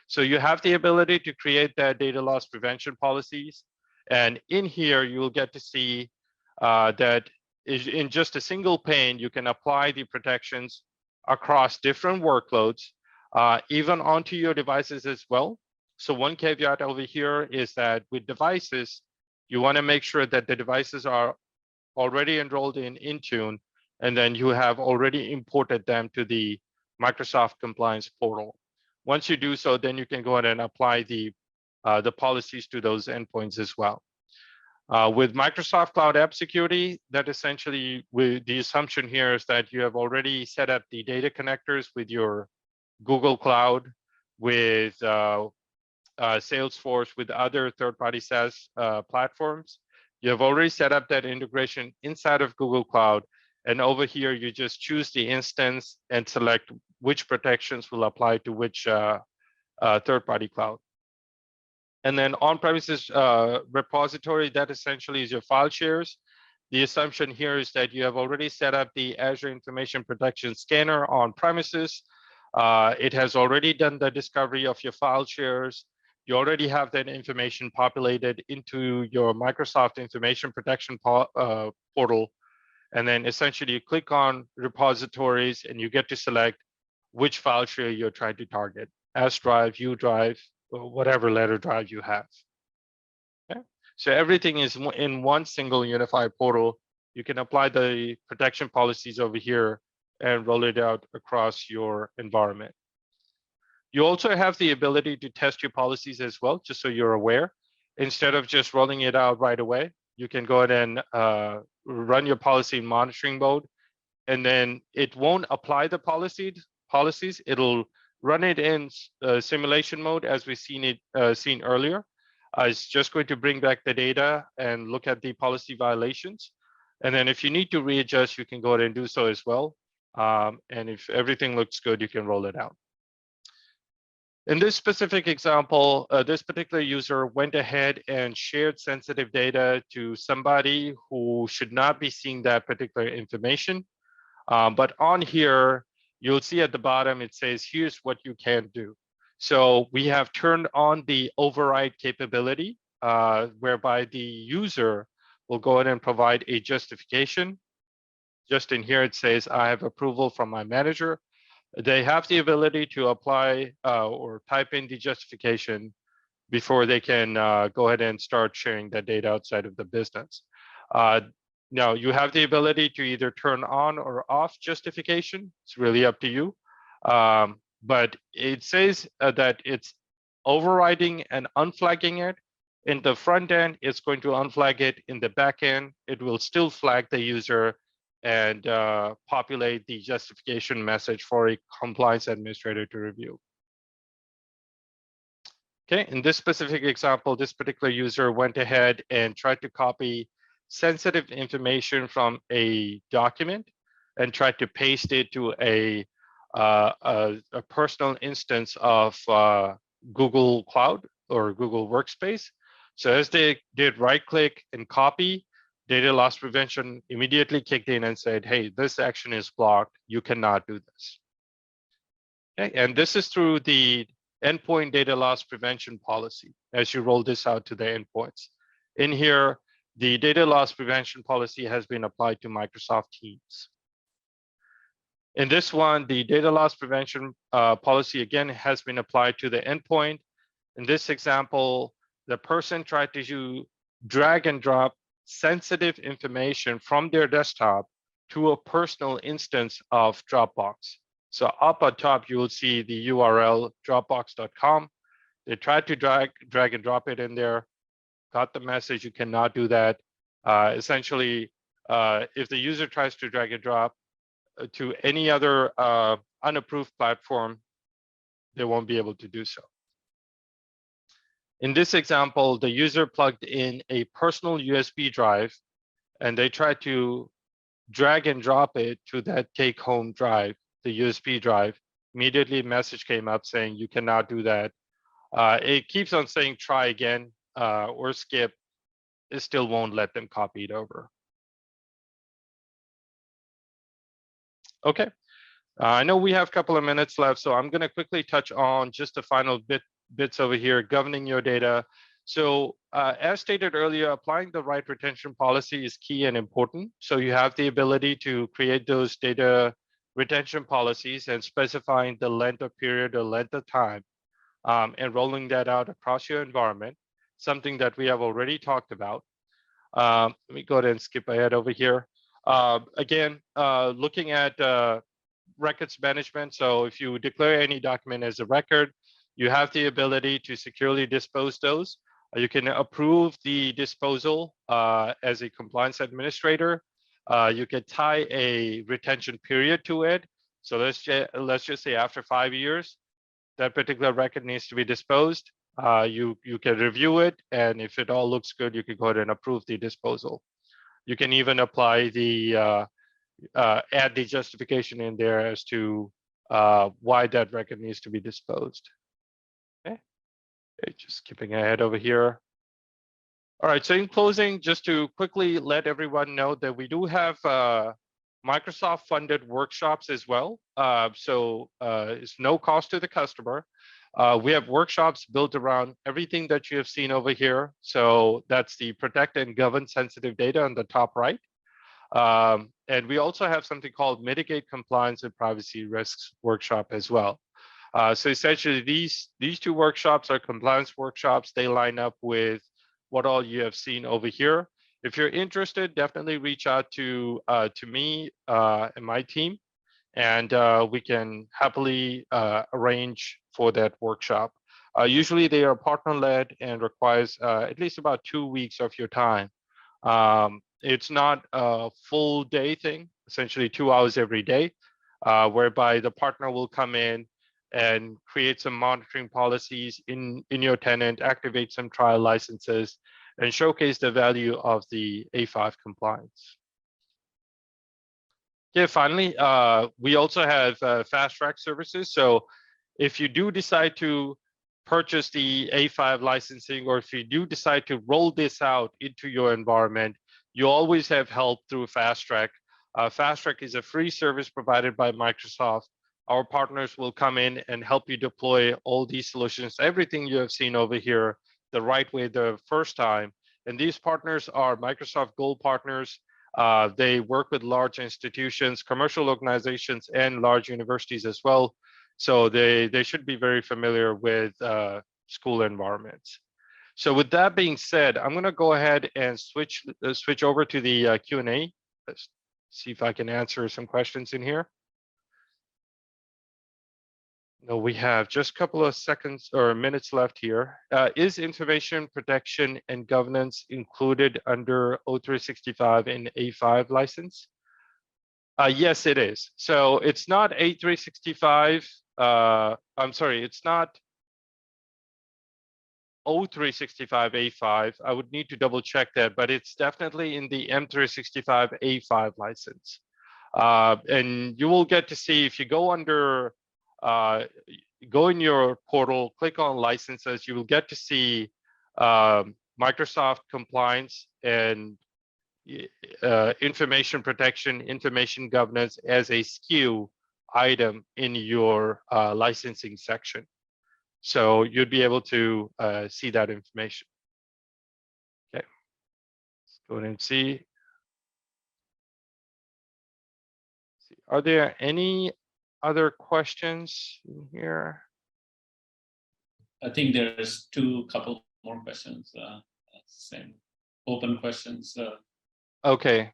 So you have the ability to create that data loss prevention policies. And in here, you'll get to see that in just a single pane, you can apply the protections across different workloads, even onto your devices as well. So one caveat over here is that with devices, you want to make sure that the devices are already enrolled in Intune, and then you have already imported them to the Microsoft compliance portal. Once you do so, then you can go ahead and apply the policies to those endpoints as well. With Microsoft Cloud App Security, that essentially, the assumption here is that you have already set up the data connectors with your Google Cloud, with Salesforce, with other third-party SaaS platforms. You have already set up that integration inside of Google Cloud. And over here, you just choose the instance and select which protections will apply to which third-party cloud. And then on-premises repository, that essentially is your file shares. The assumption here is that you have already set up the Azure Information Protection Scanner on premises. It has already done the discovery of your file shares. You already have that information populated into your Microsoft Information Protection portal. And then essentially you click on repositories and you get to select which file share you're trying to target, S drive, U drive, or whatever letter drive you have. Okay? So everything is in one single unified portal. You can apply the protection policies over here and roll it out across your environment. You also have the ability to test your policies as well, just so you're aware. Instead of just rolling it out right away, you can go ahead and run your policy in monitoring mode, and then it won't apply the policies. It'll run it in simulation mode as we've seen earlier. It's just going to bring back the data and look at the policy violations. And then if you need to readjust, you can go ahead and do so as well. And if everything looks good, you can roll it out. In this specific example, this particular user went ahead and shared sensitive data to somebody who should not be seeing that particular information. But on here, you'll see at the bottom, it says, here's what you can do. So we have turned on the override capability, whereby the user will go ahead and provide a justification. Just in here, it says, I have approval from my manager. They have the ability to apply or type in the justification before they can go ahead and start sharing that data outside of the business. Now, you have the ability to either turn on or off justification. It's really up to you. But it says that it's overriding and unflagging it. In the front end, it's going to unflag it. In the back end, it will still flag the user and populate the justification message for a compliance administrator to review. Okay, in this specific example, this particular user went ahead and tried to copy sensitive information from a document and tried to paste it to a personal instance of Google Cloud or Google Workspace. So as they did right-click and copy, data loss prevention immediately kicked in and said, hey, this action is blocked. You cannot do this. Okay, and this is through the endpoint data loss prevention policy as you roll this out to the endpoints. In here, the data loss prevention policy has been applied to Microsoft Teams. In this one, the data loss prevention policy, again, has been applied to the endpoint. In this example, the person tried to drag and drop sensitive information from their desktop to a personal instance of Dropbox. So up on top, you will see the URL dropbox.com. They tried to drag and drop it in there, got the message, you cannot do that. Essentially, if the user tries to drag and drop to any other unapproved platform, they won't be able to do so. In this example, the user plugged in a personal USB drive and they tried to drag and drop it to that take-home drive, the USB drive. Immediately a message came up saying you cannot do that. It keeps on saying try again or skip. It still won't let them copy it over. Okay, I know we have a couple of minutes left, so I'm going to quickly touch on just the final bits over here, governing your data. So as stated earlier, applying the right retention policy is key and important. So you have the ability to create those data retention policies and specifying the length of period or length of time and rolling that out across your environment, something that we have already talked about. Let me go ahead and skip ahead over here. Again, looking at records management. So if you declare any document as a record, you have the ability to securely dispose those. You can approve the disposal as a compliance administrator. You can tie a retention period to it. So let's just say after 5 years, that particular record needs to be disposed. You can review it, and if it all looks good, you can go ahead and approve the disposal. You can even apply the add the justification in there as to why that record needs to be disposed. Okay, just skipping ahead over here. All right, so in closing, just to quickly let everyone know that we do have Microsoft funded workshops as well. It's no cost to the customer. We have workshops built around everything that you have seen over here. So that's the protect and govern sensitive data on the top right. And we also have something called mitigate compliance and privacy risks workshop as well. So essentially these two workshops are compliance workshops. They line up with what all you have seen over here. If you're interested, definitely reach out to me and my team, and we can happily arrange for that workshop. Usually they are partner-led and requires at least about 2 weeks of your time. It's not a full day thing, essentially 2 hours every day, whereby the partner will come in and create some monitoring policies in your tenant, activate some trial licenses, and showcase the value of the A5 compliance. Yeah, finally, we also have fast track services. So if you do decide to purchase the A5 licensing, or if you do decide to roll this out into your environment, you always have help through Fast Track. Fast Track is a free service provided by Microsoft. Our partners will come in and help you deploy all these solutions, everything you have seen over here, the right way the first time. And these partners are Microsoft Gold partners. They work with large institutions, commercial organizations, and large universities as well. So they should be very familiar with school environments. So with that being said, I'm going to go ahead and switch over to the Q&A. Let's see if I can answer some questions in here. No, we have just a couple of seconds or minutes left here. Is information protection and governance included under O365 and A5 license? Yes, it is. So it's not A365. I'm sorry, it's not O365 A5. I would need to double check that, but it's definitely in the M365 A5 license. And you will get to see if you go under, go in your portal, click on licenses, you will get to see Microsoft compliance and information protection, information governance as a SKU item in your licensing section. So you'd be able to see that information. Okay, let's go ahead and see. Are there any other questions in here? I think there's couple more questions. Same open questions. Okay.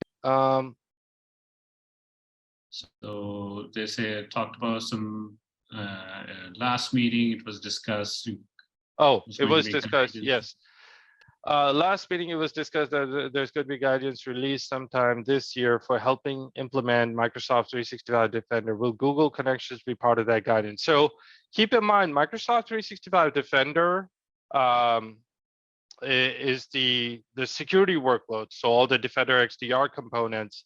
So they say talked about some last meeting. It was discussed. Oh, It's it going to was be discussed, guidance. yes. Last meeting, it was discussed that there's going to be guidance released sometime this year for helping implement Microsoft 365 Defender. Will Google connections be part of that guidance? So keep in mind, Microsoft 365 Defender is the security workload. So all the Defender XDR components.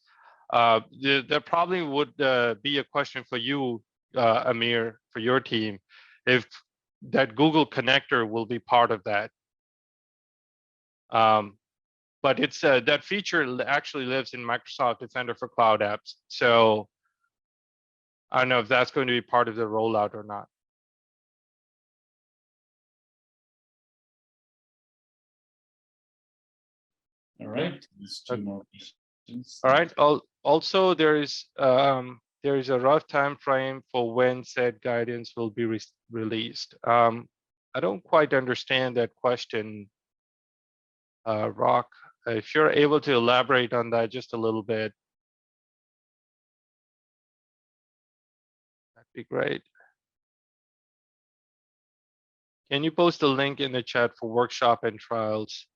There probably would be a question for you, Amir, for your team, if that Google connector will be part of that. But it's that feature actually lives in Microsoft Defender for Cloud Apps. So I don't know if that's going to be part of the rollout or not. All right, there's two more questions. All right. Also, there is a rough time frame for when said guidance will be released. I don't quite understand that question, Rock. If you're able to elaborate on that just a little bit, that'd be great. Can you post a link in the chat for workshop and trials?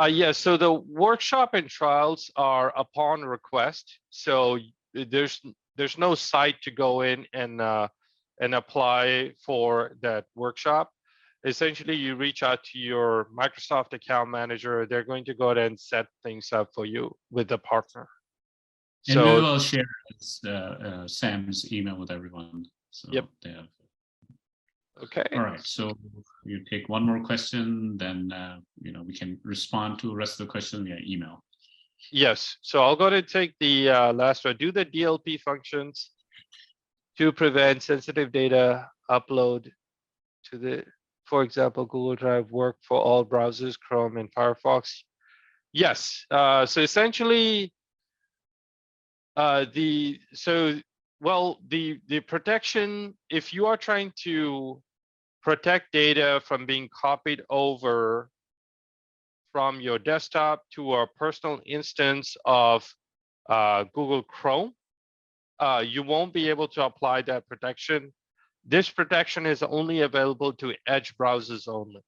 Yes, so the workshop and trials are upon request. So there's no site to go in and apply for that workshop. Essentially, you reach out to your Microsoft account manager. They're going to go ahead and set things up for you with the partner. And we So will share Sam's email with everyone. So Yep. they have. okay. All right, so you take one more question, then we can respond to the rest of the question via email. Yes, so I'll go ahead and take the last one. Do the DLP functions to prevent sensitive data upload to the, for example, Google Drive work for all browsers, Chrome and Firefox? Yes, so essentially the protection, if you are trying to protect data from being copied over from your desktop to a personal instance of Google Chrome, you won't be able to apply that protection. This protection is only available to Edge browsers only.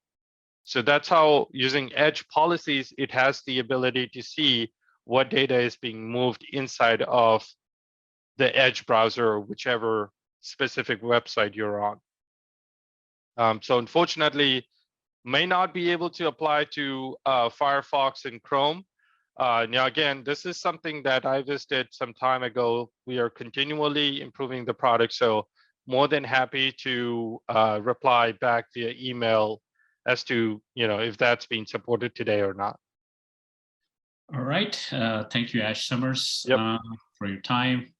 So that's how, using Edge policies, it has the ability to see what data is being moved inside of the Edge browser or whichever specific website you're on. So unfortunately, may not be able to apply to Firefox and Chrome. Now, again, this is something that I visited some time ago. We are continually improving the product. So more than happy to reply back via email as to, if that's being supported today or not. All right, thank you, Ash Summers, for your time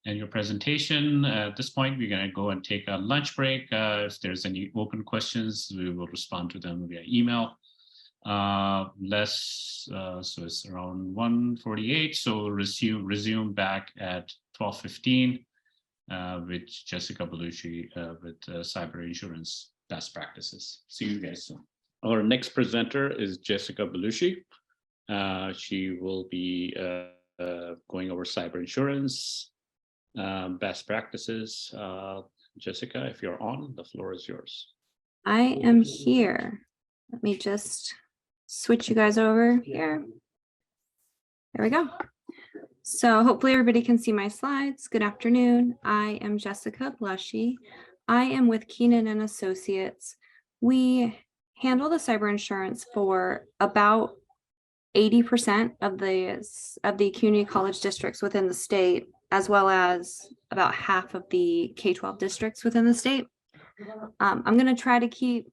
and your presentation. At this point, we're going to go and take a lunch break. If there's any open questions, we will respond to them via email. So it's around 1:48. So resume back at 12:15 with Jessica Belushi with cyber insurance best practices. See you guys soon. Our next presenter is Jessica Belushi. She will be going over cyber insurance best practices. Jessica, if you're on, the floor is yours. I am here. Let me just switch you guys over here. There we go. So hopefully everybody can see my slides. Good afternoon. I am Jessica Belushi. I am with Keenan and Associates. We handle the cyber insurance for about 80% of the community college districts within the state, as well as about half of the K-12 districts within the state. I'm going to try to keep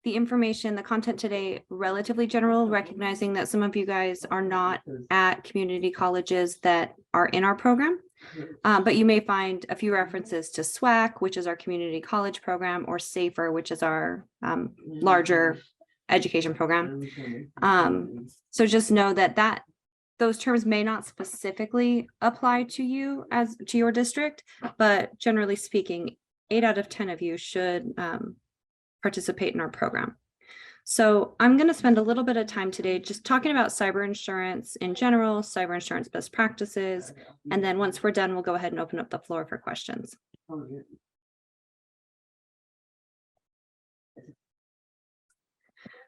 the information, the content today, relatively general, recognizing that some of you guys are not at community colleges that are in our program, but you may find a few references to SWAC, which is our community college program, or SAFER, which is our larger education program. So just know that those terms may not specifically apply to you as to your district, but generally speaking, 8 out of 10 of you should participate in our program. So I'm going to spend a little bit of time today just talking about cyber insurance in general, cyber insurance best practices, and then once we're done, we'll go ahead and open up the floor for questions.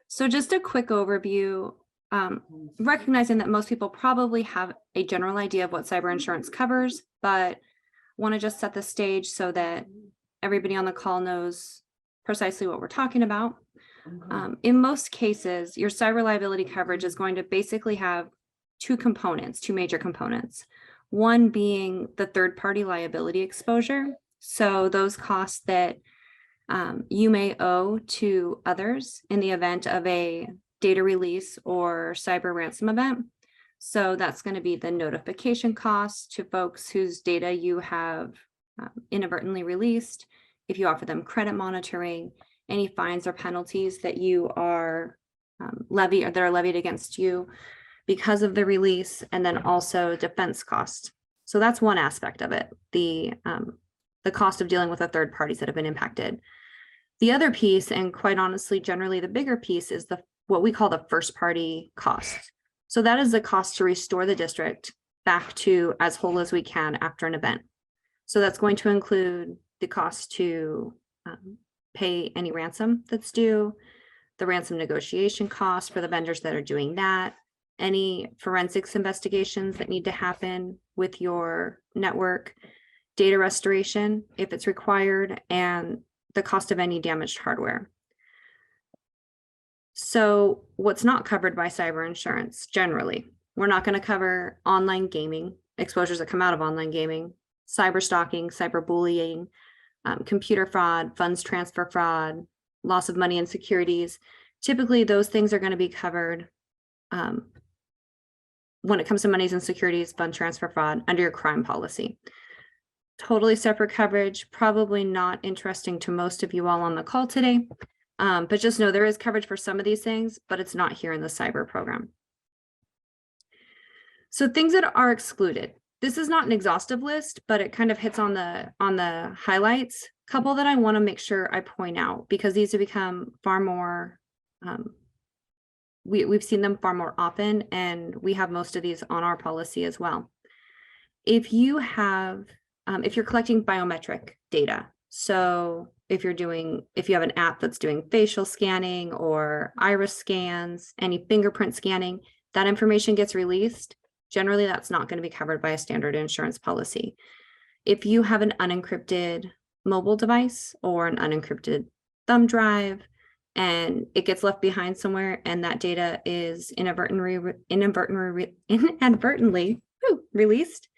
So just a quick overview, recognizing that most people probably have a general idea of what cyber insurance covers, but want to just set the stage so that everybody on the call knows precisely what we're talking about. In most cases, your cyber liability coverage is going to basically have two major components. One being the third-party liability exposure. So those costs that you may owe to others in the event of a data release or cyber ransom event. So that's going to be the notification costs to folks whose data you have inadvertently released, if you offer them credit monitoring, any fines or penalties that you are levied or that are levied against you because of the release, and then also defense costs. So that's one aspect of it, the cost of dealing with the third parties that have been impacted. The other piece, and quite honestly, generally the bigger piece, is what we call the first party costs. So that is the cost to restore the district back to as whole as we can after an event. So that's going to include the cost to pay any ransom that's due, the ransom negotiation costs for the vendors that are doing that, any forensics investigations that need to happen with your network, data restoration if it's required, and the cost of any damaged hardware. So what's not covered by cyber insurance generally? We're not going to cover online gaming, exposures that come out of online gaming, cyber stalking, cyber bullying, computer fraud, funds transfer fraud, loss of money and securities. Typically, those things are going to be covered when it comes to monies and securities, fund transfer fraud under your crime policy. Totally separate coverage, probably not interesting to most of you all on the call today, but just know there is coverage for some of these things, but it's not here in the cyber program. So things that are excluded. This is not an exhaustive list, but it kind of hits on the highlights. Couple that I want to make sure I point out because these have become far more, we've seen them far more often, and we have most of these on our policy as well. If you have, if you're collecting biometric data, so if you have an app that's doing facial scanning or iris scans, any fingerprint scanning, that information gets released. Generally, that's not going to be covered by a standard insurance policy. If you have an unencrypted mobile device or an unencrypted thumb drive and it gets left behind somewhere and that data is inadvertently released,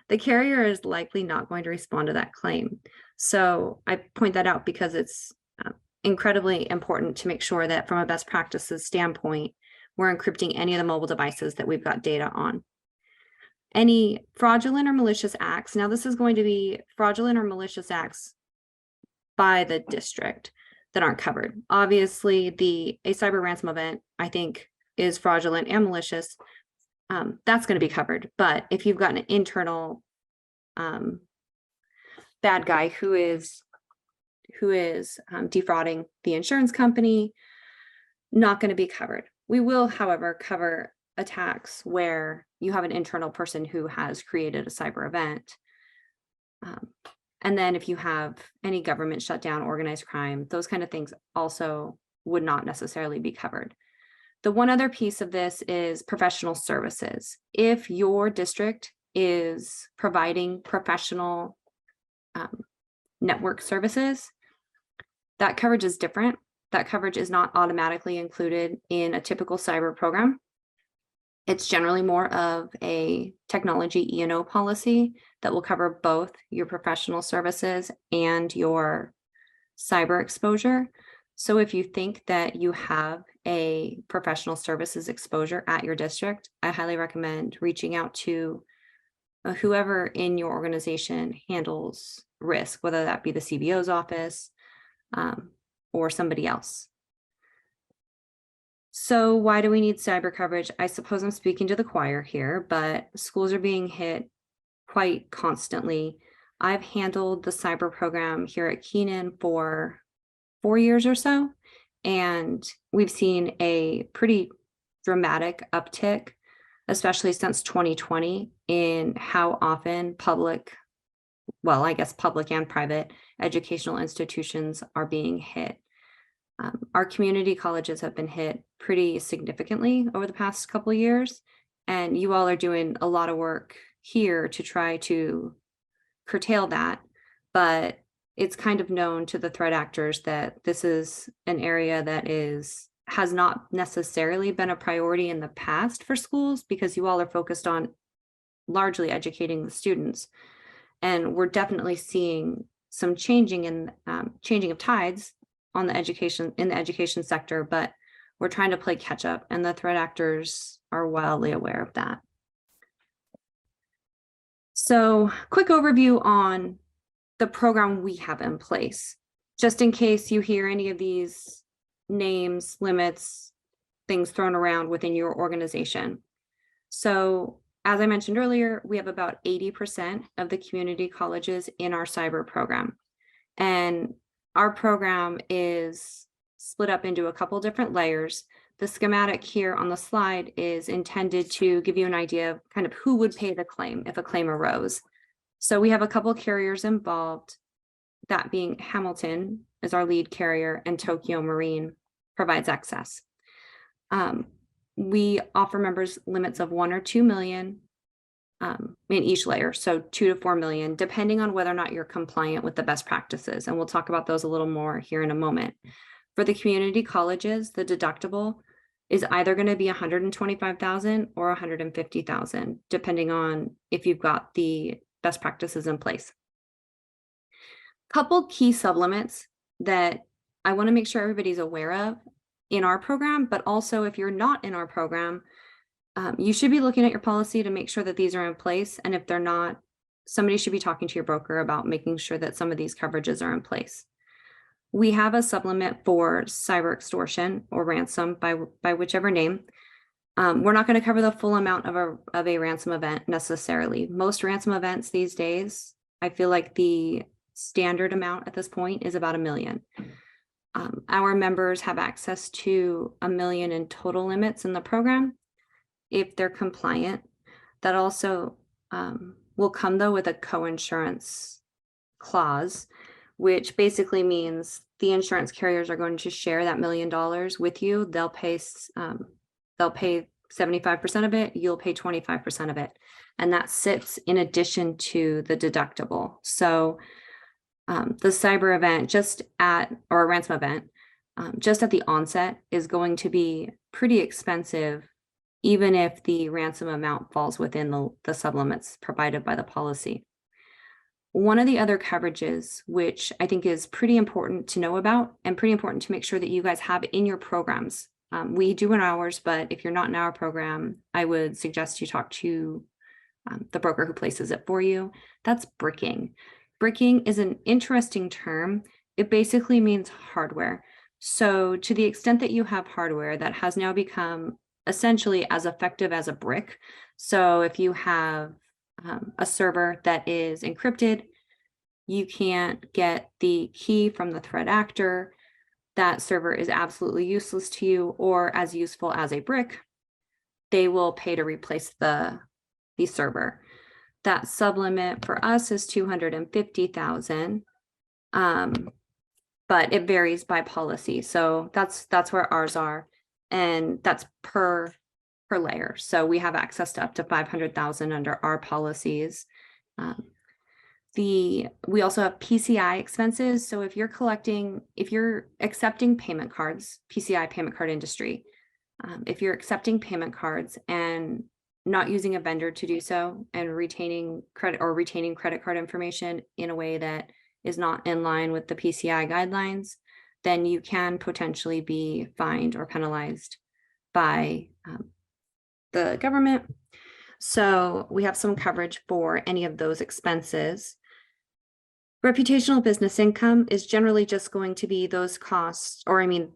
the carrier is likely not going to respond to that claim. So I point that out because it's incredibly important to make sure that from a best practices standpoint, we're encrypting any of the mobile devices that we've got data on. Any fraudulent or malicious acts. Now this is going to be fraudulent or malicious acts by the district that aren't covered. Obviously, a cyber ransom event, I think, is fraudulent and malicious. That's going to be covered. But if you've got an internal bad guy who is defrauding the insurance company, not going to be covered. We will, however, cover attacks where you have an internal person who has created a cyber event. And then if you have any government shutdown, organized crime, those kind of things also would not necessarily be covered. The one other piece of this is professional services. If your district is providing professional network services, that coverage is different. That coverage is not automatically included in a typical cyber program. It's generally more of a technology E&O policy that will cover both your professional services and your cyber exposure. So if you think that you have a professional services exposure at your district, I highly recommend reaching out to whoever in your organization handles risk, whether that be the CBO's office or somebody else. So why do we need cyber coverage? I suppose I'm speaking to the choir here, but schools are being hit quite constantly. I've handled the cyber program here at Keenan for 4 years or so, and we've seen a pretty dramatic uptick, especially since 2020, in how often public and private educational institutions are being hit. Our community colleges have been hit pretty significantly over the past couple of years, and you all are doing a lot of work here to try to curtail that. But it's kind of known to the threat actors that this is an area that has not necessarily been a priority in the past for schools, because you all are focused on largely educating the students. And we're definitely seeing some changing of tides in the education sector, but we're trying to play catch up, and the threat actors are wildly aware of that. So, quick overview on the program we have in place, just in case you hear any of these names, limits, things thrown around within your organization. So, as I mentioned earlier, we have about 80% of the community colleges in our cyber program. And our program is split up into a couple different layers. The schematic here on the slide is intended to give you an idea of kind of who would pay the claim if a claim arose. So we have a couple carriers involved, that being Hamilton is our lead carrier, and Tokyo Marine provides access. We offer members limits of 1 or 2 million in each layer, so 2 to 4 million, depending on whether or not you're compliant with the best practices. And we'll talk about those a little more here in a moment. For the community colleges, the deductible is either going to be $125,000 or $150,000, depending on if you've got the best practices in place. Couple key sublimits that I want to make sure everybody's aware of in our program, but also if you're not in our program, you should be looking at your policy to make sure that these are in place. And if they're not, somebody should be talking to your broker about making sure that some of these coverages are in place. We have a supplement for cyber extortion or ransom by whichever name. We're not going to cover the full amount of a ransom event necessarily. Most ransom events these days, I feel like the standard amount at this point is about $1 million. Our members have access to $1 million in total limits in the program if they're compliant. That also will come though with a co-insurance clause, which basically means the insurance carriers are going to share that $1 million with you. They'll pay 75% of it, you'll pay 25% of it. And that sits in addition to the deductible. So the cyber event or a ransom event, just at the onset is going to be pretty expensive, even if the ransom amount falls within the sublimits provided by the policy. One of the other coverages, which I think is pretty important to know about and pretty important to make sure that you guys have in your programs. We do in ours, but if you're not in our program, I would suggest you talk to the broker who places it for you. That's bricking. Bricking is an interesting term. It basically means hardware. So to the extent that you have hardware that has now become essentially as effective as a brick. So if you have a server that is encrypted, you can't get the key from the threat actor, that server is absolutely useless to you or as useful as a brick, they will pay to replace the server. That sublimit for us is $250,000, but it varies by policy. So that's where ours are, and that's per layer. So we have access to up to $500,000 under our policies. We also have PCI expenses. So if you're accepting payment cards, PCI payment card industry, if you're accepting payment cards and not using a vendor to do so and retaining credit card information in a way that is not in line with the PCI guidelines, then you can potentially be fined or penalized by the government. So we have some coverage for any of those expenses. Reputational business income is generally just going to be those costs, or any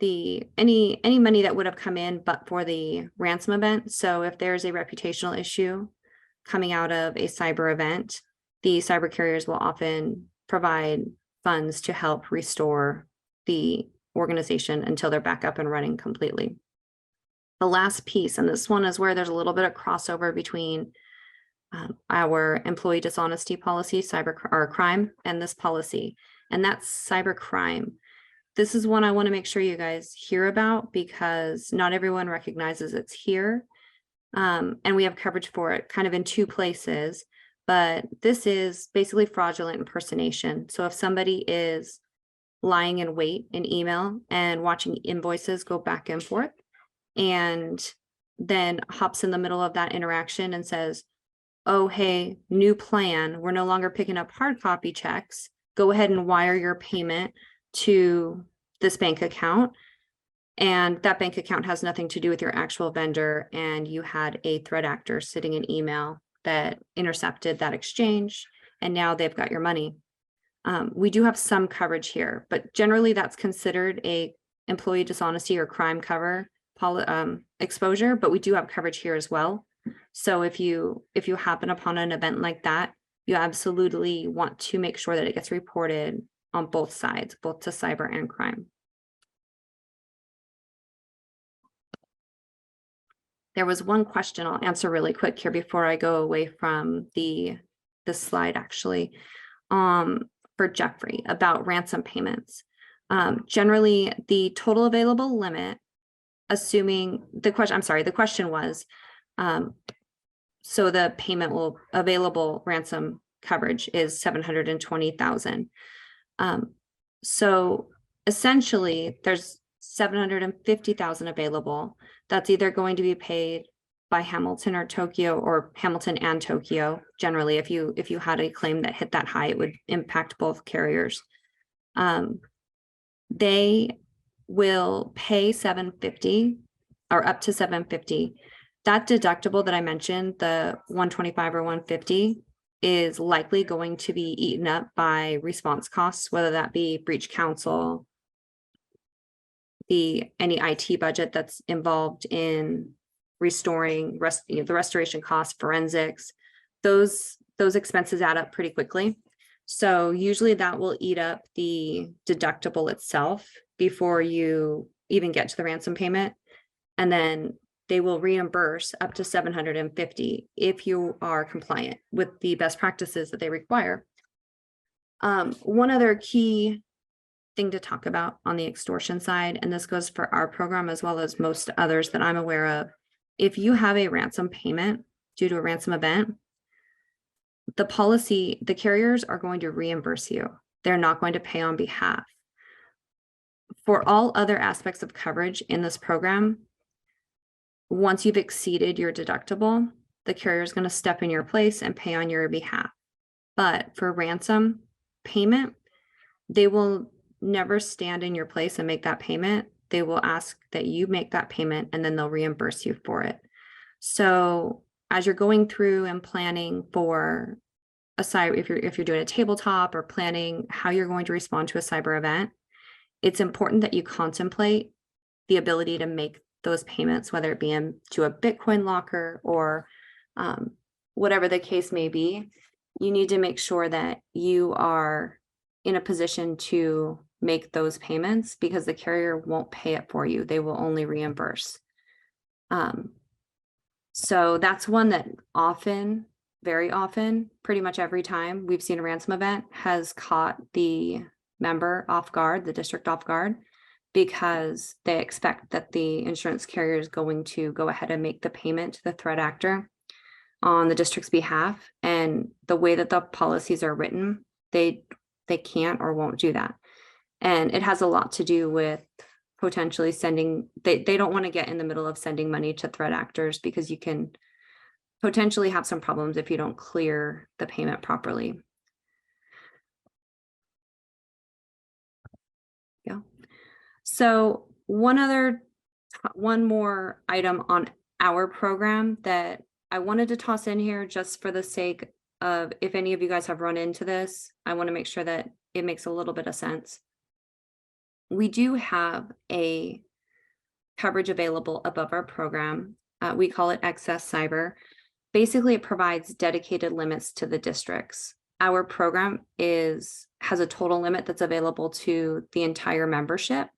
money that would have come in but for the ransom event. So if there's a reputational issue coming out of a cyber event, the cyber carriers will often provide funds to help restore the organization until they're back up and running completely. The last piece, and this one is where there's a little bit of crossover between our employee dishonesty policy, crime, and this policy, and that's cyber crime. This is one I want to make sure you guys hear about because not everyone recognizes it's here. And we have coverage for it kind of in two places, but this is basically fraudulent impersonation. So if somebody is lying in wait in email and watching invoices go back and forth, and then hops in the middle of that interaction and says, oh, hey, new plan, we're no longer picking up hard copy checks. Go ahead and wire your payment to this bank account. And that bank account has nothing to do with your actual vendor. And you had a threat actor sitting in email that intercepted that exchange. And now they've got your money. We do have some coverage here, but generally that's considered a employee dishonesty or crime cover exposure, but we do have coverage here as well. So if you happen upon an event like that, you absolutely want to make sure that it gets reported on both sides, both to cyber and crime. There was one question I'll answer really quick here before I go away from this slide actually, for Jeffrey about ransom payments. Generally the total available limit, assuming the question was, so the payment will available ransom coverage is 720,000. So essentially there's 750,000 available. That's either going to be paid by Hamilton or Tokyo, or Hamilton and Tokyo. Generally, if you had a claim that hit that high, it would impact both carriers. They will pay 750 or up to 750. That deductible that I mentioned, the 125 or 150, is likely going to be eaten up by response costs, whether that be breach counsel, any IT budget that's involved in restoring the restoration costs, forensics. Those expenses add up pretty quickly. So usually that will eat up the deductible itself before you even get to the ransom payment. And then they will reimburse up to 750 if you are compliant with the best practices that they require. One other key thing to talk about on the extortion side, and this goes for our program as well as most others that I'm aware of, if you have a ransom payment due to a ransom event, the carriers are going to reimburse you. They're not going to pay on behalf. For all other aspects of coverage in this program, once you've exceeded your deductible, the carrier is going to step in your place and pay on your behalf. But for ransom payment, they will never stand in your place and make that payment. They will ask that you make that payment and then they'll reimburse you for it. So as you're going through and planning for a cyber, if you're doing a tabletop or planning how you're going to respond to a cyber event, it's important that you contemplate the ability to make those payments, whether it be into a Bitcoin locker or whatever the case may be. You need to make sure that you are in a position to make those payments because the carrier won't pay it for you. They will only reimburse. So that's one that often, very often, pretty much every time we've seen a ransom event has caught the member off guard, the district off guard, because they expect that the insurance carrier is going to go ahead and make the payment to the threat actor on the district's behalf. And the way that the policies are written, they can't or won't do that. And it has a lot to do with potentially sending, they don't want to get in the middle of sending money to threat actors because you can potentially have some problems if you don't clear the payment properly. Yeah. So one more item on our program that I wanted to toss in here just for the sake of, if any of you guys have run into this, I want to make sure that it makes a little bit of sense. We do have a coverage available above our program. We call it excess cyber. Basically, it provides dedicated limits to the districts. our program has a total limit that's available to the entire membership.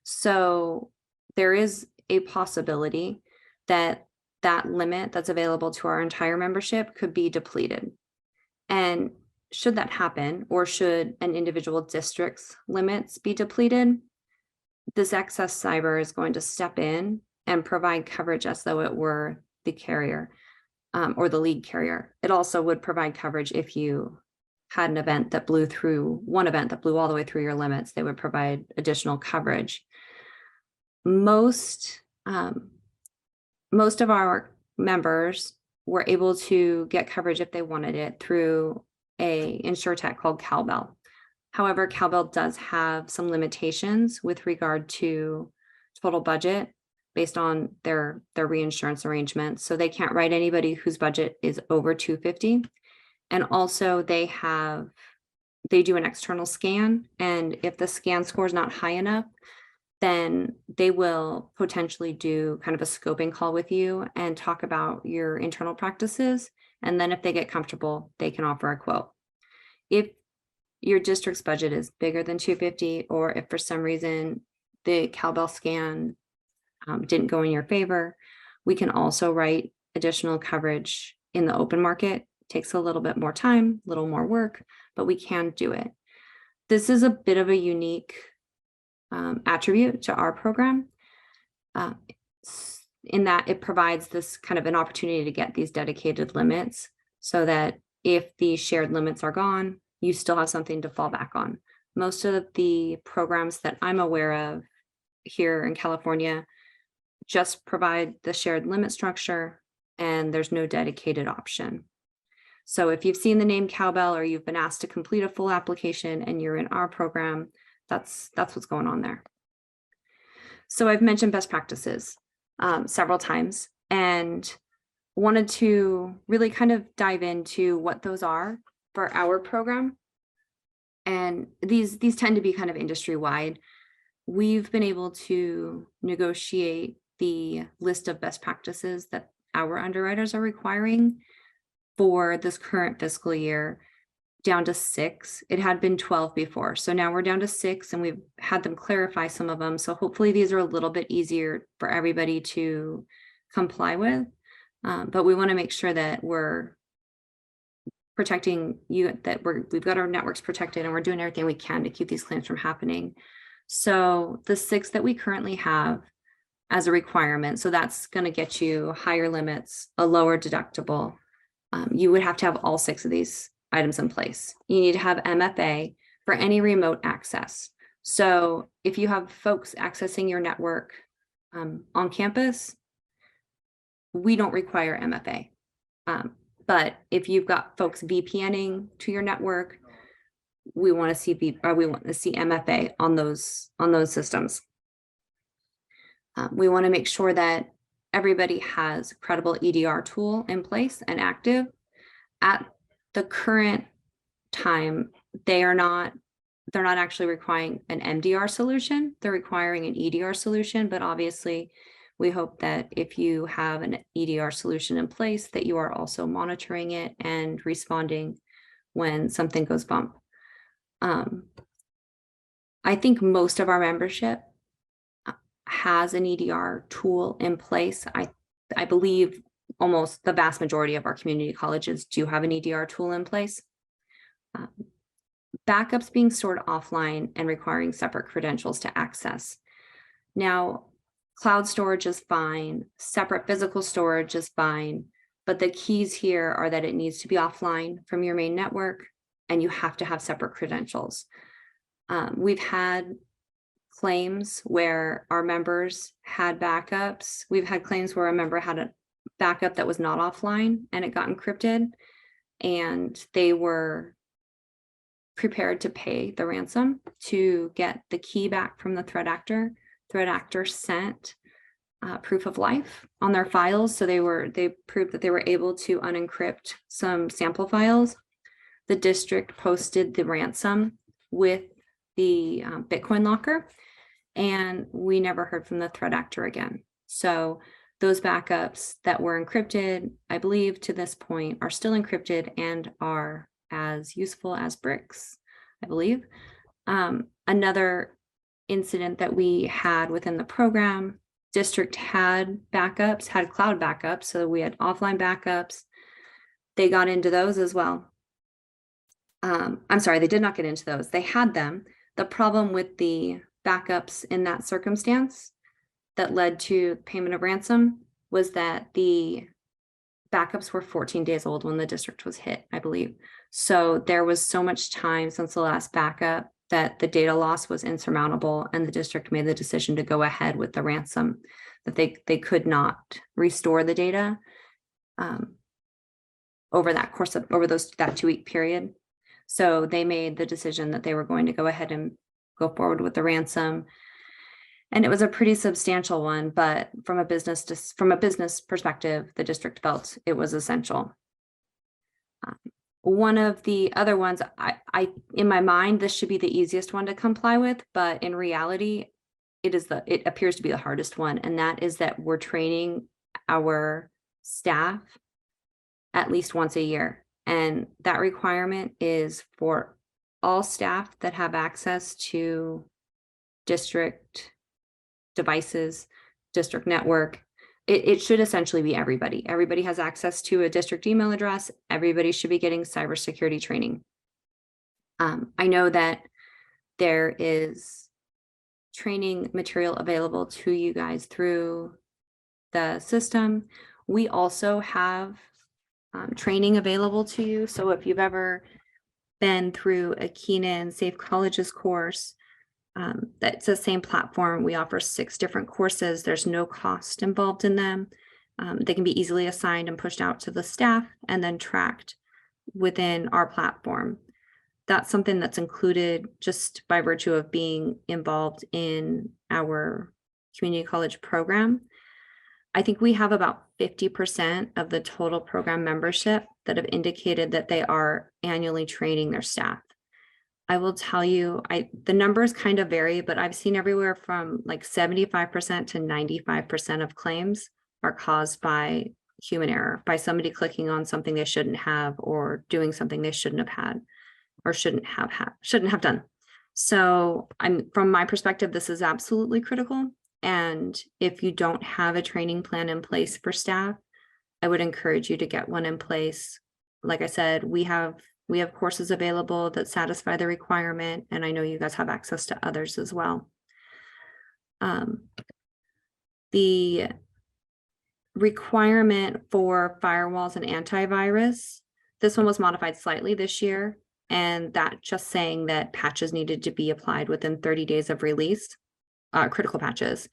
So there is a possibility that that limit that's available to our entire membership could be depleted. And should that happen, or should an individual district's limits be depleted, this excess cyber is going to step in and provide coverage as though it were the carrier or the lead carrier. It also would provide coverage if you had an event that blew through, one event that blew all the way through your limits, they would provide additional coverage. Most of our members were able to get coverage if they wanted it through a insurtech called Cowbell. However, Cowbell does have some limitations with regard to total budget based on their reinsurance arrangements. So they can't write anybody whose budget is over $250. And also they do an external scan. And if the scan score is not high enough, then they will potentially do kind of a scoping call with you and talk about your internal practices. And then if they get comfortable, they can offer a quote. If your district's budget is bigger than $250, or if for some reason the Cowbell scan didn't go in your favor, we can also write additional coverage in the open market. It takes a little bit more time, a little more work, but we can do it. This is a bit of a unique attribute to our program in that it provides this kind of an opportunity to get these dedicated limits so that if the shared limits are gone, you still have something to fall back on. Most of the programs that I'm aware of here in California just provide the shared limit structure and there's no dedicated option. So if you've seen the name Cowbell or you've been asked to complete a full application and you're in our program, that's what's going on there. So I've mentioned best practices several times and wanted to really kind of dive into what those are for our program. And these tend to be kind of industry wide. We've been able to negotiate the list of best practices that our underwriters are requiring for this current fiscal year down to 6. It had been 12 before. So now we're down to 6 and we've had them clarify some of them. So hopefully these are a little bit easier for everybody to comply with. But we want to make sure that we're protecting you, that we've got our networks protected and we're doing everything we can to keep these claims from happening. So the 6 that we currently have as a requirement, so that's going to get you higher limits, a lower deductible. You would have to have all 6 of these items in place. You need to have MFA for any remote access. So if you have folks accessing your network on campus, we don't require MFA. But if you've got folks VPNing to your network, we want to see MFA on those systems. We want to make sure that everybody has a credible EDR tool in place and active. At the current time, they're not actually requiring an MDR solution. They're requiring an EDR solution, but obviously we hope that if you have an EDR solution in place, that you are also monitoring it and responding when something goes bump. I think most of our membership has an EDR tool in place. I believe almost the vast majority of our community colleges do have an EDR tool in place. Backups being stored offline and requiring separate credentials to access. Now, cloud storage is fine, separate physical storage is fine, but the keys here are that it needs to be offline from your main network and you have to have separate credentials. We've had claims where our members had backups. We've had claims where a member had a backup that was not offline and it got encrypted and they were prepared to pay the ransom to get the key back from the threat actor. Threat actor sent proof of life on their files. So they proved that they were able to unencrypt some sample files. The district posted the ransom with the Bitcoin locker, and we never heard from the threat actor again. So those backups that were encrypted, I believe to this point, are still encrypted and are as useful as bricks, I believe. Another incident that we had within the program, district had backups, had cloud backups. So we had offline backups. They got into those as well. I'm sorry, they did not get into those. They had them. The problem with the backups in that circumstance that led to payment of ransom was that the backups were 14 days old when the district was hit, I believe. So there was so much time since the last backup that the data loss was insurmountable, and the district made the decision to go ahead with the ransom, that they could not restore the data over that course of that 2-week period. So they made the decision that they were going to go ahead and go forward with the ransom. And it was a pretty substantial one, but from a business perspective, the district felt it was essential. One of the other ones, I in my mind, this should be the easiest one to comply with, but in reality, it appears to be the hardest one, and that is that we're training our staff at least once a year. And that requirement is for all staff that have access to district devices, district network. It should essentially be everybody. Everybody has access to a district email address. Everybody should be getting cybersecurity training. I know that there is training material available to you guys through the system. We also have training available to you. So if you've ever been through a Keenan Safe Colleges course, that's the same platform. We offer 6 different courses. There's no cost involved in them. They can be easily assigned and pushed out to the staff and then tracked within our platform. That's something that's included just by virtue of being involved in our community college program. I think we have about 50% of the total program membership that have indicated that they are annually training their staff. I will tell you, the numbers kind of vary, but I've seen everywhere from like 75% to 95% of claims are caused by human error, by somebody clicking on something they shouldn't have, or doing something they shouldn't have had, or shouldn't have done. So from my perspective, this is absolutely critical. And if you don't have a training plan in place for staff, I would encourage you to get one in place. Like I said, we have courses available that satisfy the requirement, and I know you guys have access to others as well. The requirement for firewalls and antivirus, this one was modified slightly this year, and that just saying that patches needed to be applied within 30 days of release, critical patches,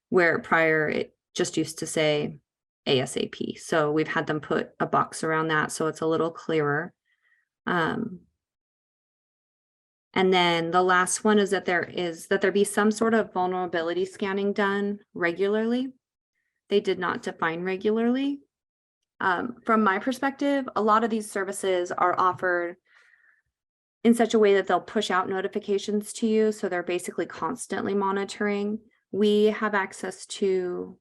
where prior it just used to say ASAP. So we've had them put a box around that so it's a little clearer. And then the last one is that there be some sort of vulnerability scanning done regularly. They did not define regularly. From my perspective, a lot of these services are offered in such a way that they'll push out notifications to you. So they're basically constantly monitoring. We have access to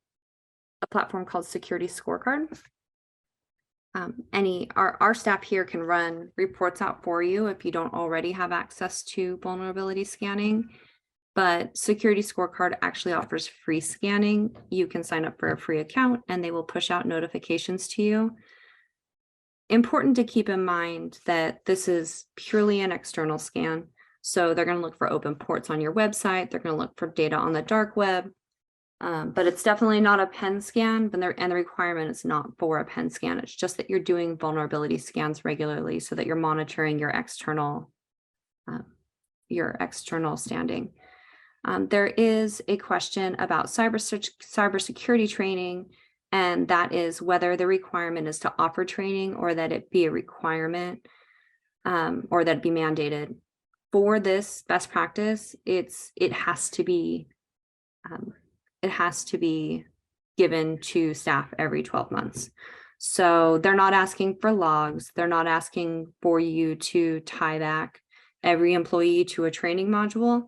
a platform called Security Scorecard. Our staff here can run reports out for you if you don't already have access to vulnerability scanning, but Security Scorecard actually offers free scanning. You can sign up for a free account and they will push out notifications to you. Important to keep in mind that this is purely an external scan. So they're going to look for open ports on your website. They're going to look for data on the dark web. But it's definitely not a pen scan, and the requirement is not for a pen scan. It's just that you're doing vulnerability scans regularly so that you're monitoring your external standing. There is a question about cybersecurity training, and that is whether the requirement is to offer training or that it be a requirement, or that it be mandated. For this best practice, it has to be given to staff every 12 months. So they're not asking for logs. They're not asking for you to tie back every employee to a training module,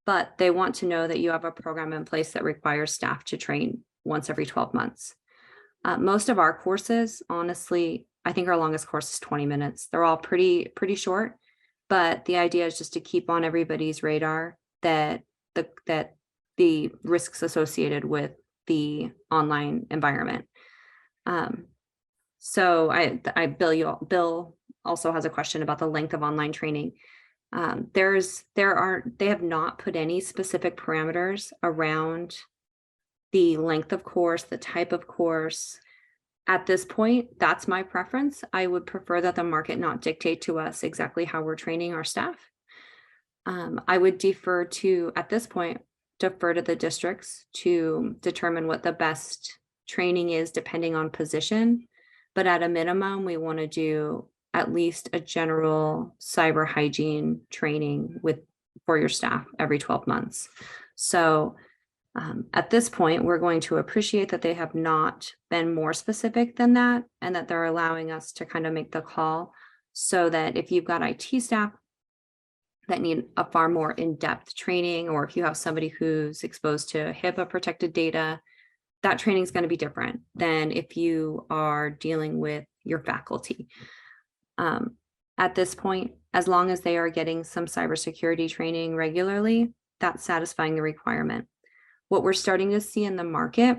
but they want to know that you have a program in place that requires staff to train once every 12 months. Most of our courses, honestly, I think our longest course is 20 minutes. They're all pretty short, but the idea is just to keep on everybody's radar that the risks associated with the online environment. So Bill also has a question about the length of online training. They have not put any specific parameters around the length of course, the type of course. At this point, that's my preference. I would prefer that the market not dictate to us exactly how we're training our staff. I would at this point, defer to the districts to determine what the best training is depending on position. But at a minimum, we want to do at least a general cyber hygiene training for your staff every 12 months. So at this point, we're going to appreciate that they have not been more specific than that, and that they're allowing us to kind of make the call, so that if you've got IT staff that need a far more in-depth training, or if you have somebody who's exposed to HIPAA protected data, that training is going to be different than if you are dealing with your faculty. At this point, as long as they are getting some cybersecurity training regularly, that's satisfying the requirement. What we're starting to see in the market,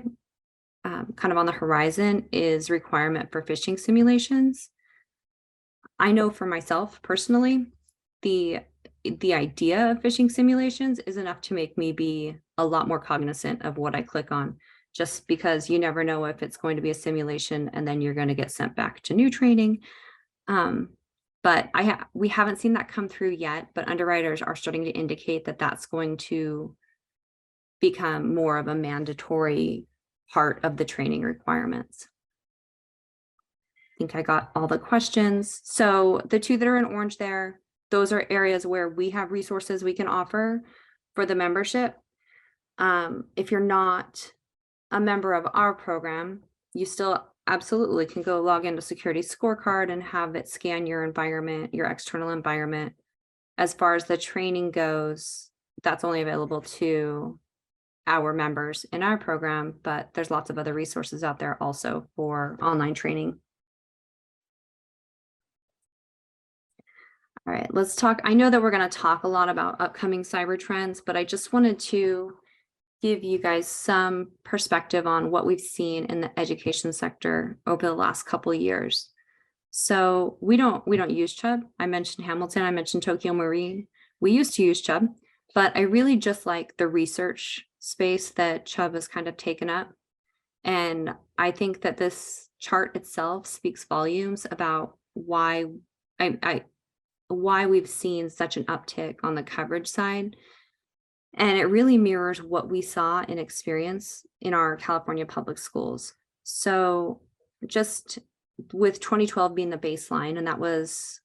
kind of on the horizon, is requirement for phishing simulations. I know for myself personally, the idea of phishing simulations is enough to make me be a lot more cognizant of what I click on, just because you never know if it's going to be a simulation and then you're going to get sent back to new training. But we haven't seen that come through yet, but underwriters are starting to indicate that that's going to become more of a mandatory part of the training requirements. I think I got all the questions. So the two that are in orange there, those are areas where we have resources we can offer for the membership. If you're not a member of our program, you still absolutely can go log into Security Scorecard and have it scan your environment, your external environment. As far as the training goes, that's only available to our members in our program, but there's lots of other resources out there also for online training. All right, let's talk. I know that we're going to talk a lot about upcoming cyber trends, but I just wanted to give you guys some perspective on what we've seen in the education sector over the last couple of years. So we don't use Chubb. I mentioned Hamilton, I mentioned Tokyo Marine. We used to use Chubb, but I really just like the research space that Chubb has kind of taken up. And I think that this chart itself speaks volumes about why we've seen such an uptick on the coverage side. And it really mirrors what we saw and experienced in our California public schools. So just with 2012 being the baseline, and that was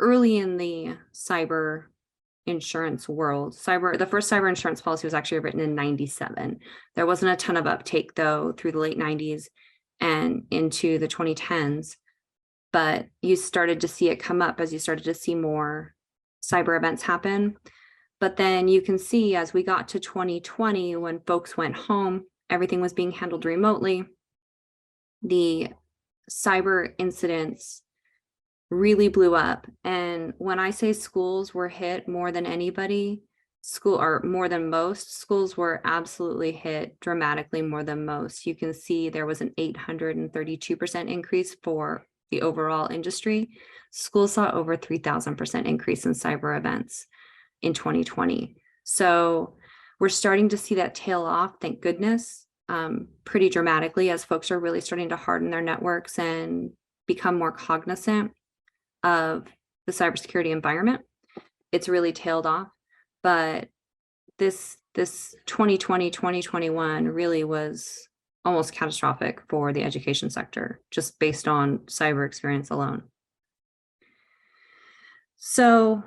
early in the cyber insurance world. The first cyber insurance policy was actually written in 97. There wasn't a ton of uptake though through the late 90s and into the 2010s, but you started to see it come up as you started to see more cyber events happen. But then you can see as we got to 2020, when folks went home, everything was being handled remotely. The cyber incidents really blew up. And when I say schools were hit more than anybody, more than most, schools were absolutely hit dramatically more than most. You can see there was an 832% increase for the overall industry. Schools saw over 3,000% increase in cyber events in 2020. So we're starting to see that tail off, thank goodness, pretty dramatically as folks are really starting to harden their networks and become more cognizant of the cybersecurity environment. It's really tailed off, but this 2020, 2021 really was almost catastrophic for the education sector, just based on cyber experience alone. So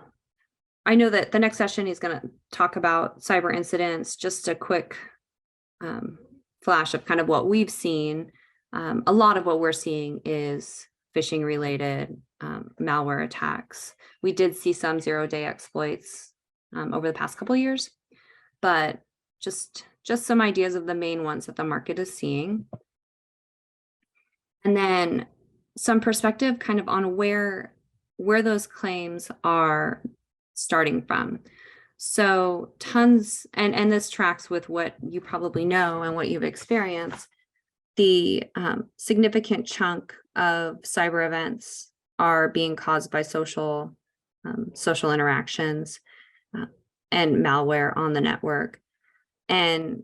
I know that the next session is going to talk about cyber incidents, just a quick flash of kind of what we've seen. A lot of what we're seeing is phishing related malware attacks. We did see some zero-day exploits over the past couple of years, but just some ideas of the main ones that the market is seeing. And then some perspective kind of on where those claims are starting from. So tons, and this tracks with what you probably know and what you've experienced. The significant chunk of cyber events are being caused by social interactions and malware on the network. And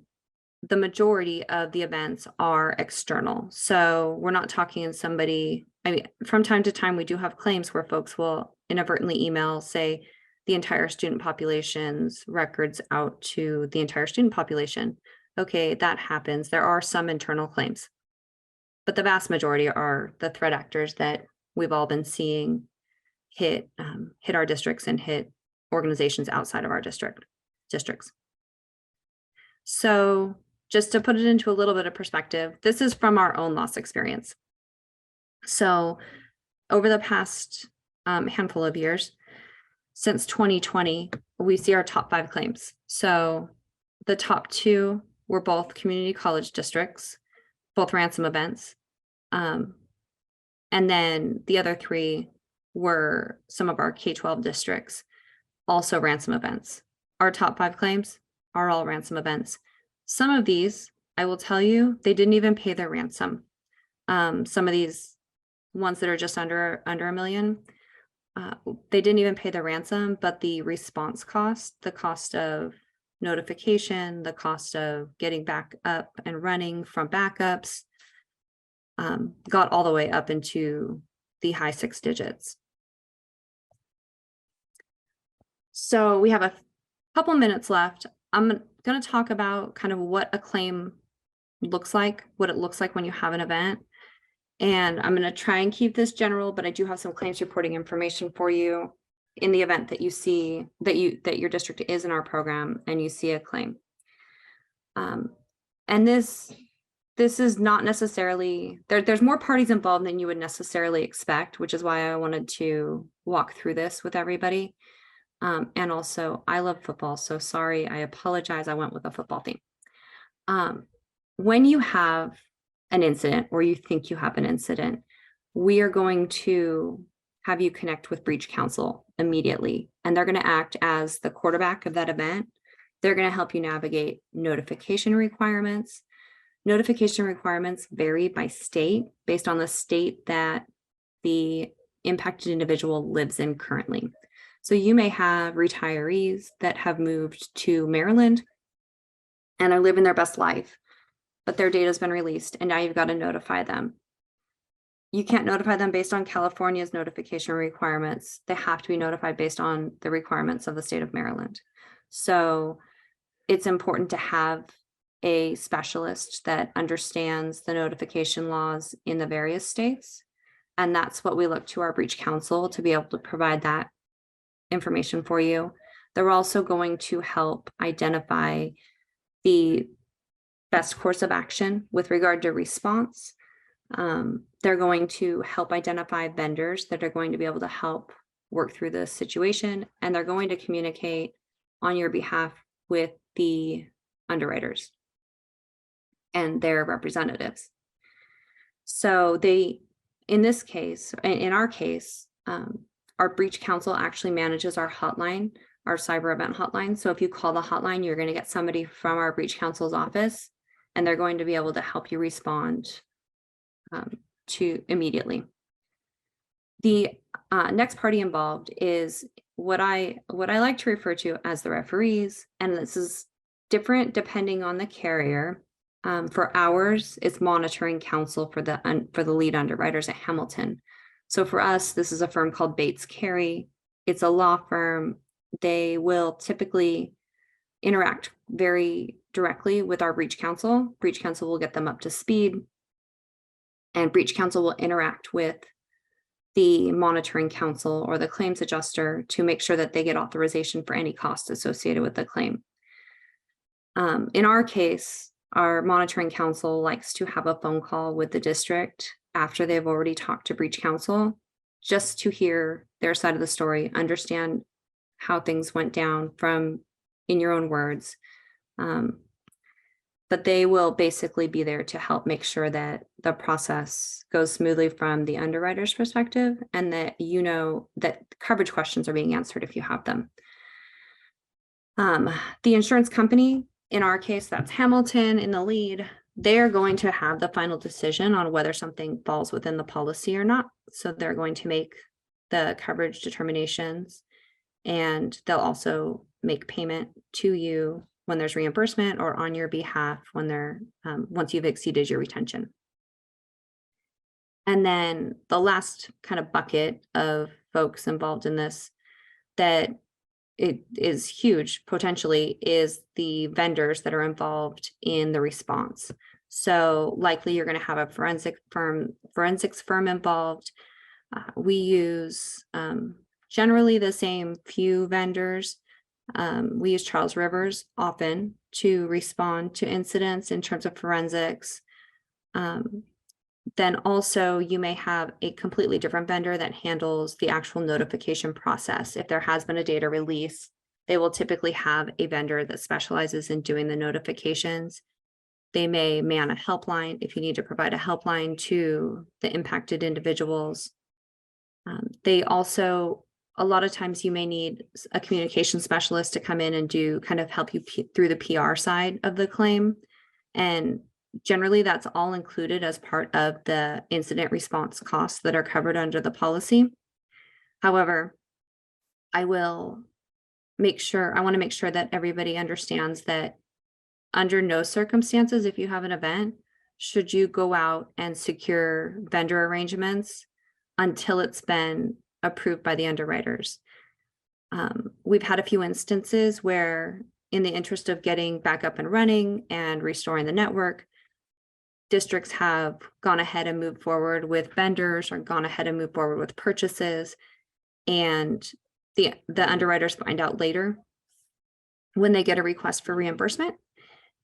the majority of the events are external. So we're not talking somebody, I mean, from time to time, we do have claims where folks will inadvertently email, say, the entire student population's records out to the entire student population. Okay, that happens. There are some internal claims, but the vast majority are the threat actors that we've all been seeing hit our districts and hit organizations outside of our districts. So just to put it into a little bit of perspective, this is from our own loss experience. So over the past handful of years, since 2020, we see our top 5 claims. So the top 2 were both community college districts, both ransom events. And then the other 3 were some of our K-12 districts, also ransom events. Our top 5 claims are all ransom events. Some of these, I will tell you, they didn't even pay their ransom. Some of these ones that are just under $1 million, they didn't even pay the ransom, but the response cost, the cost of notification, the cost of getting back up and running from backups, got all the way up into the high 6 digits. So we have a couple minutes left. I'm going to talk about kind of what a claim looks like, what it looks like when you have an event. And I'm going to try and keep this general, but I do have some claims reporting information for you in the event that you see that your district is in our program and you see a claim. And this is not necessarily, there's more parties involved than you would necessarily expect, which is why I wanted to walk through this with everybody. And also, I love football, so sorry, I apologize, I went with a football theme. When you have an incident or you think you have an incident, we are going to have you connect with breach counsel immediately, and they're going to act as the quarterback of that event. They're going to help you navigate notification requirements. Notification requirements vary by state based on the state that the impacted individual lives in currently. So you may have retirees that have moved to Maryland and are living their best life, but their data has been released and now you've got to notify them. You can't notify them based on California's notification requirements. They have to be notified based on the requirements of the state of Maryland. So it's important to have a specialist that understands the notification laws in the various states. And that's what we look to our breach counsel to be able to provide that information for you. They're also going to help identify the best course of action with regard to response. They're going to help identify vendors that are going to be able to help work through the situation, and they're going to communicate on your behalf with the underwriters and their representatives. So in this case, in our case, our breach counsel actually manages our hotline, our cyber event hotline. So if you call the hotline, you're going to get somebody from our breach counsel's office, and they're going to be able to help you respond to immediately. The next party involved is what I like to refer to as the referees, and this is different depending on the carrier. For ours, it's monitoring counsel for the lead underwriters at Hamilton. So for us, this is a firm called Bates Carey. It's a law firm. They will typically interact very directly with our breach counsel. Breach counsel will get them up to speed, and breach counsel will interact with the monitoring counsel or the claims adjuster to make sure that they get authorization for any costs associated with the claim. In our case, our monitoring counsel likes to have a phone call with the district after they've already talked to breach counsel, just to hear their side of the story, understand how things went down from, in your own words. But they will basically be there to help make sure that the process goes smoothly from the underwriter's perspective, and that you know that coverage questions are being answered if you have them. The insurance company, in our case, that's Hamilton in the lead, they're going to have the final decision on whether something falls within the policy or not. So they're going to make the coverage determinations, and they'll also make payment to you when there's reimbursement, or on your behalf when they're once you've exceeded your retention. And then the last kind of bucket of folks involved in this that it is huge potentially is the vendors that are involved in the response. So likely you're going to have a forensics firm involved. We use generally the same few vendors. We use Charles Rivers often to respond to incidents in terms of forensics. Then also you may have a completely different vendor that handles the actual notification process. If there has been a data release, they will typically have a vendor that specializes in doing the notifications. They may man a helpline if you need to provide a helpline to the impacted individuals. They also, a lot of times you may need a communication specialist to come in and do kind of help you through the PR side of the claim. And generally that's all included as part of the incident response costs that are covered under the policy. However, I want to make sure that everybody understands that under no circumstances, if you have an event, should you go out and secure vendor arrangements until it's been approved by the underwriters. We've had a few instances where, in the interest of getting back up and running and restoring the network, districts have gone ahead and moved forward with vendors or gone ahead and moved forward with purchases, and the underwriters find out later when they get a request for reimbursement,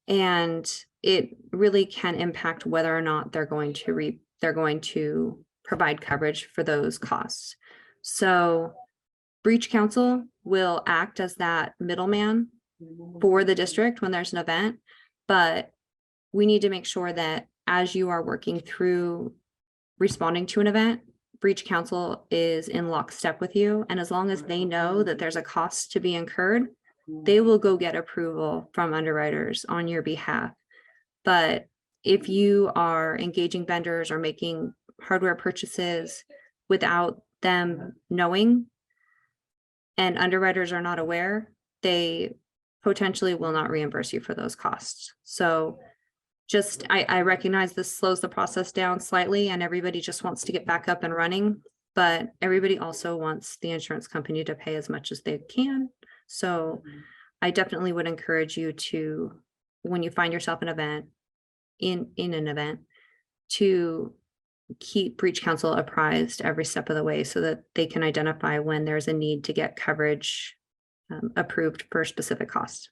and it really can impact whether or not they're going to provide coverage for those costs. So breach counsel will act as that middleman for the district when there's an event, but we need to make sure that as you are working through responding to an event, breach counsel is in lockstep with you. And as long as they know that there's a cost to be incurred, they will go get approval from underwriters on your behalf. But if you are engaging vendors or making hardware purchases without them knowing, and underwriters are not aware, they potentially will not reimburse you for those costs. So I recognize this slows the process down slightly, and everybody just wants to get back up and running, but everybody also wants the insurance company to pay as much as they can. So I definitely would encourage you to, when you find yourself in an event, to keep breach counsel apprised every step of the way so that they can identify when there's a need to get coverage approved for specific costs.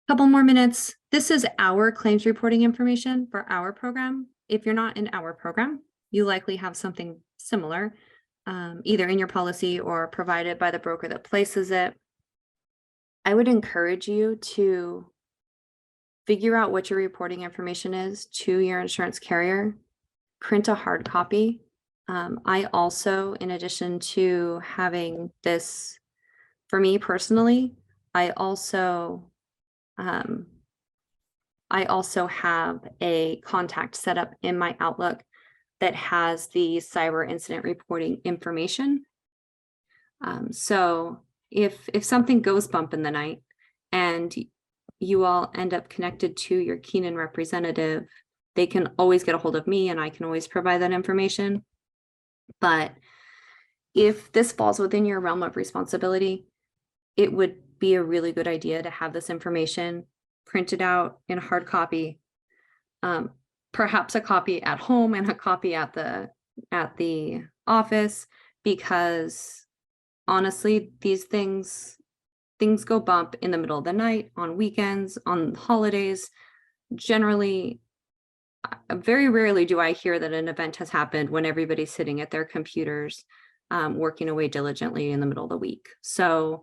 Couple more minutes. This is our claims reporting information for our program. If you're not in our program, you likely have something similar, either in your policy or provided by the broker that places it. I would encourage you to figure out what your reporting information is to your insurance carrier, print a hard copy. I also, in addition to having this, for me personally, I also have a contact set up in my Outlook that has the cyber incident reporting information. So if something goes bump in the night and you all end up connected to your Keenan representative, they can always get a hold of me and I can always provide that information. But if this falls within your realm of responsibility, it would be a really good idea to have this information printed out in hard copy, perhaps a copy at home and a copy at the office, because honestly, these things go bump in the middle of the night, on weekends, on holidays. Generally, very rarely do I hear that an event has happened when everybody's sitting at their computers, working away diligently in the middle of the week. So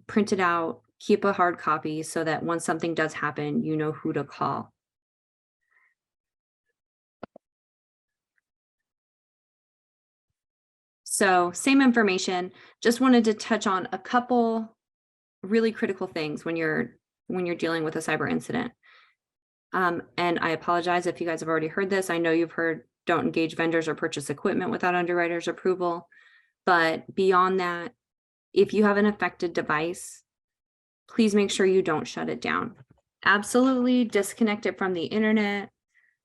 print it out, keep a hard copy so that once something does happen, you know who to call. So same information, just wanted to touch on a couple really critical things when you're dealing with a cyber incident. And I apologize if you guys have already heard this. I know you've heard don't engage vendors or purchase equipment without underwriter's approval. But beyond that, if you have an affected device, please make sure you don't shut it down. Absolutely disconnect it from the internet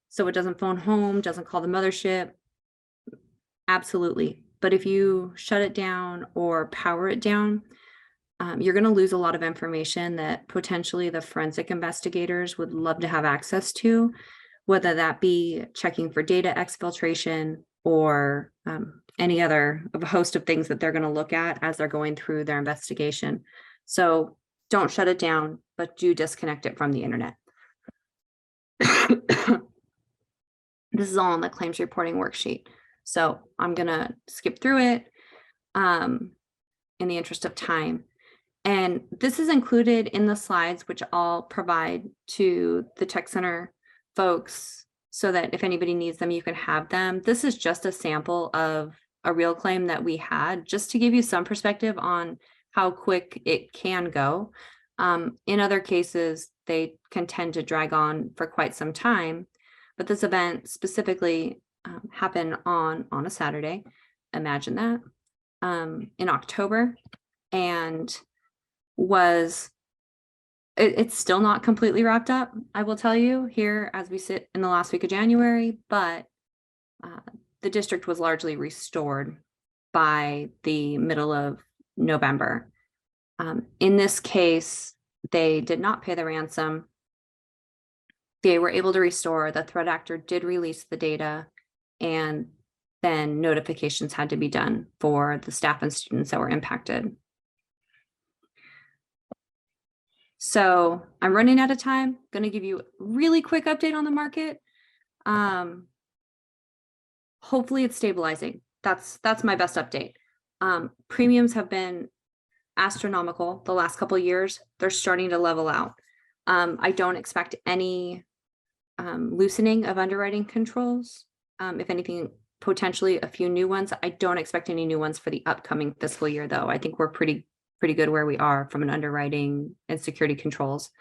so it doesn't phone home, doesn't call the mothership. Absolutely. But if you shut it down or power it down, you're going to lose a lot of information that potentially the forensic investigators would love to have access to, whether that be checking for data exfiltration or any other of a host of things that they're going to look at as they're going through their investigation. So don't shut it down, but do disconnect it from the internet. This is all on the claims reporting worksheet. So I'm going to skip through it in the interest of time. And this is included in the slides, which I'll provide to the Tech Center folks so that if anybody needs them, you can have them. This is just a sample of a real claim that we had, just to give you some perspective on how quick it can go. In other cases, they can tend to drag on for quite some time, but this event specifically happened on a Saturday. Imagine that, in October, and it's still not completely wrapped up, I will tell you, here as we sit in the last week of January, but the district was largely restored by the middle of November. In this case, they did not pay the ransom. They were able to restore. The threat actor did release the data, and then notifications had to be done for the staff and students that were impacted. So I'm running out of time. Going to give you a really quick update on the market. Hopefully it's stabilizing. That's my best update. Premiums have been astronomical the last couple of years. They're starting to level out. I don't expect any loosening of underwriting controls. If anything, potentially a few new ones. I don't expect any new ones for the upcoming fiscal year, though. I think we're pretty good where we are from an underwriting and security controls.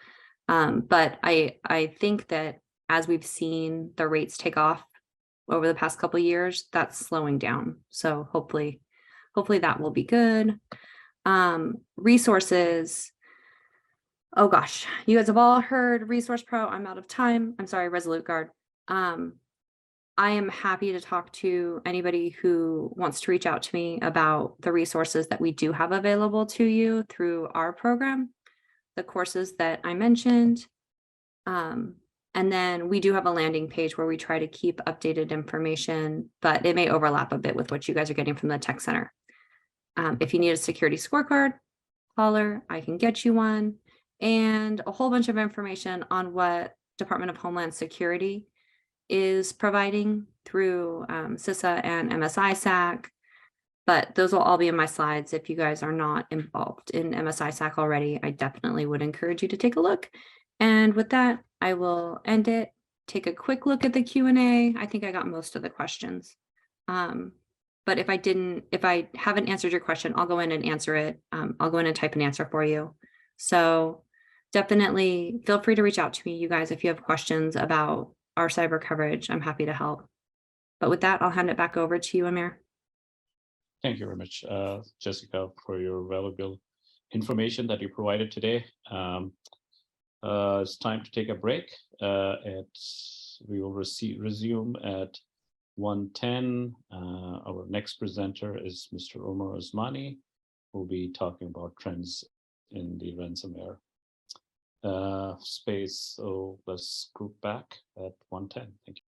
But I think that as we've seen the rates take off over the past couple of years, that's slowing down. So hopefully that will be good. Resources. Oh gosh, you guys have all heard Resource Pro. I'm out of time. I'm sorry, Resolute Guard. I am happy to talk to anybody who wants to reach out to me about the resources that we do have available to you through our program, the courses that I mentioned. And then we do have a landing page where we try to keep updated information, but it may overlap a bit with what you guys are getting from the Tech Center. If you need a security scorecard, holler, I can get you one, and a whole bunch of information on what Department of Homeland Security is providing through CISA and MSI-SAC, but those will all be in my slides. If you guys are not involved in MSI-SAC already, I definitely would encourage you to take a look. And with that, I will end it. Take a quick look at the Q&A. I think I got most of the questions. But if I haven't answered your question, I'll go in and answer it. I'll go in and type an answer for you. So definitely feel free to reach out to me, you guys, if you have questions about our cyber coverage. I'm happy to help. But with that, I'll hand it back over to you, Amir. Thank you very much, Jessica, for your valuable information that you provided today. It's time to take a break. We will resume at 1:10. Our next presenter is Mr. Omar Osmani, who will be talking about trends in the ransomware space. So let's group back at 1:10. Thank you.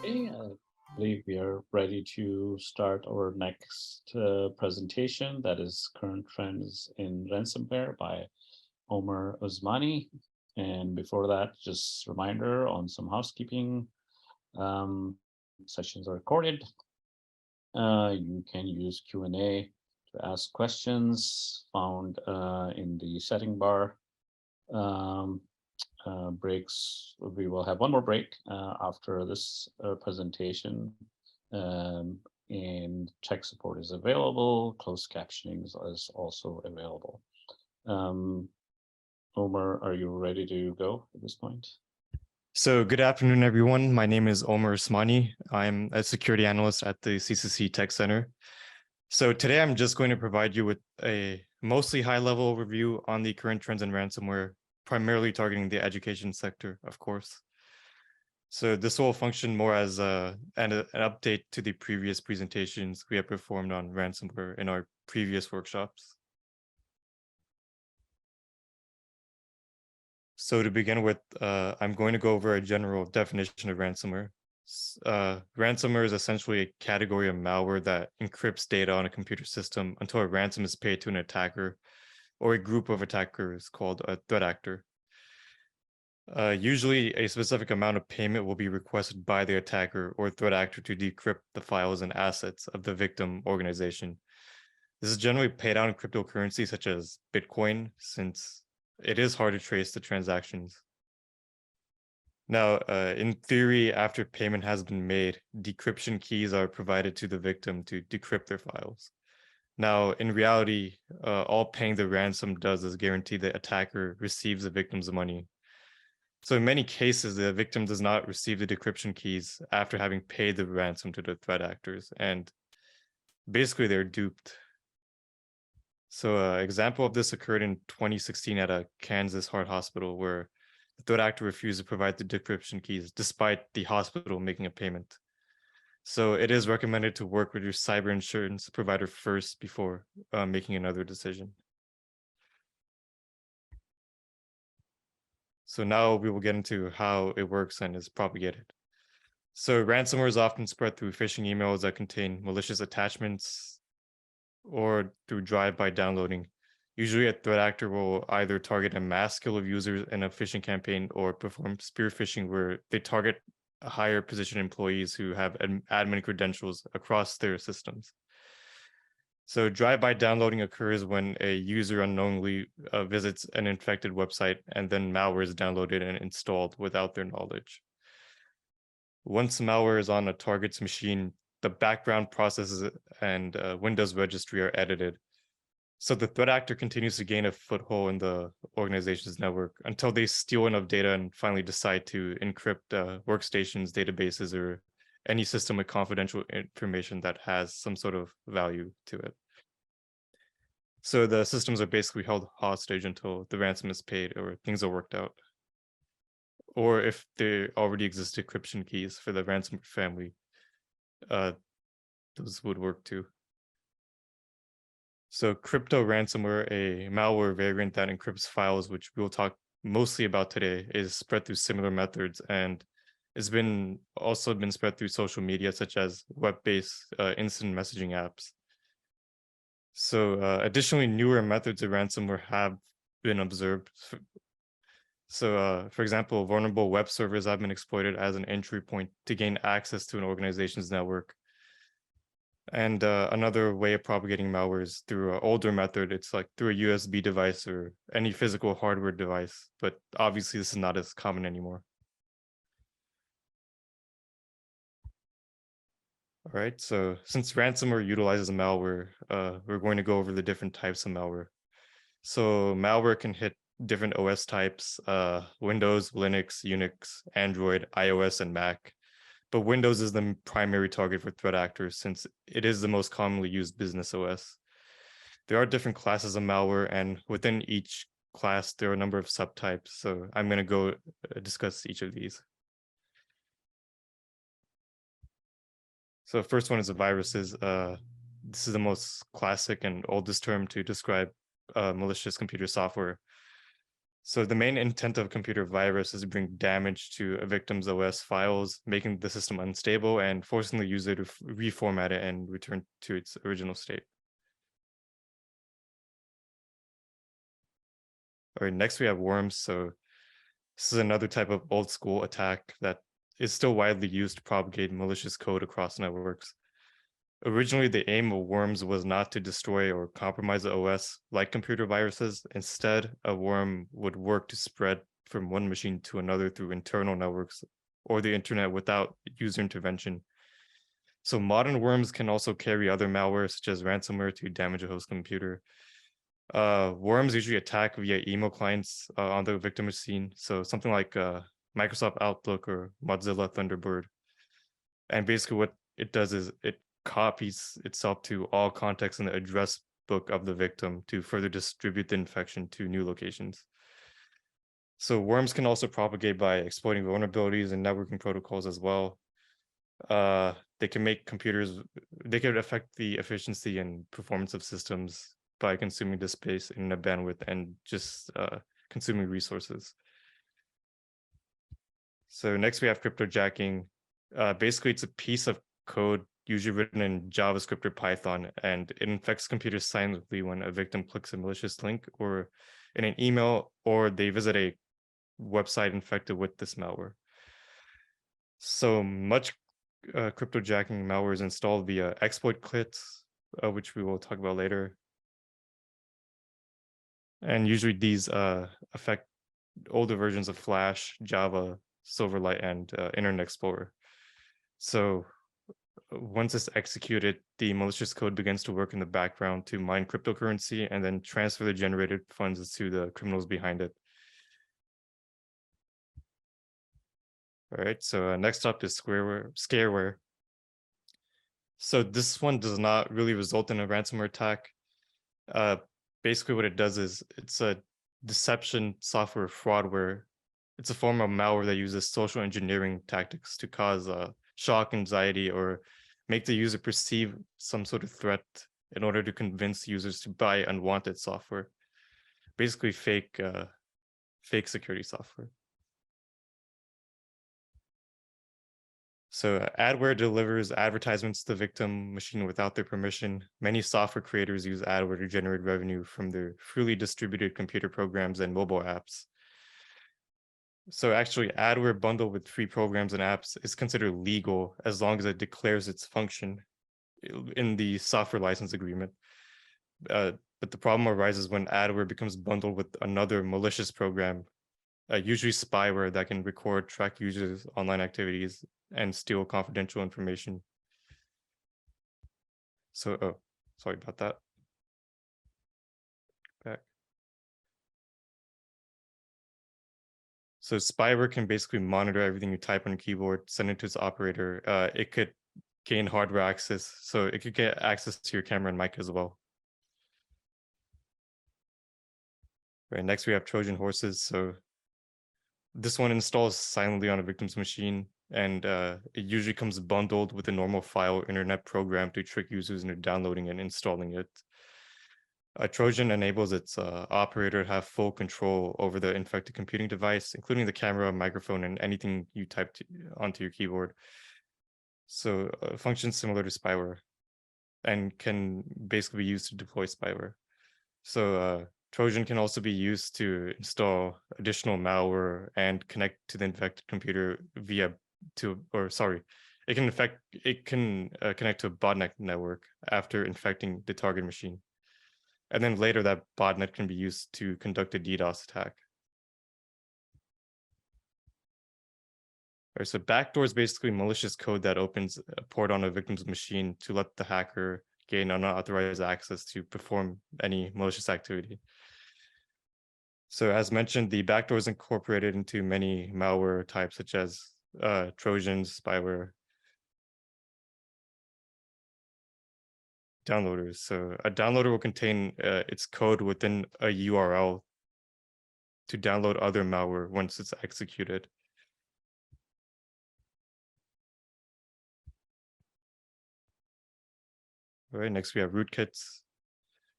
Okay, I believe we are ready to start our next presentation, that is Current Trends in Ransomware by Omer Osmani. And before that, just reminder on some housekeeping. Sessions are recorded. You can use Q&A to ask questions found in the setting bar. Breaks, we will have one more break after this presentation, and tech support is available. Closed captioning is also available. Omer, are you ready to go at this point? So good afternoon, everyone. My name is Omer Osmani. I'm a security analyst at the CCC Tech Center. So today I'm just going to provide you with a mostly high-level overview on the current trends in ransomware, primarily targeting the education sector, of course. So this will function more as an update to the previous presentations we have performed on ransomware in our previous workshops. So to begin with, I'm going to go over a general definition of ransomware. Ransomware is essentially a category of malware that encrypts data on a computer system until a ransom is paid to an attacker or a group of attackers called a threat actor. Usually a specific amount of payment will be requested by the attacker or threat actor to decrypt the files and assets of the victim organization. This is generally paid out in cryptocurrency such as Bitcoin, since it is hard to trace the transactions. Now, in theory, after payment has been made, decryption keys are provided to the victim to decrypt their files. Now, in reality, all paying the ransom does is guarantee the attacker receives the victim's money. So in many cases, the victim does not receive the decryption keys after having paid the ransom to the threat actors, and basically they're duped. So an example of this occurred in 2016 at a Kansas heart hospital where the threat actor refused to provide the decryption keys despite the hospital making a payment. So it is recommended to work with your cyber insurance provider first before making another decision. So now we will get into how it works and is propagated. So ransomware is often spread through phishing emails that contain malicious attachments or through drive-by downloading. Usually a threat actor will either target a mass kill of users in a phishing campaign or perform spear phishing where they target higher position employees who have admin credentials across their systems. So drive-by downloading occurs when a user unknowingly visits an infected website and then malware is downloaded and installed without their knowledge. Once malware is on a target's machine, the background processes and Windows registry are edited. So the threat actor continues to gain a foothold in the organization's network until they steal enough data and finally decide to encrypt workstations, databases, or any system with confidential information that has some sort of value to it. So the systems are basically held hostage until the ransom is paid or things are worked out. Or if there already exist decryption keys for the ransomware family, those would work too. So crypto ransomware, a malware variant that encrypts files, which we'll talk mostly about today, is spread through similar methods and it's also been spread through social media such as web-based instant messaging apps. So additionally, newer methods of ransomware have been observed. So for example, vulnerable web servers have been exploited as an entry point to gain access to an organization's network. And another way of propagating malware is through an older method. It's like through a USB device or any physical hardware device, but obviously this is not as common anymore. All right, so since ransomware utilizes malware, we're going to go over the different types of malware. So malware can hit different OS types, Windows, Linux, Unix, Android, iOS, and Mac. But Windows is the primary target for threat actors since it is the most commonly used business OS. There are different classes of malware, and within each class, there are a number of subtypes. So I'm going to go discuss each of these. So the first one is the viruses. This is the most classic and oldest term to describe malicious computer software. So the main intent of a computer virus is to bring damage to a victim's OS files, making the system unstable and forcing the user to reformat it and return to its original state. All right, next we have worms. So this is another type of old school attack that is still widely used to propagate malicious code across networks. Originally, the aim of worms was not to destroy or compromise the OS like computer viruses. Instead, a worm would work to spread from one machine to another through internal networks or the internet without user intervention. So modern worms can also carry other malware such as ransomware to damage a host computer. Worms usually attack via email clients on the victim machine. So something like Microsoft Outlook or Mozilla Thunderbird. And basically what it does is it copies itself to all contacts in the address book of the victim to further distribute the infection to new locations. So worms can also propagate by exploiting vulnerabilities in networking protocols as well. They can make computers, they can affect the efficiency and performance of systems by consuming the space, internet bandwidth, and just consuming resources. So next we have cryptojacking. Basically, it's a piece of code usually written in JavaScript or Python, and it infects computers silently when a victim clicks a malicious link or in an email, or they visit a website infected with this malware. So much cryptojacking malware is installed via exploit kits, which we will talk about later. And usually these affect older versions of Flash, Java, Silverlight, and Internet Explorer. So once it's executed, the malicious code begins to work in the background to mine cryptocurrency and then transfer the generated funds to the criminals behind it. All right, so next up is scareware. So this one does not really result in a ransomware attack. Basically what it does is it's a deception software fraudware. It's a form of malware that uses social engineering tactics to cause shock, anxiety, or make the user perceive some sort of threat in order to convince users to buy unwanted software. Basically fake security software. So adware delivers advertisements to the victim machine without their permission. Many software creators use adware to generate revenue from their freely distributed computer programs and mobile apps. So actually, adware bundled with free programs and apps is considered legal as long as it declares its function in the software license agreement. But the problem arises when adware becomes bundled with another malicious program, usually spyware that can record, track users' online activities, and steal confidential information. So, oh, sorry about that. Back. So spyware can basically monitor everything you type on your keyboard, send it to its operator. It could gain hardware access, so it could get access to your camera and mic as well. Right, next we have Trojan horses. So this one installs silently on a victim's machine, and it usually comes bundled with a normal file or internet program to trick users into downloading and installing it. A Trojan enables its operator to have full control over the infected computing device, including the camera, microphone, and anything you type onto your keyboard. So functions similar to spyware and can basically be used to deploy spyware. So Trojan can also be used to install additional malware and connect to the infected computer it can connect to a botnet network after infecting the target machine. And then later that botnet can be used to conduct a DDoS attack. All right, so backdoor is basically malicious code that opens a port on a victim's machine to let the hacker gain unauthorized access to perform any malicious activity. So as mentioned, the backdoor is incorporated into many malware types such as Trojans, spyware, downloaders. So a downloader will contain its code within a URL to download other malware once it's executed. All right, next we have rootkits.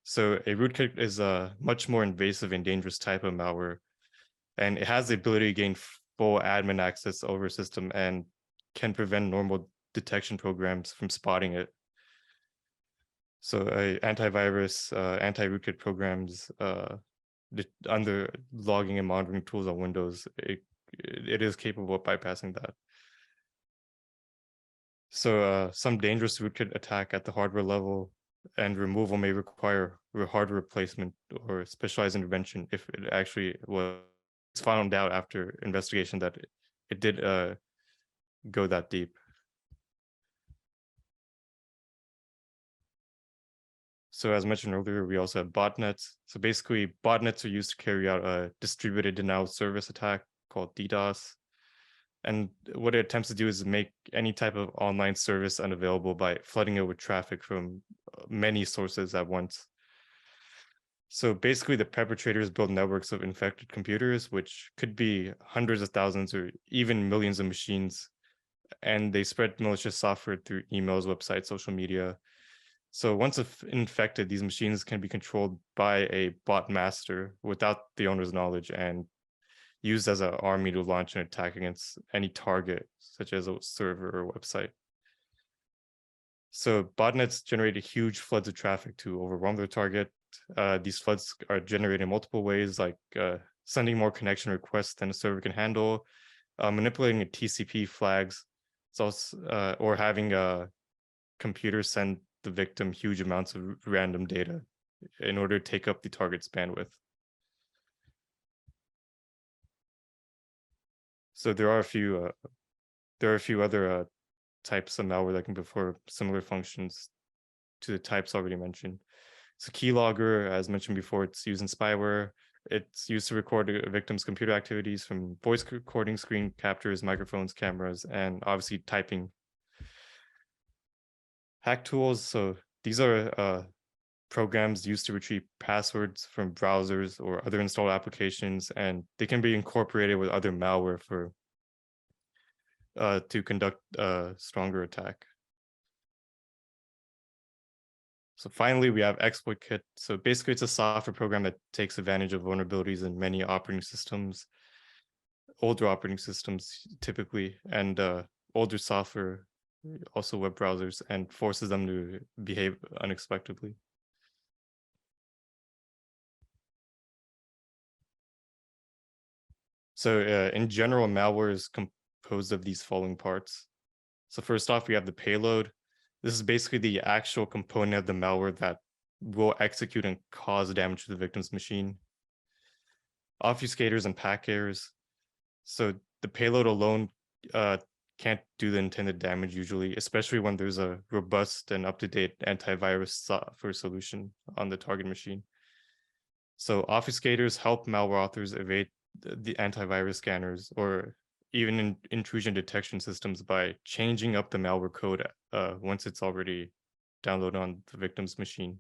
So a rootkit is a much more invasive and dangerous type of malware. and it has the ability to gain full admin access over a system and can prevent normal detection programs from spotting it. So antivirus, anti-rootkit programs under logging and monitoring tools on Windows, it is capable of bypassing that. So some dangerous rootkit attack at the hardware level and removal may require hardware replacement or specialized intervention if it actually was found out after investigation that it did go that deep. So as mentioned earlier, we also have botnets. So basically, botnets are used to carry out a distributed denial of service attack called DDoS. And what it attempts to do is make any type of online service unavailable by flooding it with traffic from many sources at once. So basically, the perpetrators build networks of infected computers, which could be hundreds of thousands or even millions of machines. And they spread malicious software through emails, websites, social media. So once infected, these machines can be controlled by a bot master without the owner's knowledge and used as an army to launch an attack against any target, such as a server or website. So botnets generate huge floods of traffic to overwhelm their target. These floods are generated in multiple ways, like sending more connection requests than a server can handle, manipulating TCP flags, or having a computer send the victim huge amounts of random data in order to take up the target's bandwidth. So there are a few other types of malware that can perform similar functions to the types already mentioned. So keylogger, as mentioned before, it's used in spyware. It's used to record a victim's computer activities from voice recording, screen captures, microphones, cameras, and obviously typing. Hack tools, so these are programs used to retrieve passwords from browsers or other installed applications, and they can be incorporated with other malware to conduct a stronger attack. So finally, we have exploit kit. So basically, it's a software program that takes advantage of vulnerabilities in many operating systems, older operating systems typically, and older software, also web browsers, and forces them to behave unexpectedly. So in general, malware is composed of these following parts. So first off, we have the payload. This is basically the actual component of the malware that will execute and cause damage to the victim's machine. Obfuscators and pack errors. So the payload alone can't do the intended damage usually, especially when there's a robust and up-to-date antivirus software solution on the target machine. So obfuscators help malware authors evade the antivirus scanners or even intrusion detection systems by changing up the malware code once it's already downloaded on the victim's machine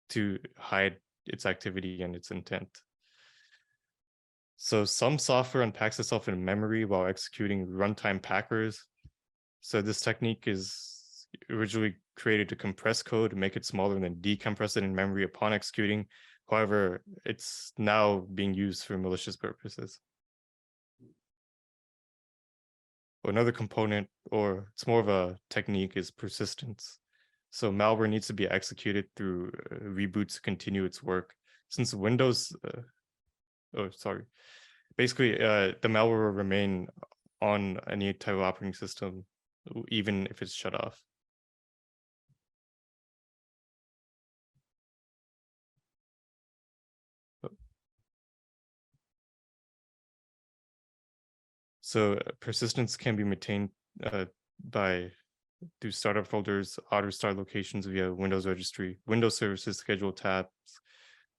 to hide its activity and its intent. So some software unpacks itself in memory while executing runtime packers. So this technique is originally created to compress code, make it smaller, and then decompress it in memory upon executing. However, it's now being used for malicious purposes. Another component, or it's more of a technique, is persistence. So malware needs to be executed through reboots to continue its work. Since Windows, basically the malware will remain on any type of operating system, even if it's shut off. So persistence can be maintained through startup folders, auto start locations via Windows registry, Windows services, schedule tabs,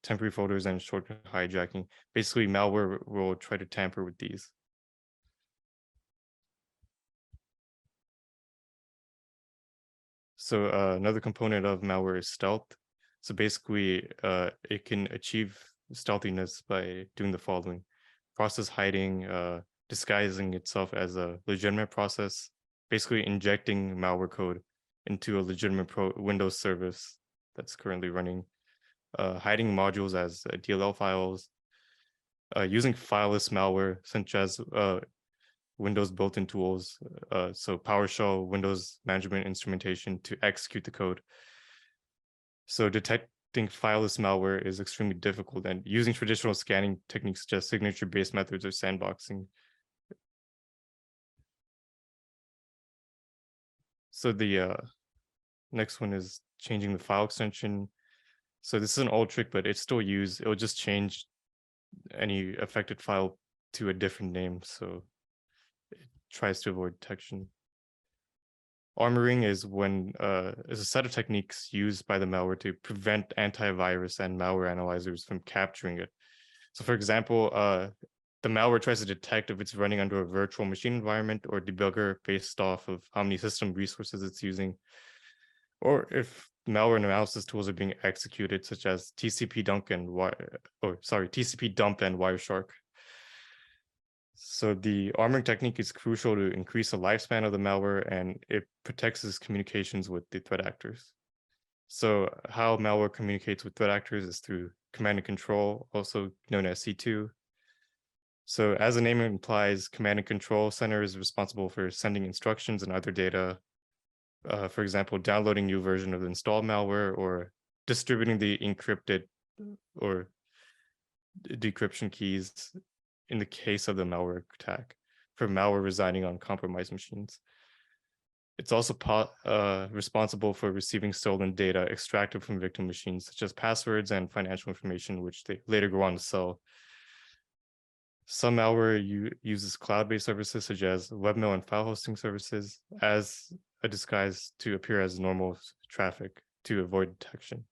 temporary folders, and shortcut hijacking. Basically, malware will try to tamper with these. So another component of malware is stealth. So basically, it can achieve stealthiness by doing the following: process hiding, disguising itself as a legitimate process, basically injecting malware code into a legitimate Windows service that's currently running, hiding modules as DLL files, using fileless malware such as Windows built-in tools, so PowerShell, Windows management instrumentation to execute the code. So detecting fileless malware is extremely difficult, and using traditional scanning techniques such as signature-based methods or sandboxing. So the next one is changing the file extension. So this is an old trick, but it's still used. It'll just change any affected file to a different name. So it tries to avoid detection. Armoring is when is a set of techniques used by the malware to prevent antivirus and malware analyzers from capturing it. So for example, the malware tries to detect if it's running under a virtual machine environment or debugger based off of how many system resources it's using, or if malware analysis tools are being executed, such as TCP dump and Wireshark. So the armoring technique is crucial to increase the lifespan of the malware, and it protects its communications with the threat actors. So how malware communicates with threat actors is through command and control, also known as C2. So as the name implies, command and control center is responsible for sending instructions and other data. For example, downloading new version of the installed malware or distributing the encrypted or decryption keys in the case of the malware attack for malware residing on compromised machines. It's also responsible for receiving stolen data extracted from victim machines, such as passwords and financial information, which they later go on to sell. Some malware uses cloud-based services such as webmail and file hosting services as a disguise to appear as normal traffic to avoid detection.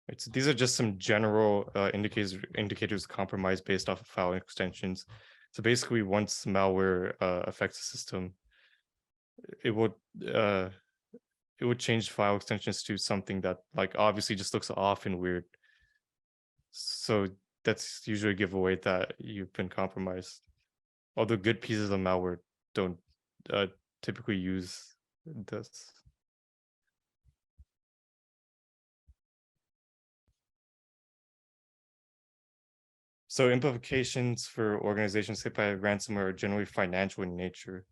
Right, so these are just some general indicators of compromise based off of file extensions. So basically, once malware affects the system, it would change file extensions to something that like obviously just looks off and weird. So that's usually a giveaway that you've been compromised. Although good pieces of malware don't typically use this. So implications for organizations hit by ransomware are generally financial in nature.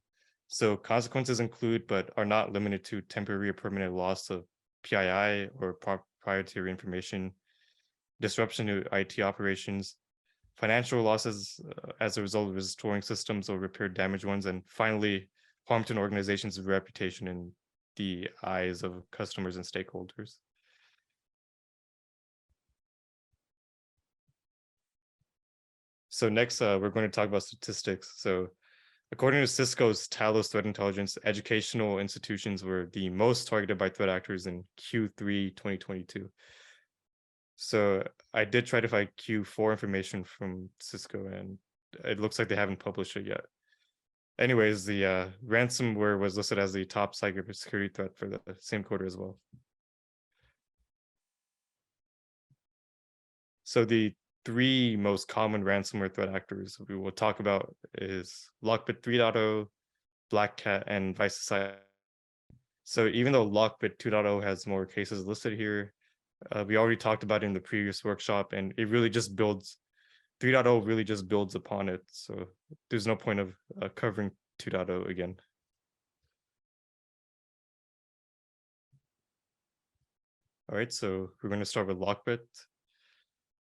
So consequences include, but are not limited to, temporary or permanent loss of PII or proprietary information, disruption to IT operations, financial losses as a result of restoring systems or repair damaged ones, and finally, harm to an organization's reputation in the eyes of customers and stakeholders. So next, we're going to talk about statistics. So according to Cisco's Talos Threat Intelligence, educational institutions were the most targeted by threat actors in Q3 2022. So I did try to find Q4 information from Cisco, and it looks like they haven't published it yet. Anyways, the ransomware was listed as the top cybersecurity threat for the same quarter as well. So the three most common ransomware threat actors we will talk about is Lockbit 3.0, Black Cat, and Vice. So even though Lockbit 2.0 has more cases listed here, we already talked about it in the previous workshop, and it really just builds, 3.0 really just builds upon it. So there's no point of covering 2.0 again. All right, so we're going to start with Lockbit.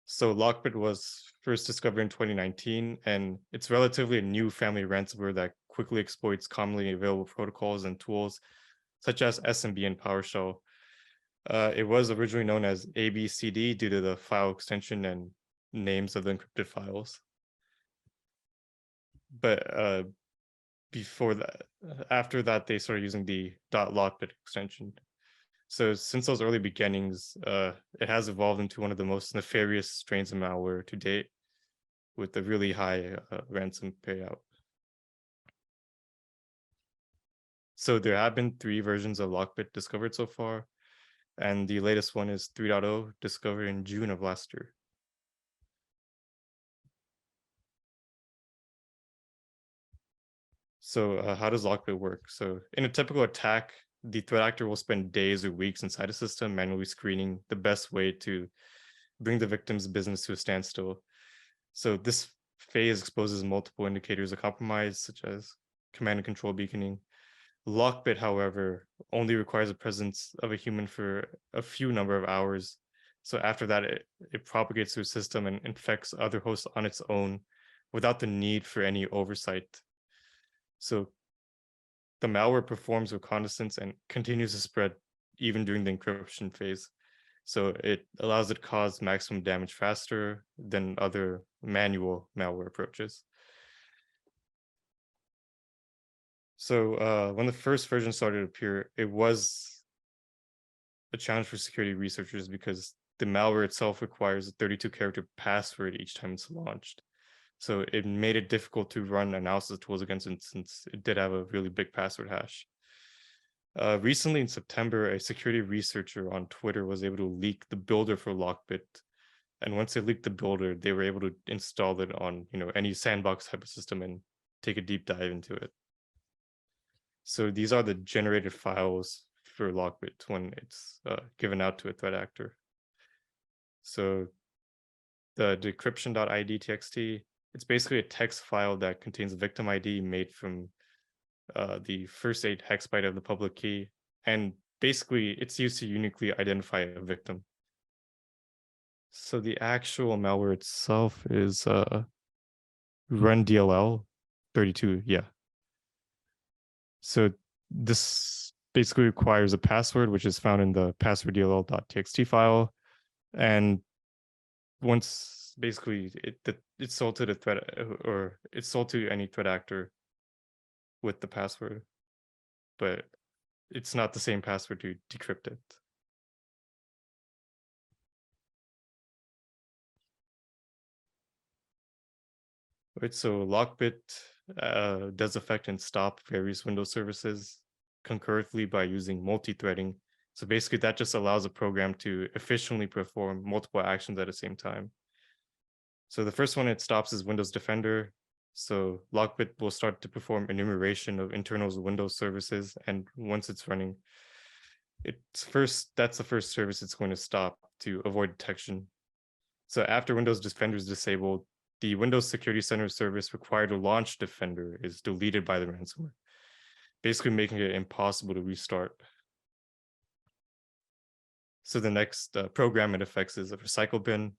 So Lockbit was first discovered in 2019, and it's relatively a new family of ransomware that quickly exploits commonly available protocols and tools such as SMB and PowerShell. It was originally known as ABCD due to the file extension and names of the encrypted files. But before that, after that, they started using the .lockbit extension. So since those early beginnings, it has evolved into one of the most nefarious strains of malware to date, with a really high ransom payout. So there have been 3 versions of Lockbit discovered so far, and the latest one is 3.0, discovered in June of last year. So how does Lockbit work? So in a typical attack, the threat actor will spend days or weeks inside a system manually screening the best way to bring the victim's business to a standstill. So this phase exposes multiple indicators of compromise, such as command and control beaconing. Lockbit, however, only requires the presence of a human for a few number of hours. So after that, it propagates through a system and infects other hosts on its own without the need for any oversight. So the malware performs reconnaissance and continues to spread even during the encryption phase. So it allows it to cause maximum damage faster than other manual malware approaches. So when the first version started to appear, it was a challenge for security researchers because the malware itself requires a 32-character password each time it's launched. So it made it difficult to run analysis tools against it since it did have a really big password hash. Recently in September, a security researcher on Twitter was able to leak the builder for Lockbit. And once they leaked the builder, they were able to install it on any sandbox type of system and take a deep dive into it. So these are the generated files for Lockbit when it's given out to a threat actor. So the decryption.id txt, it's basically a text file that contains a victim ID made from the first 8 hex byte of the public key. And basically, it's used to uniquely identify a victim. So the actual malware itself is run DLL 32, yeah. So this basically requires a password, which is found in the passworddll.txt file. And once basically it's sold to the threat, or it's sold to any threat actor with the password, but it's not the same password to decrypt it. Right, so Lockbit does affect and stop various Windows services concurrently by using multi-threading. So basically that just allows a program to efficiently perform multiple actions at the same time. So the first one it stops is Windows Defender. So Lockbit will start to perform enumeration of internal Windows services, and once it's running, that's the first service it's going to stop to avoid detection. So after Windows Defender is disabled, the Windows Security Center service required to launch Defender is deleted by the ransomware, basically making it impossible to restart. So the next program it affects is a recycle bin.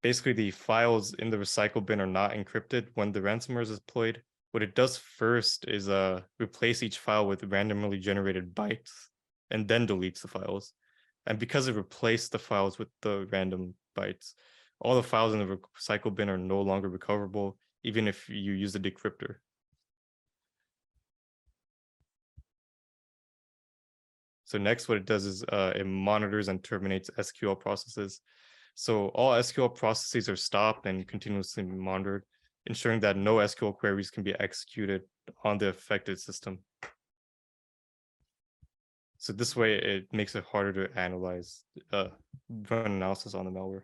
Basically, the files in the recycle bin are not encrypted when the ransomware is deployed. What it does first is replace each file with randomly generated bytes and then deletes the files. And because it replaced the files with the random bytes, all the files in the recycle bin are no longer recoverable, even if you use the decryptor. So next, what it does is it monitors and terminates SQL processes. So all SQL processes are stopped and continuously monitored, ensuring that no SQL queries can be executed on the affected system. So this way, it makes it harder to analyze, run analysis on the malware.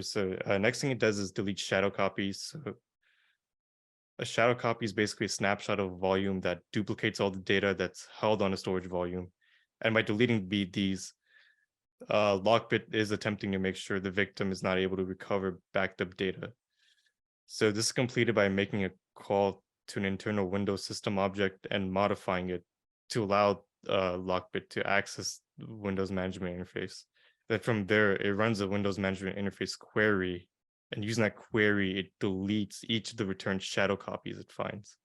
So next thing it does is delete shadow copies. So a shadow copy is basically a snapshot of a volume that duplicates all the data that's held on a storage volume. And by deleting these, Lockbit is attempting to make sure the victim is not able to recover backed up data. So this is completed by making a call to an internal Windows system object and modifying it to allow Lockbit to access the Windows management interface. Then from there, it runs a Windows management interface query, and using that query, it deletes each of the returned shadow copies it finds.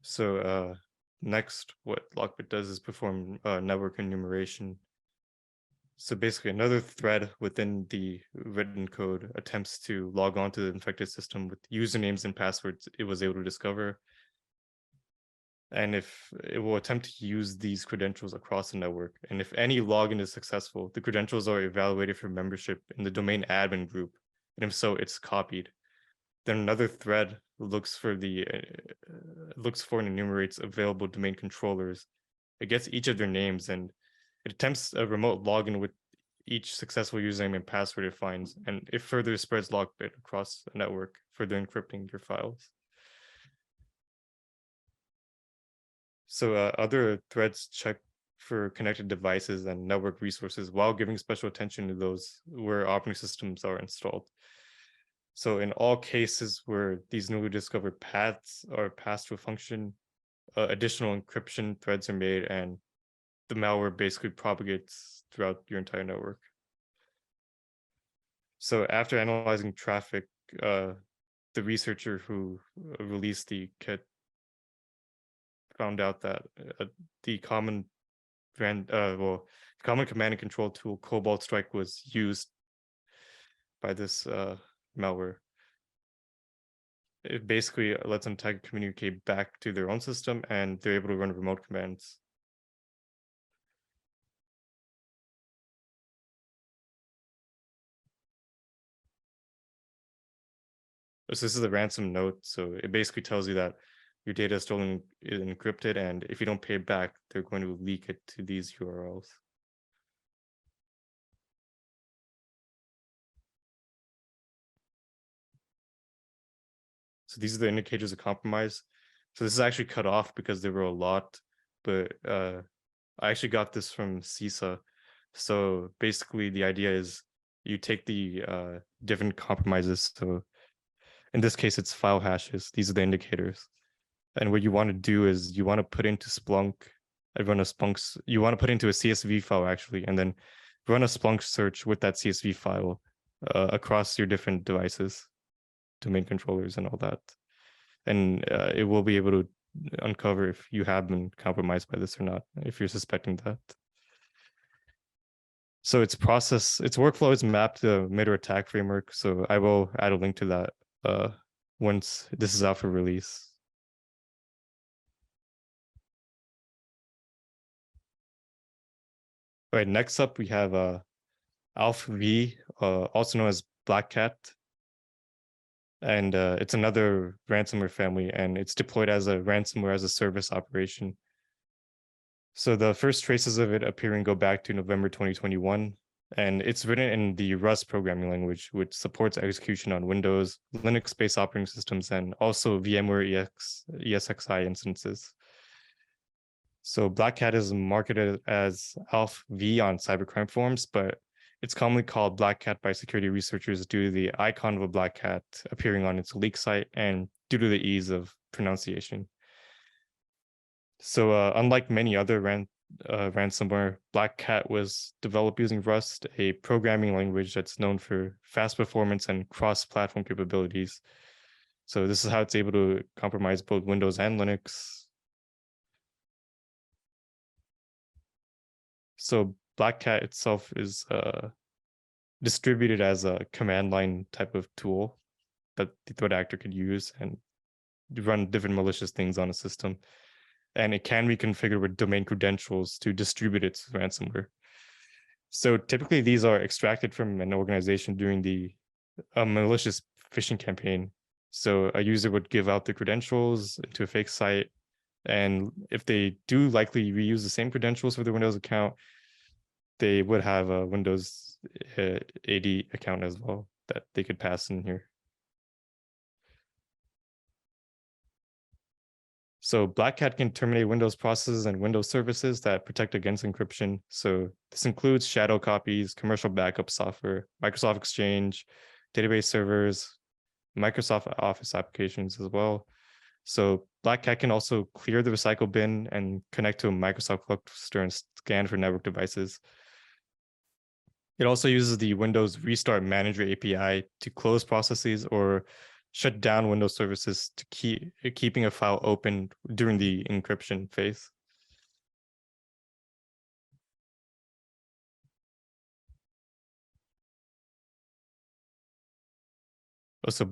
So next, what Lockbit does is perform network enumeration. So basically, another thread within the written code attempts to log on to the infected system with usernames and passwords it was able to discover. And if it will attempt to use these credentials across the network, and if any login is successful, the credentials are evaluated for membership in the domain admin group, and if so, it's copied. Then another thread looks for and enumerates available domain controllers. It gets each of their names and it attempts a remote login with each successful username and password it finds, and it further spreads LockBit across the network, further encrypting your files. So other threads check for connected devices and network resources while giving special attention to those where operating systems are installed. So in all cases where these newly discovered paths are passed to a function, additional encryption threads are made and the malware basically propagates throughout your entire network. So after analyzing traffic, the researcher who released the kit found out that the common command and control tool Cobalt Strike was used by this malware. It basically lets them communicate back to their own system, and they're able to run remote commands. So this is the ransom note. So it basically tells you that your data is stolen, is encrypted, and if you don't pay it back, they're going to leak it to these URLs. So these are the indicators of compromise. So this is actually cut off because there were a lot, but I actually got this from CISA. So basically the idea is you take the different compromises. So in this case, it's file hashes. These are the indicators. And what you want to do is you want to put into Splunk, you want to put into a CSV file actually, and then run a Splunk search with that CSV file across your different devices, domain controllers and all that. And it will be able to uncover if you have been compromised by this or not, if you're suspecting that. So its workflow is mapped to the MITRE ATT&CK framework. So I will add a link to that once this is out for release. All right, next up we have ALF-V, also known as Black Cat. And it's another ransomware family, and it's deployed as a ransomware as a service operation. So the first traces of it appearing go back to November 2021, and it's written in the Rust programming language, which supports execution on Windows, Linux-based operating systems, and also VMware ESXi instances. So Black Cat is marketed as ALF-V on cybercrime forums, but it's commonly called Black Cat by security researchers due to the icon of a black cat appearing on its leak site and due to the ease of pronunciation. So unlike many other ransomware, Black Cat was developed using Rust, a programming language that's known for fast performance and cross-platform capabilities. So this is how it's able to compromise both Windows and Linux. So Black Cat itself is distributed as a command line type of tool that the threat actor could use and run different malicious things on a system. And it can be configured with domain credentials to distribute its ransomware. So typically these are extracted from an organization during the malicious phishing campaign. So a user would give out the credentials to a fake site. And if they do likely reuse the same credentials for their Windows account, they would have a Windows AD account as well that they could pass in here. So Black Cat can terminate Windows processes and Windows services that protect against encryption. So this includes shadow copies, commercial backup software, Microsoft Exchange, database servers, Microsoft Office applications as well. So Black Cat can also clear the recycle bin and connect to a Microsoft cluster and scan for network devices. It also uses the Windows Restart Manager API to close processes or shut down Windows services to keeping a file open during the encryption phase. Oh, so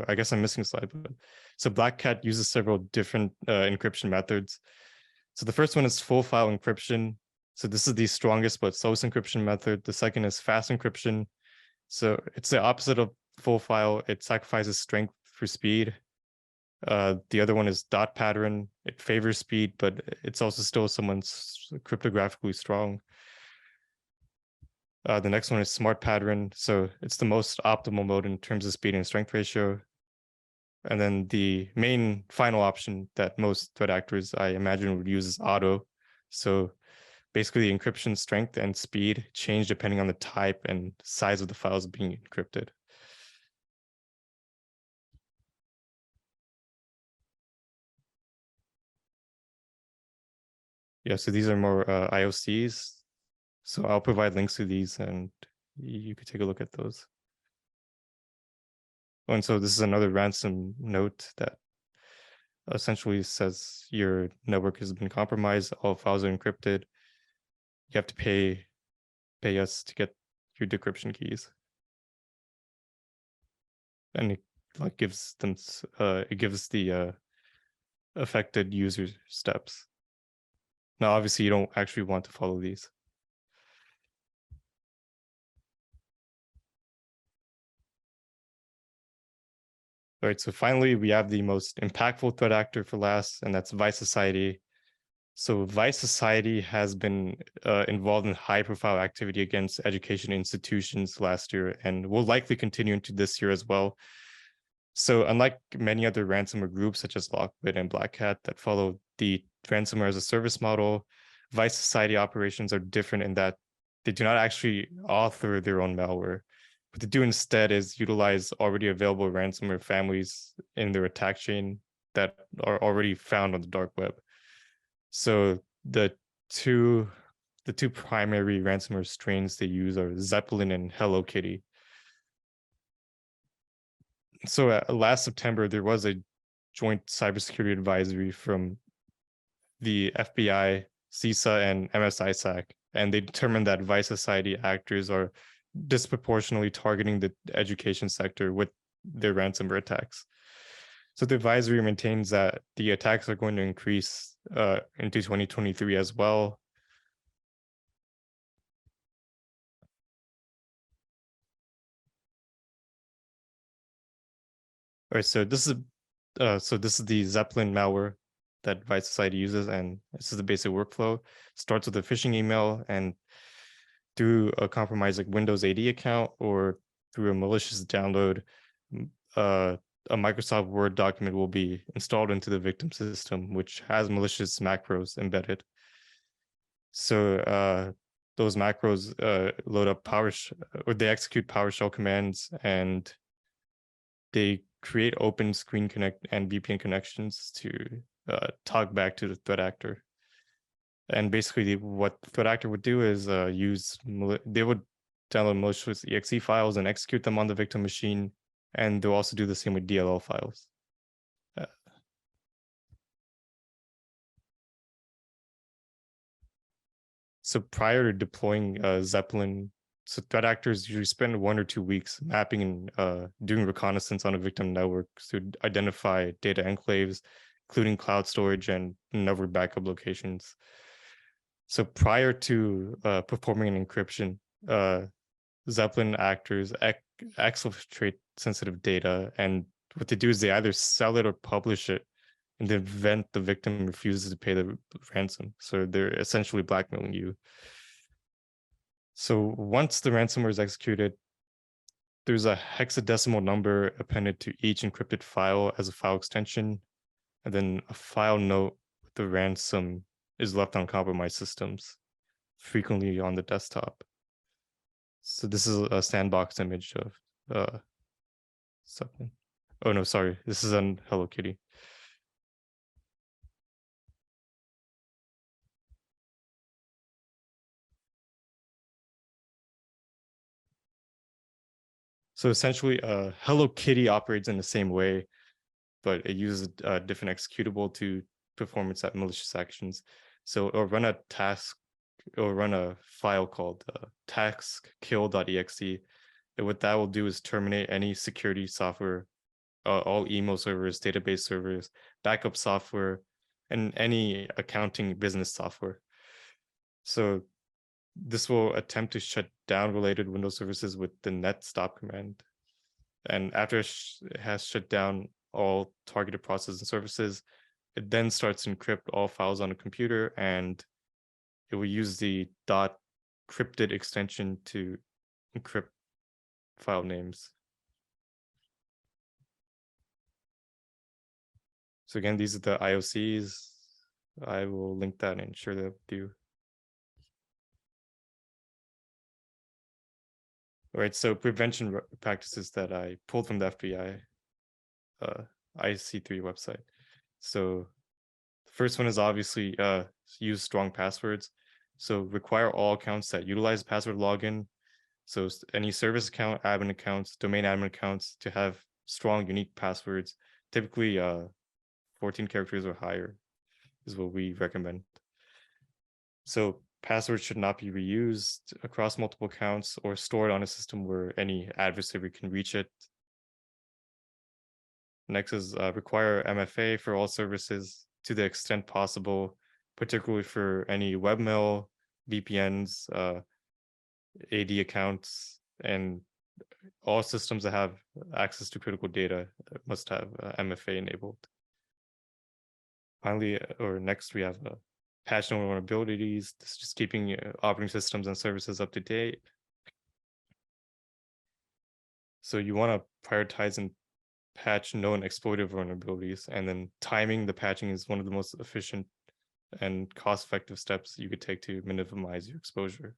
I guess I'm missing a slide, but so Black Cat uses several different encryption methods. So the first one is full file encryption. So this is the strongest but slowest encryption method. The second is fast encryption. So it's the opposite of full file. It sacrifices strength for speed. The other one is dot pattern. It favors speed, but it's also still someone's cryptographically strong. The next one is smart pattern. So it's the most optimal mode in terms of speed and strength ratio. And then the main final option that most threat actors, I imagine, would use is auto. So basically the encryption strength and speed change depending on the type and size of the files being encrypted. Yeah, so these are more IOCs. So I'll provide links to these and you could take a look at those. Oh, and so this is another ransom note that essentially says your network has been compromised, all files are encrypted. You have to pay us to get your decryption keys. And it like gives them it gives the affected user steps. Now, obviously, you don't actually want to follow these. All right, so finally, we have the most impactful threat actor for last, and that's Vice Society. So Vice Society has been involved in high-profile activity against education institutions last year, and will likely continue into this year as well. So unlike many other ransomware groups, such as Lockbit and Black Hat that follow the ransomware as a service model, Vice Society operations are different in that they do not actually author their own malware. What they do instead is utilize already available ransomware families in their attack chain that are already found on the dark web. So the two primary ransomware strains they use are Zeppelin and Hello Kitty. So last September, there was a joint cybersecurity advisory from the FBI, CISA, and MSISAC, and they determined that Vice Society actors are disproportionately targeting the education sector with their ransomware attacks. So the advisory maintains that the attacks are going to increase into 2023 as well. All right, so this is the Zeppelin malware that Vice Society uses, and this is the basic workflow. Starts with a phishing email, and through a compromised like Windows AD account or through a malicious download, a Microsoft Word document will be installed into the victim system, which has malicious macros embedded. So those macros load up or they execute PowerShell commands, and they create open screen connect and VPN connections to talk back to the threat actor. And basically what the threat actor would do is they would download malicious exe files and execute them on the victim machine. And they'll also do the same with DLL files. So prior to deploying Zeppelin, so threat actors usually spend 1 or 2 weeks mapping and doing reconnaissance on a victim network to identify data enclaves, including cloud storage and network backup locations. So prior to performing an encryption, Zeppelin actors exfiltrate sensitive data, and what they do is they either sell it or publish it in the event the victim refuses to pay the ransom. So they're essentially blackmailing you. So once the ransomware is executed, there's a hexadecimal number appended to each encrypted file as a file extension, and then a file note with the ransom is left on compromised systems, frequently on the desktop. So this is a sandbox image of something. Oh no, sorry, this is on Hello Kitty. So essentially, Hello Kitty operates in the same way, but it uses a different executable to perform its malicious actions. So it'll run a file called taskkill.exe. And what that will do is terminate any security software, all email servers, database servers, backup software, and any accounting business software. So this will attempt to shut down related Windows services with the net stop command. And after it has shut down all targeted processes and services. It then starts to encrypt all files on a computer, and it will use the .cryptid extension to encrypt file names. So again, these are the IOCs. I will link that and share that with you. All right, so prevention practices that I pulled from the FBI IC3 website. So the first one is obviously use strong passwords. So require all accounts that utilize password login. So any service account, admin accounts, domain admin accounts to have strong, unique passwords, typically 14 characters or higher is what we recommend. So passwords should not be reused across multiple accounts or stored on a system where any adversary can reach it. Next is require MFA for all services to the extent possible, particularly for any webmail, VPNs, AD accounts, and all systems that have access to critical data must have MFA enabled. Finally, or next, we have patch known vulnerabilities. This is just keeping operating systems and services up to date. So you want to prioritize and patch known exploited vulnerabilities, and then timing the patching is one of the most efficient and cost-effective steps you could take to minimize your exposure.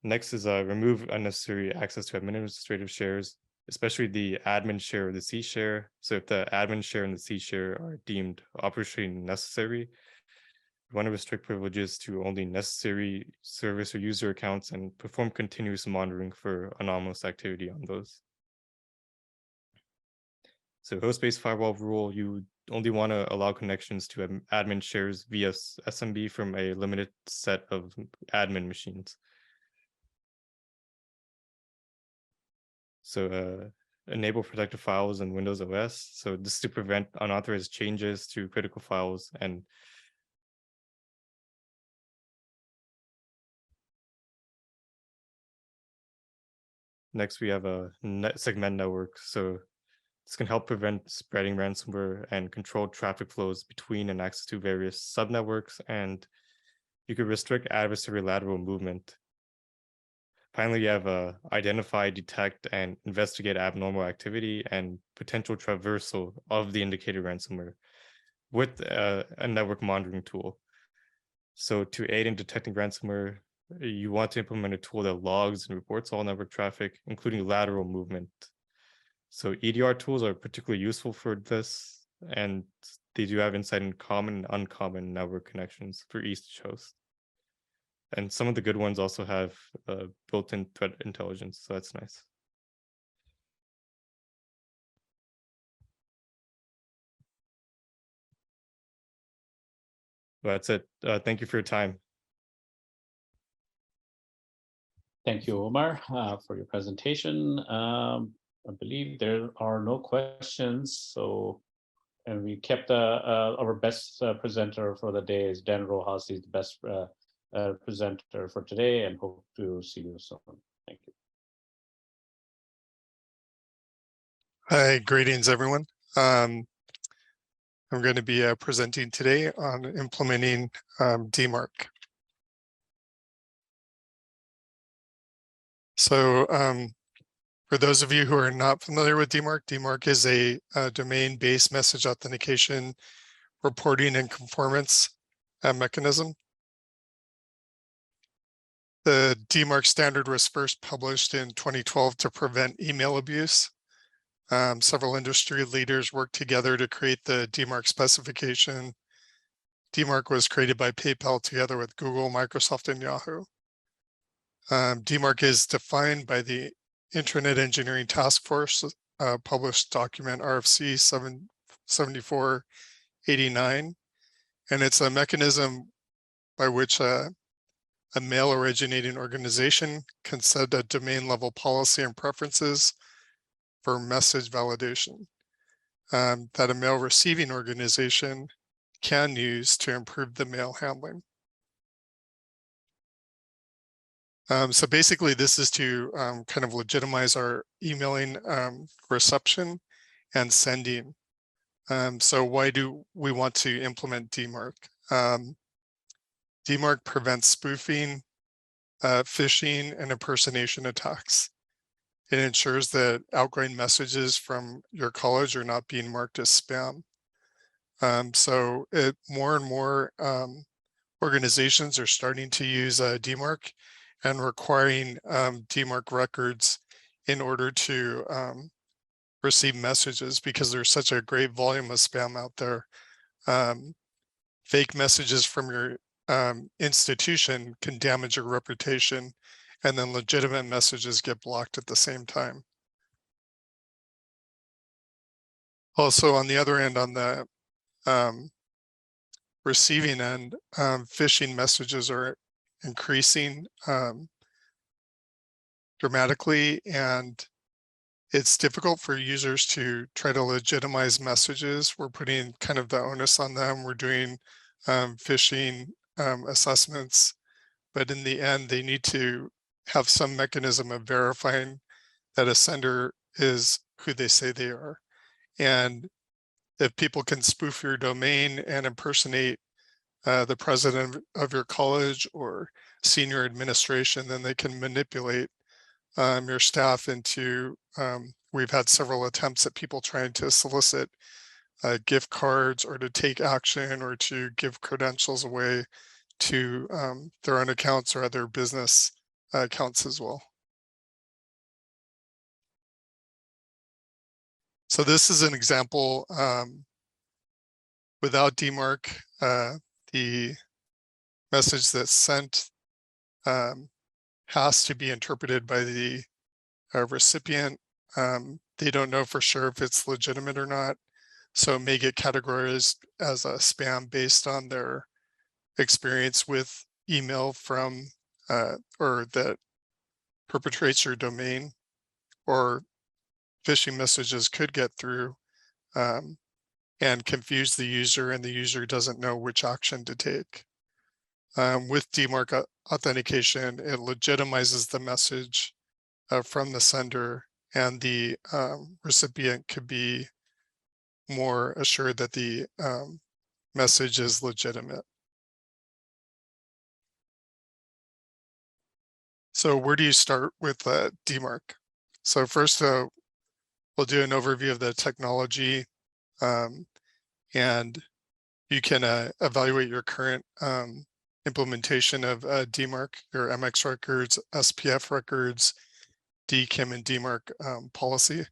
Next is remove unnecessary access to administrative shares, especially the admin share or the C share. So if the admin share and the C share are deemed operationally necessary, you want to restrict privileges to only necessary service or user accounts and perform continuous monitoring for anomalous activity on those. So host-based firewall rule, you only want to allow connections to admin shares via SMB from a limited set of admin machines. So enable protected files in Windows OS. So this is to prevent unauthorized changes to critical files. And next we have a segment network. So this can help prevent spreading ransomware and control traffic flows between and access to various subnetworks. And you could restrict adversary lateral movement. Finally, you have identify, detect, and investigate abnormal activity and potential traversal of the indicated ransomware with a network monitoring tool. So to aid in detecting ransomware, you want to implement a tool that logs and reports all network traffic, including lateral movement. So EDR tools are particularly useful for this, and they do have insight in common and uncommon network connections for each host. And some of the good ones also have built-in threat intelligence, so that's nice. That's it. Thank you for your time. Thank you, Omar, for your presentation. I believe there are no questions, so, and we kept our best presenter for the day is Dan Rojas. He's the best presenter for today, and hope to see you soon. Thank you. Hi, greetings, everyone. I'm going to be presenting today on implementing DMARC. So for those of you who are not familiar with DMARC, DMARC is a domain-based message authentication reporting and conformance mechanism. The DMARC standard was first published in 2012 to prevent email abuse. Several industry leaders worked together to create the DMARC specification. DMARC was created by PayPal together with Google, Microsoft, and Yahoo. DMARC is defined by the Internet Engineering Task Force published document RFC 7489, and it's a mechanism by which a mail originating organization can set a domain level policy and preferences for message validation that a mail receiving organization can use to improve the mail handling. So basically this is to kind of legitimize our emailing reception and sending. So why do we want to implement DMARC? DMARC prevents spoofing, phishing, and impersonation attacks. It ensures that outgoing messages from your college are not being marked as spam. So more and more organizations are starting to use DMARC and requiring DMARC records in order to receive messages, because there's such a great volume of spam out there. Fake messages from your institution can damage your reputation, and then legitimate messages get blocked at the same time. Also, on the other end, on the receiving end, phishing messages are increasing dramatically, and it's difficult for users to try to legitimize messages. We're putting kind of the onus on them. We're doing phishing assessments, but in the end, they need to have some mechanism of verifying that a sender is who they say they are. And if people can spoof your domain and impersonate the president of your college or senior administration, then they can manipulate your staff into, we've had several attempts at people trying to solicit gift cards or to take action or to give credentials away to their own accounts or other business accounts as well. So this is an example. Without DMARC, the message that's sent has to be interpreted by the recipient. They don't know for sure if it's legitimate or not, so it may get categorized as a spam based on their experience with email from or that perpetrates your domain, or phishing messages could get through and confuse the user, and the user doesn't know which action to take. With DMARC authentication, it legitimizes the message from the sender, and the recipient could be more assured that the message is legitimate. So where do you start with DMARC? So first, we'll do an overview of the technology, and you can evaluate your current implementation of DMARC, your MX records, SPF records, DKIM and DMARC policy.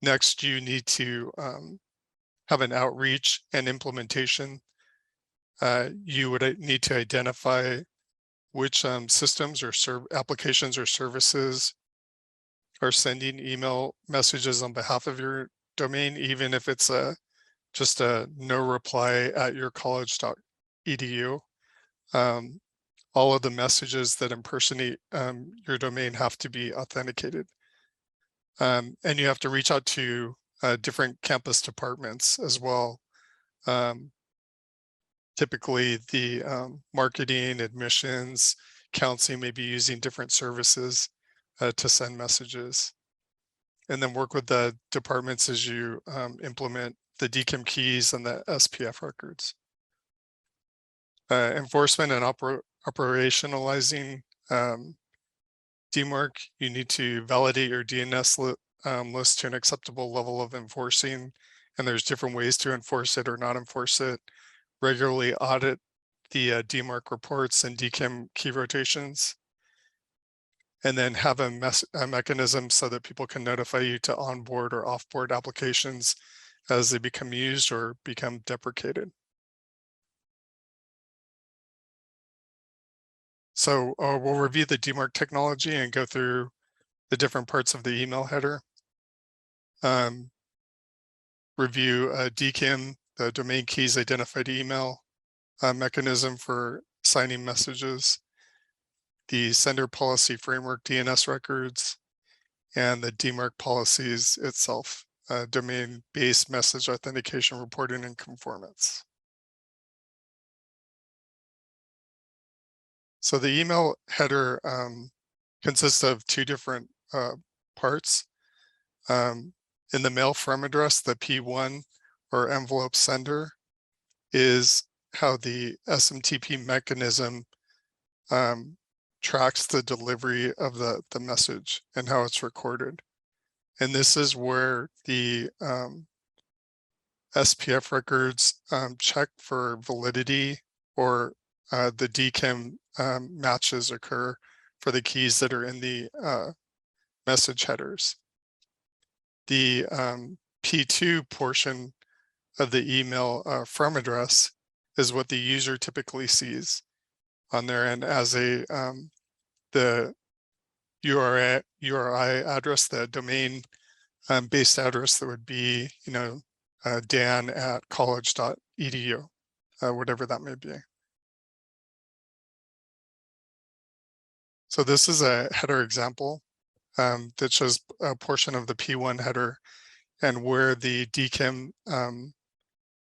Next, you need to have an outreach and implementation. You would need to identify which systems or applications or services are sending email messages on behalf of your domain, even if it's just a no reply at yourcollege.edu. All of the messages that impersonate your domain have to be authenticated. And you have to reach out to different campus departments as well. Typically the marketing, admissions, counseling may be using different services to send messages. And then work with the departments as you implement the DKIM keys and the SPF records. Enforcement and operationalizing DMARC, you need to validate your DNS list to an acceptable level of enforcing, and there's different ways to enforce it or not enforce it. Regularly audit the DMARC reports and DKIM key rotations, and then have a mechanism so that people can notify you to onboard or offboard applications as they become used or become deprecated. So we'll review the DMARC technology and go through the different parts of the email header. Review DKIM, the domain keys identified email mechanism for signing messages, the sender policy framework DNS records, and the DMARC policies itself, domain-based message authentication, reporting, and conformance. So the email header consists of two different parts. In the mail from address, the P1 or envelope sender is how the SMTP mechanism tracks the delivery of the message and how it's recorded. And this is where the SPF records check for validity, or the DKIM matches occur for the keys that are in the message headers. The P2 portion of the email from address is what the user typically sees on their end as the URI address, the domain based address that would be, dan@college.edu, whatever that may be. So this is a header example that shows a portion of the P1 header and where the DKIM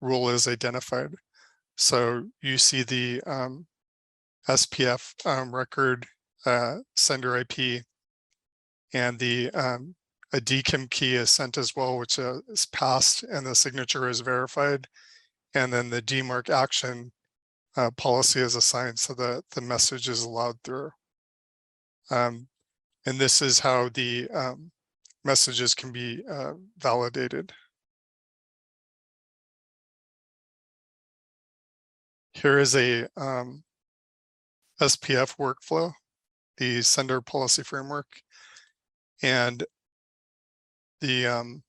rule is identified. So you see the SPF record sender IP, and the a DKIM key is sent as well, which is passed and the signature is verified. And then the DMARC action policy is assigned so that the message is allowed through. And this is how the messages can be validated. Here is a SPF workflow, the sender policy framework, and the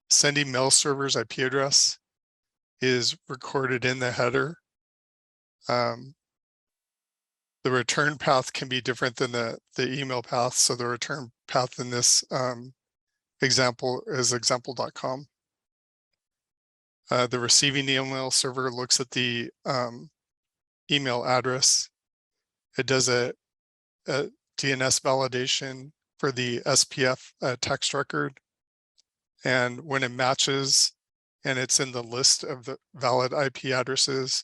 sending mail server's IP address is recorded in the header. The return path can be different than the email path. So the return path in this example is example.com. The receiving email server looks at the email address. It does a DNS validation for the SPF text record. And when it matches and it's in the list of the valid IP addresses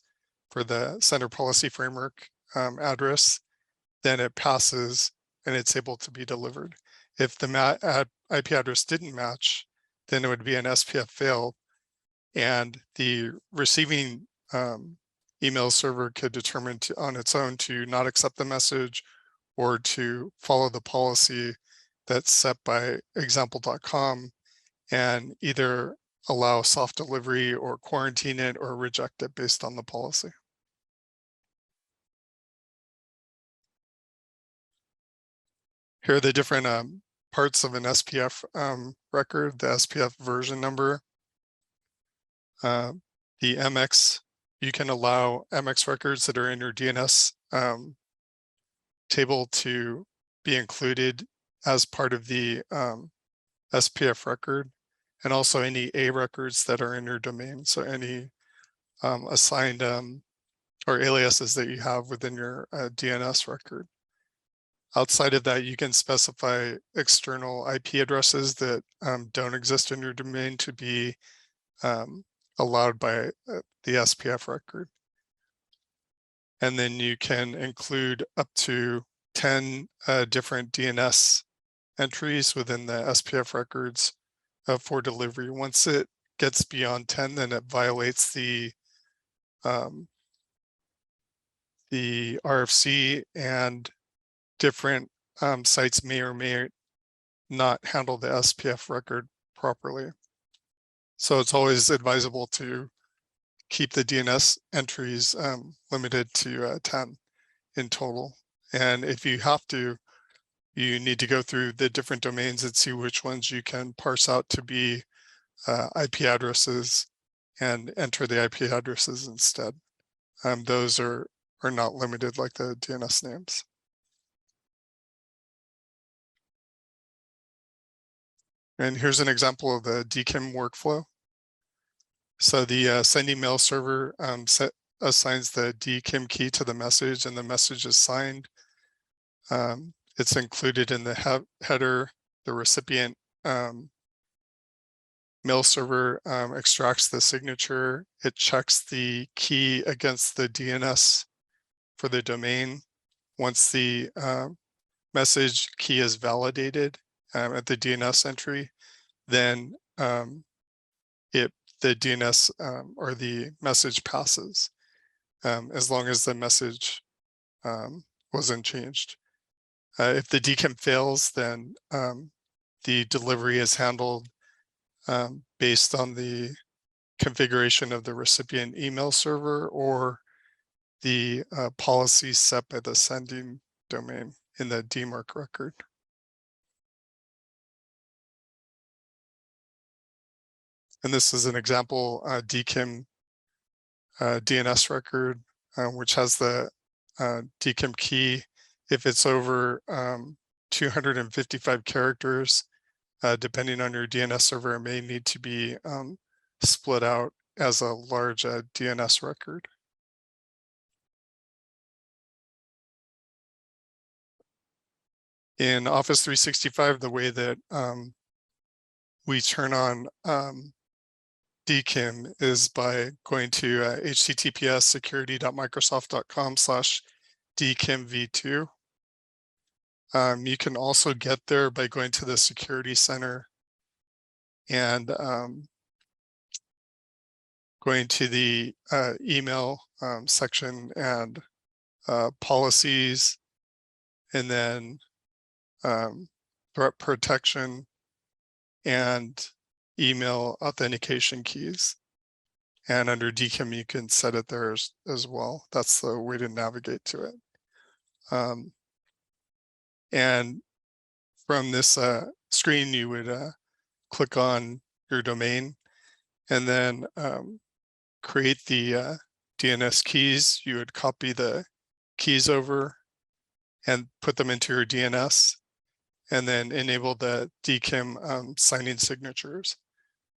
for the sender policy framework address, then it passes and it's able to be delivered. If the IP address didn't match, then it would be an SPF fail, and the receiving email server could determine on its own to not accept the message or to follow the policy that's set by example.com and either allow soft delivery or quarantine it or reject it based on the policy. Here are the different parts of an SPF record, the SPF version number. The MX, you can allow MX records that are in your DNS table to be included as part of the SPF record, and also any A records that are in your domain. So any assigned or aliases that you have within your DNS record. Outside of that, you can specify external IP addresses that don't exist in your domain to be allowed by the SPF record. And then you can include up to 10 different DNS entries within the SPF records for delivery. Once it gets beyond 10, then it violates the RFC, and different sites may or may not handle the SPF record properly. So it's always advisable to keep the DNS entries limited to 10 in total. And if you have to, you need to go through the different domains and see which ones you can parse out to be IP addresses and enter the IP addresses instead. Those are not limited like the DNS names. And here's an example of the DKIM workflow. So the sending mail server assigns the DKIM key to the message, and the message is signed. It's included in the header. The recipient mail server extracts the signature. It checks the key against the DNS for the domain. Once the message key is validated at the DNS entry, then the DNS or the message passes, as long as the message wasn't changed. If the DKIM fails, then the delivery is handled based on the configuration of the recipient email server or the policy set by the sending domain in the DMARC record. And this is an example DKIM DNS record, which has the DKIM key. If it's over 255 characters, depending on your DNS server, it may need to be split out as a large DNS record. In Office 365, the way that we turn on DKIM is by going to https://security.microsoft.com/DKIMv2. You can also get there by going to the Security Center and going to the email section and policies, and then threat protection and email authentication keys. And under DKIM, you can set it there as well. That's the way to navigate to it. And from this screen, you would click on your domain and then create the DNS keys. You would copy the keys over and put them into your DNS, and then enable the DKIM signing signatures.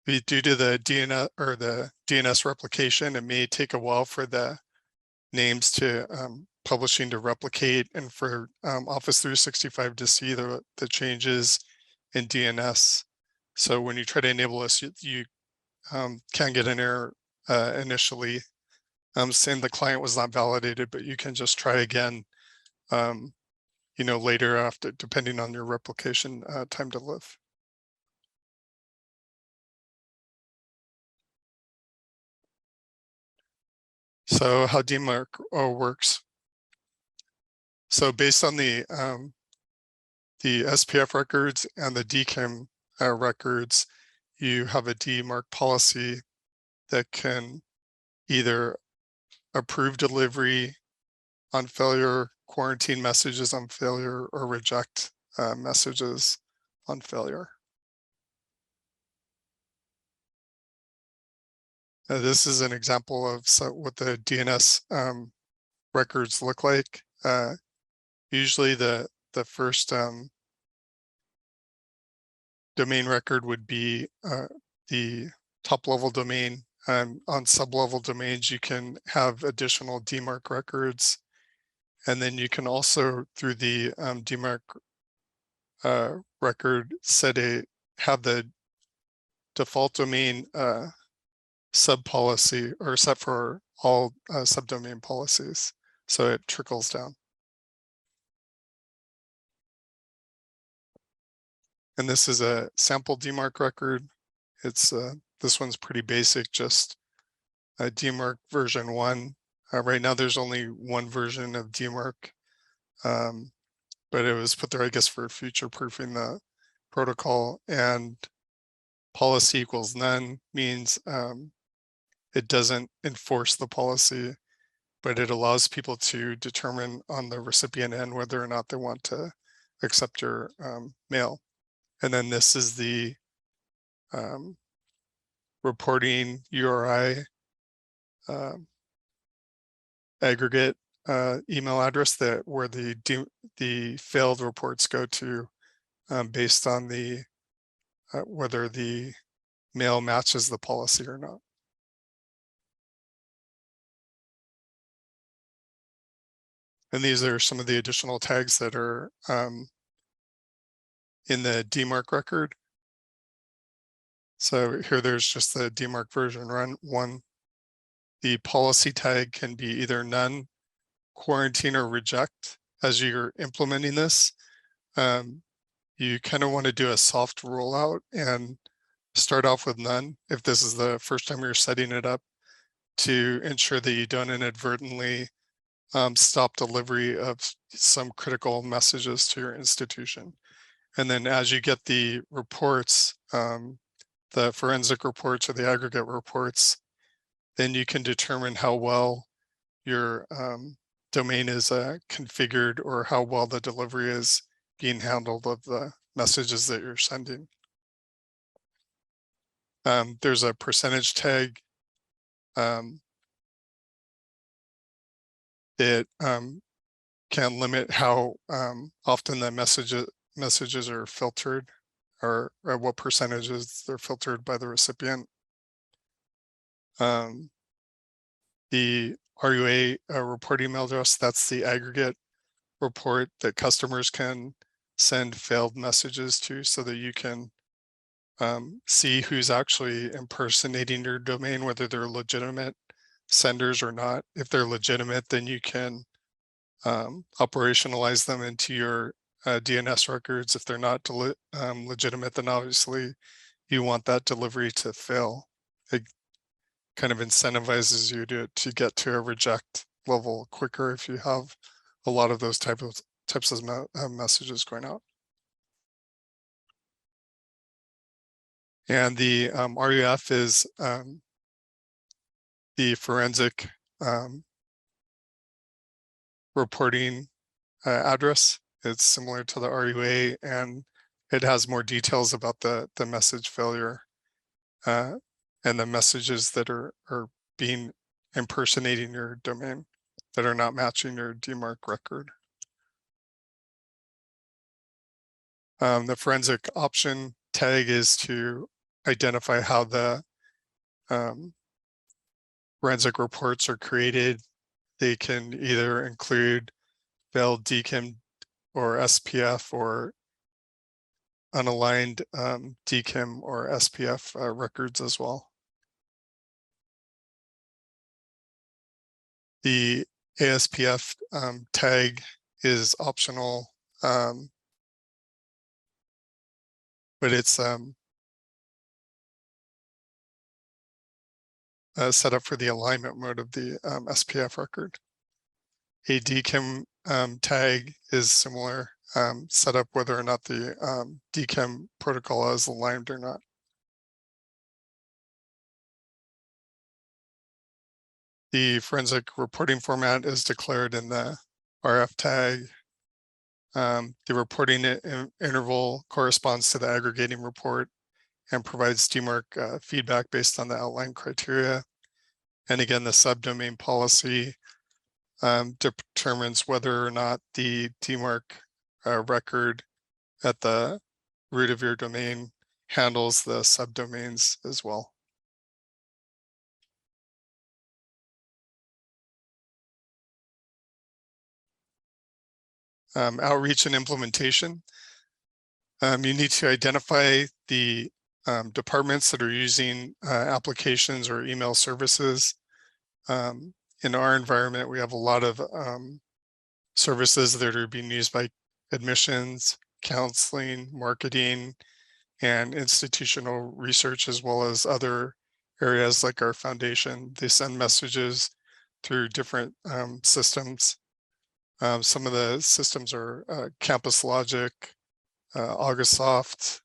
Due to the DNS or the DNS replication, it may take a while for the names to publishing to replicate and for Office 365 to see the changes in DNS. So when you try to enable this, you can get an error initially saying the client was not validated, but you can just try again later after, depending on your replication time to live. So how DMARC works. So based on the SPF records and the DKIM records, you have a DMARC policy that can either approve delivery on failure, quarantine messages on failure, or reject messages on failure. This is an example of what the DNS records look like. Usually the first domain record would be the top level domain. On sub-level domains, you can have additional DMARC records. And then you can also, through the DMARC record, have the default domain sub-policy or set for all subdomain policies. So it trickles down. And this is a sample DMARC record. It's this one's pretty basic, just a DMARC version 1. Right now, there's only one version of DMARC, but it was put there, I guess, for future-proofing the protocol. And policy equals none means it doesn't enforce the policy, but it allows people to determine on the recipient end whether or not they want to accept your mail. And then this is the reporting URI aggregate email address where the failed reports go to based on the whether the mail matches the policy or not. And these are some of the additional tags that are in the DMARC record. So here there's just the DMARC version 1. The policy tag can be either none, quarantine, or reject. As you're implementing this, you kind of want to do a soft rollout and start off with none if this is the first time you're setting it up, to ensure that you don't inadvertently stop delivery of some critical messages to your institution. And then as you get the reports, the forensic reports or the aggregate reports, then you can determine how well your domain is configured, or how well the delivery is being handled of the messages that you're sending. There's a percentage tag that can limit how often the messages are filtered, or at what percentages they're filtered by the recipient. The RUA report email address, that's the aggregate report that customers can send failed messages to, so that you can see who's actually impersonating your domain, whether they're legitimate senders or not. If they're legitimate, then you can operationalize them into your DNS records. If they're not legitimate, then obviously you want that delivery to fail. It kind of incentivizes you to get to a reject level quicker if you have a lot of those types of messages going out. And the RUF is the forensic reporting address. It's similar to the RUA, and it has more details about the message failure and the messages that are being impersonating your domain, that are not matching your DMARC record. The forensic option tag is to identify how the forensic reports are created. They can either include failed DKIM or SPF, or unaligned DKIM or SPF records as well. The ASPF tag is optional, but it's set up for the alignment mode of the SPF record. A DKIM tag is similar, set up whether or not the DKIM protocol is aligned or not. The forensic reporting format is declared in the RF tag. The reporting interval corresponds to the aggregating report and provides DMARC feedback based on the outlined criteria. And again, the subdomain policy determines whether or not the DMARC record at the root of your domain handles the subdomains as well. Outreach and implementation. You need to identify the departments that are using applications or email services. In our environment, we have a lot of services that are being used by admissions, counseling, marketing, and institutional research, as well as other areas like our foundation. They send messages through different systems. Some of the systems are Campus Logic, Augusoft,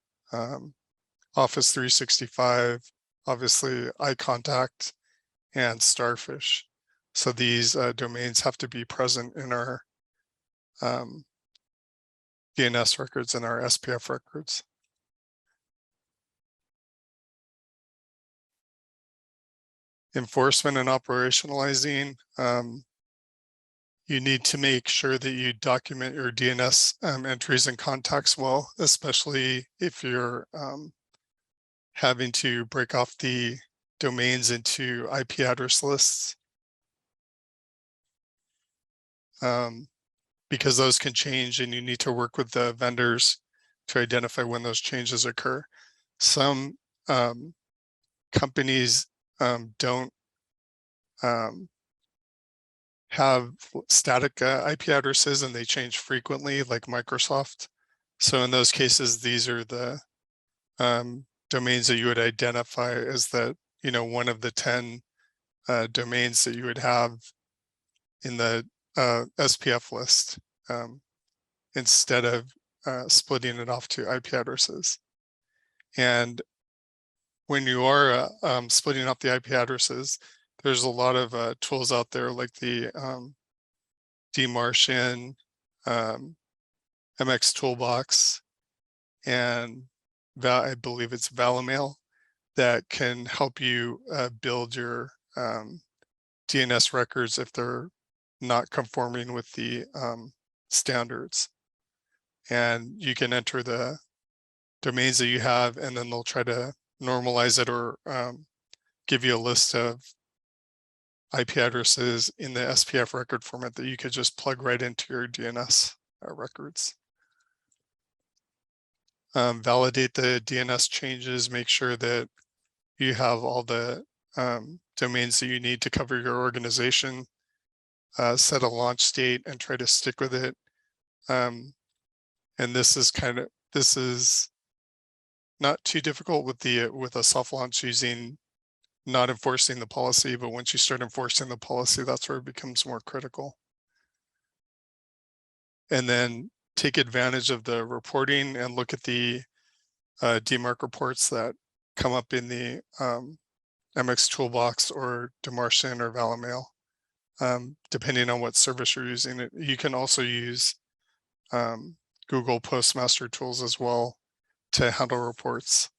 Office 365, obviously iContact, and Starfish. So these domains have to be present in our DNS records and our SPF records. Enforcement and operationalizing. You need to make sure that you document your DNS entries and contacts well, especially if you're having to break off the domains into IP address lists, because those can change and you need to work with the vendors to identify when those changes occur. Some companies don't have static IP addresses, and they change frequently, like Microsoft. So in those cases, these are the domains that you would identify as the, one of the 10 domains that you would have in the SPF list, instead of splitting it off to IP addresses. And when you are splitting up the IP addresses, there's a lot of tools out there like the DMARC, MX Toolbox, and I believe it's Valimail that can help you build your DNS records if they're not conforming with the standards. And you can enter the domains that you have, and then they'll try to normalize it or give you a list of IP addresses in the SPF record format that you could just plug right into your DNS records. Validate the DNS changes, make sure that you have all the domains that you need to cover your organization, set a launch date and try to stick with it. And this is not too difficult with a soft launch using not enforcing the policy, but once you start enforcing the policy, that's where it becomes more critical. And then take advantage of the reporting and look at the DMARC reports that come up in the MX Toolbox or DMARC or Valimail, depending on what service you're using. You can also use Google Postmaster tools as well to handle reports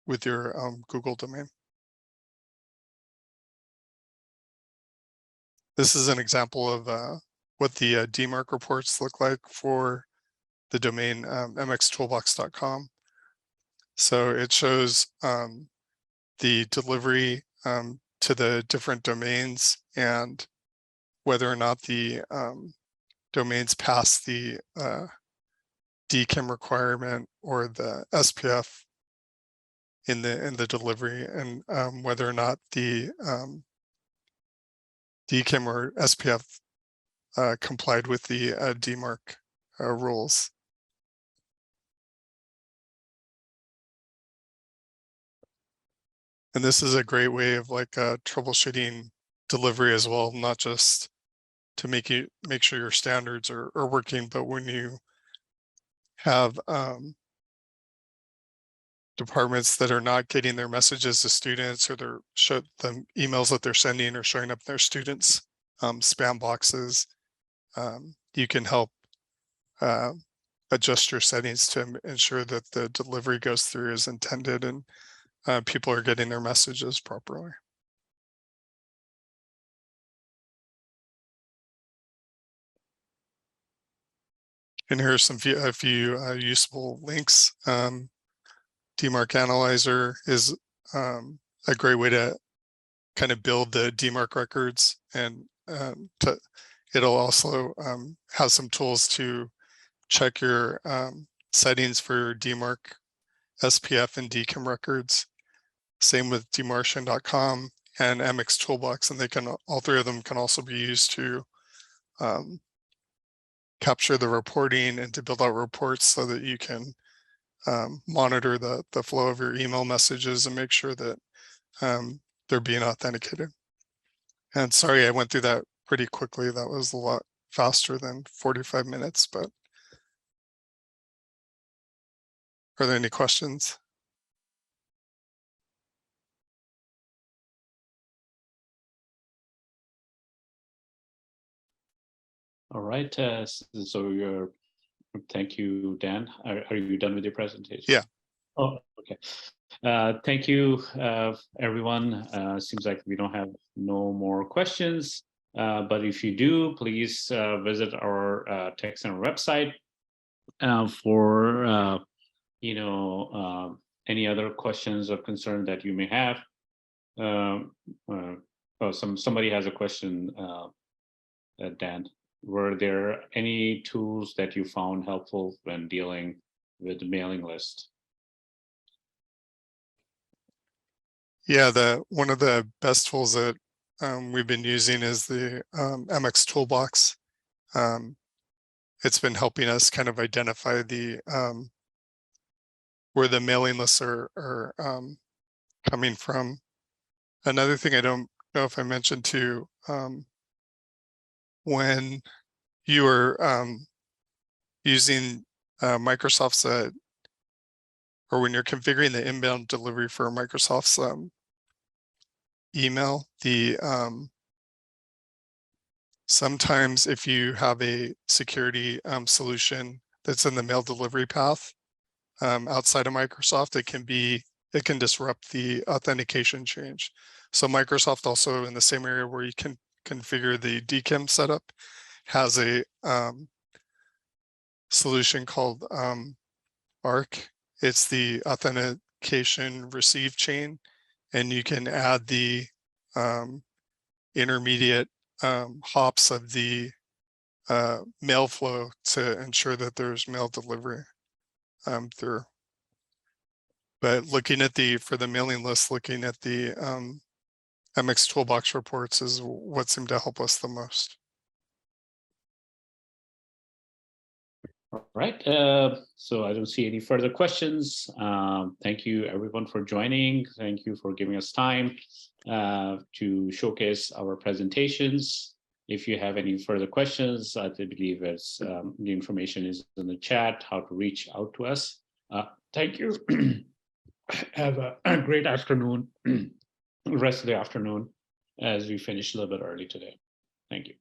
with your Google domain. This is an example of what the DMARC reports look like for the domain mxtoolbox.com. So it shows the delivery to the different domains and whether or not the domains pass the DKIM requirement or the SPF in the delivery, and whether or not the DKIM or SPF complied with the DMARC rules. And this is a great way of troubleshooting delivery as well, not just to make sure your standards are working, but when you have departments that are not getting their messages to students, or the emails that they're sending are showing up in their students' spam boxes, you can help adjust your settings to ensure that the delivery goes through as intended and people are getting their messages properly. And here are a few useful links. DMARC Analyzer is a great way to kind of build the DMARC records, and it'll also have some tools to check your settings for DMARC, SPF, and DKIM records. Same with DMARC.com and MX Toolbox, and all three of them can also be used to capture the reporting and to build out reports so that you can monitor the flow of your email messages and make sure that they're being authenticated. And sorry, I went through that pretty quickly. That was a lot faster than 45 minutes, but are there any questions? All right, so thank you, Dan. Are you done with your presentation? Yeah. Oh, okay. Thank you, everyone. Seems like we don't have no more questions, but if you do, please visit our Tech Center website for any other questions or concerns that you may have. Somebody has a question, Dan. Were there any tools that you found helpful when dealing with the mailing list? Yeah, one of the best tools that we've been using is the MX Toolbox. it's been helping us kind of identify the where the mailing lists are coming from. Another thing I don't know if I mentioned too, when you are using Microsoft's or when you're configuring the inbound delivery for Microsoft's email, the sometimes if you have a security solution that's in the mail delivery path outside of Microsoft, it can disrupt the authentication change. So Microsoft also, in the same area where you can configure the DKIM setup, has a solution called ARC. It's the authentication receive chain, and you can add the intermediate hops of the mail flow to ensure that there's mail delivery through. But looking at for the mailing list, looking at the MX Toolbox reports is what seemed to help us the most. All right, so I don't see any further questions. Thank you everyone for joining. Thank you for giving us time to showcase our presentations. If you have any further questions, I believe it's, the information is in the chat, how to reach out to us. Thank you. Have a great afternoon, rest of the afternoon, as we finish a little bit early today. Thank you.